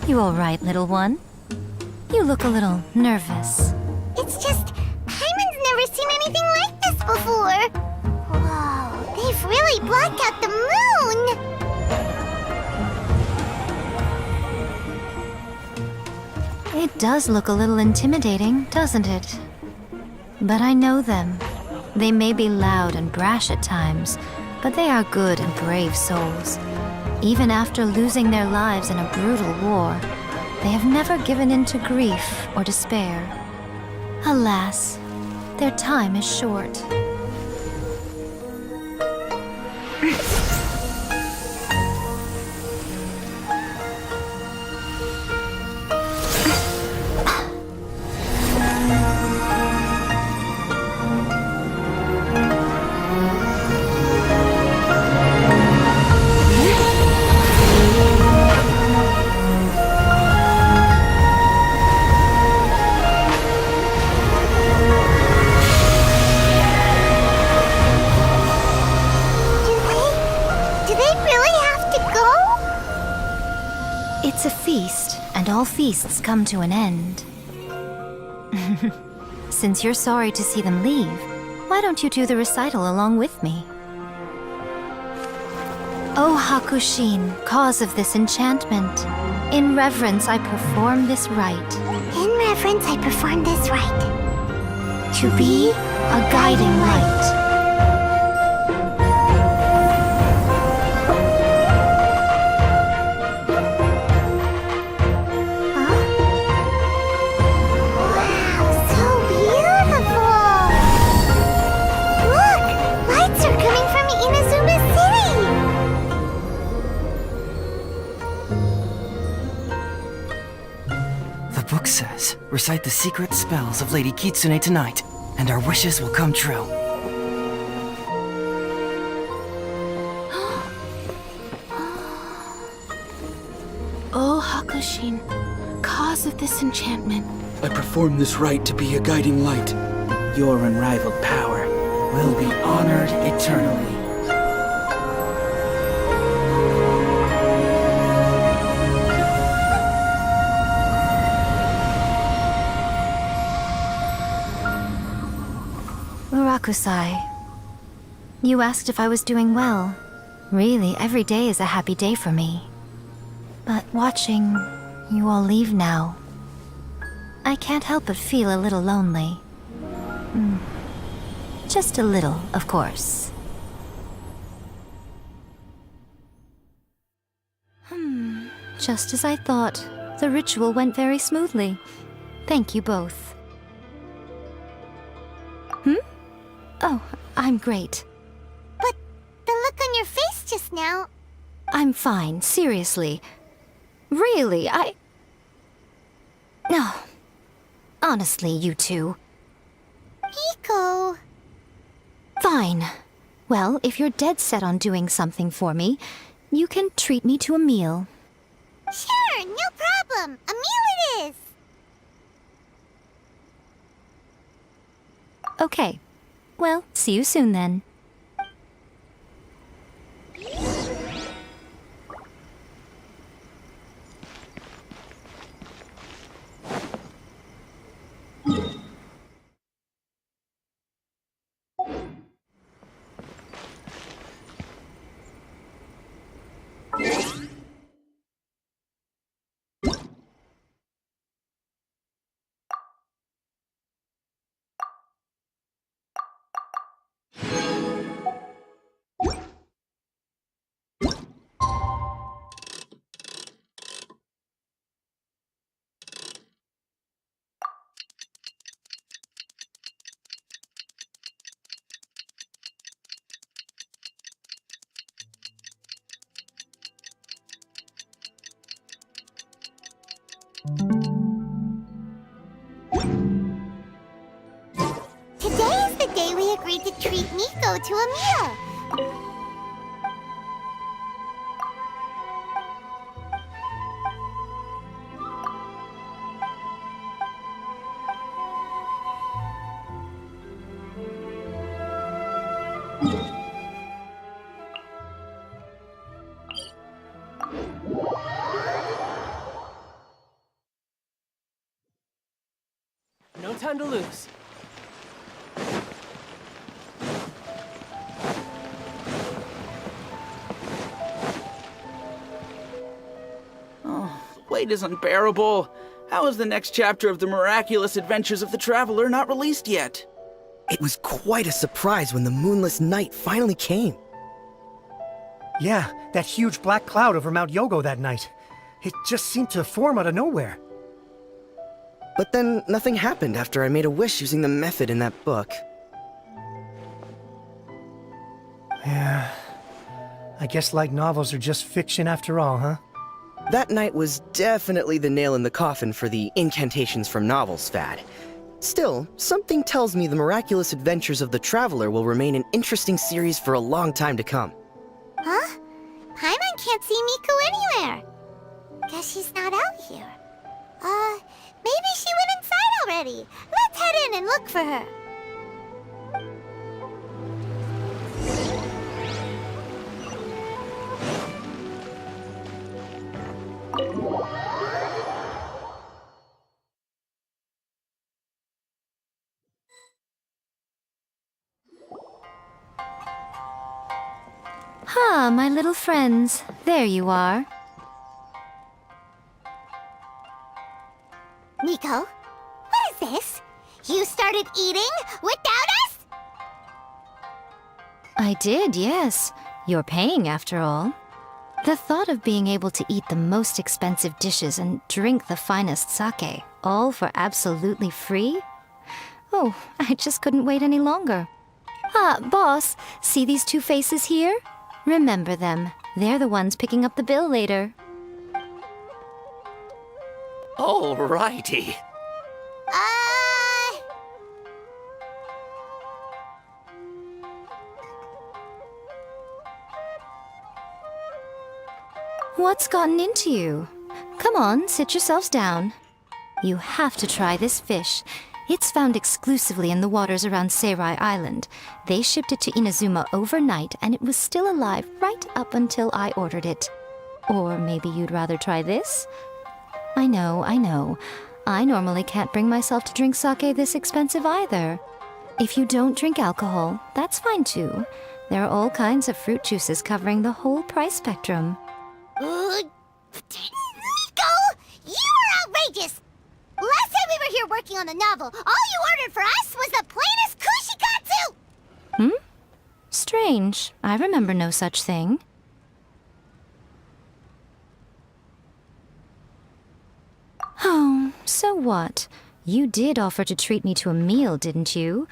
You all right, little one? You look a little nervous. It's just, Hyman's never seen anything like this before. Whoa, they've really blocked out the moon! It does look a little intimidating, doesn't it? But I know them. They may be loud and brash at times, but they are good and brave souls. Even after losing their lives in a brutal war, they have never given in to grief or despair. Alas, their time is short. It's a feast, and all feasts come to an end. Since you're sorry to see them leave, why don't you do the recital along with me? O Hakushin, cause of this enchantment, in reverence I perform this rite. In reverence I perform this rite. To be a guiding light. Book says, recite the secret spells of Lady Kitsune tonight, and our wishes will come true. O Hakushin, cause of this enchantment. I perform this rite to be a guiding light. Your unrivaled power will be honored eternally. Murakusai, you asked if I was doing well. Really, every day is a happy day for me. But watching you all leave now, I can't help but feel a little lonely. Just a little, of course. Just as I thought, the ritual went very smoothly. Thank you both. Oh, I'm great. But the look on your face just now... I'm fine, seriously. Really, No. Honestly, you two. Hiko... Fine. Well, if you're dead set on doing something for me, you can treat me to a meal. Sure, no problem. A meal it is. Okay. Well, see you soon then. day we agreed to treat Miko to a meal. No time to lose. Oh, the wait is unbearable. How is the next chapter of the miraculous adventures of the Traveler not released yet? It was quite a surprise when the moonless night finally came. Yeah, that huge black cloud over Mount Yogo that night. It just seemed to form out of nowhere. But then nothing happened after I made a wish using the method in that book. Yeah. I guess light novels are just fiction after all, huh? That night was definitely the nail in the coffin for the incantations from novels fad. Still, something tells me the miraculous adventures of the Traveler will remain an interesting series for a long time to come. Huh? Paimon can't see Miko anywhere. Guess she's not out here. Maybe she went inside already. Let's head in and look for her. Ah, my little friends. There you are. Miko, what is this? You started eating without us? I did, yes. You're paying after all. The thought of being able to eat the most expensive dishes and drink the finest sake, all for absolutely free? Oh, I just couldn't wait any longer. Ah, boss, see these two faces here? Remember them. They're the ones picking up the bill later. Alrighty. What's gotten into you? Come on, sit yourselves down. You have to try this fish. It's found exclusively in the waters around Seirai Island. They shipped it to Inazuma overnight, and it was still alive right up until I ordered it. Or maybe you'd rather try this? I know. I normally can't bring myself to drink sake this expensive either. If you don't drink alcohol, that's fine too. There are all kinds of fruit juices covering the whole price spectrum. Miko! You are outrageous! Last time we were here working on the novel, all you ordered for us was the plainest kushikatsu! Strange. I remember no such thing. Oh, so what? You did offer to treat me to a meal, didn't you?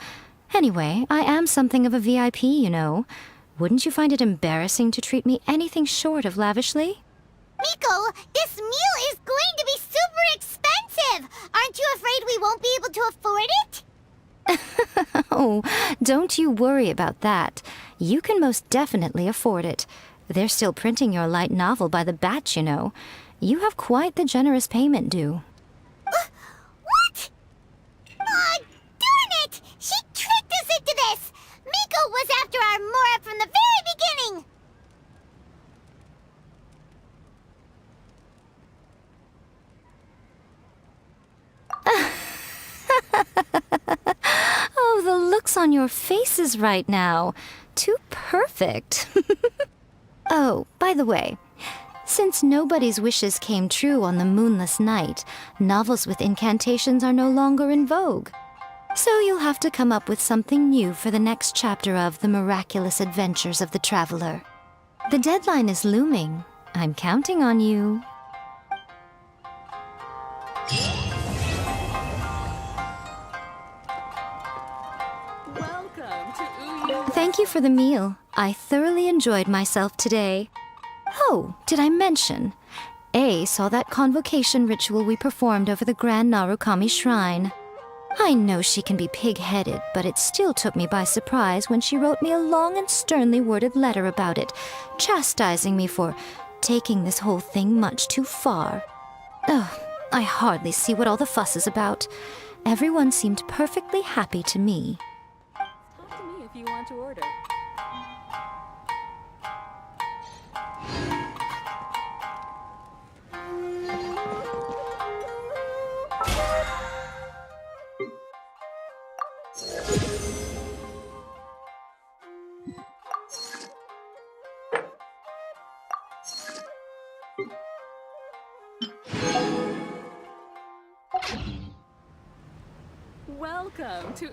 Anyway, I am something of a VIP, you know. Wouldn't you find it embarrassing to treat me anything short of lavishly? Miko, this meal is going to be super expensive! Aren't you afraid we won't be able to afford it? Oh, don't you worry about that. You can most definitely afford it. They're still printing your light novel by the batch, you know. You have quite the generous payment due. What? Aw, darn it! She tricked us into this! Miko was after our Mora from the very beginning! Oh, the looks on your faces right now. Too perfect. Oh, by the way, since nobody's wishes came true on the moonless night, novels with incantations are no longer in vogue. So you'll have to come up with something new for the next chapter of The Miraculous Adventures of the Traveler. The deadline is looming. I'm counting on you. Thank you for the meal. I thoroughly enjoyed myself today. Oh, did I mention? A saw that convocation ritual we performed over the Grand Narukami Shrine. I know she can be pig-headed, but it still took me by surprise when she wrote me a long and sternly worded letter about it, chastising me for taking this whole thing much too far. Oh, I hardly see what all the fuss is about. Everyone seemed perfectly happy to me. Talk to me if you want to order. Welcome to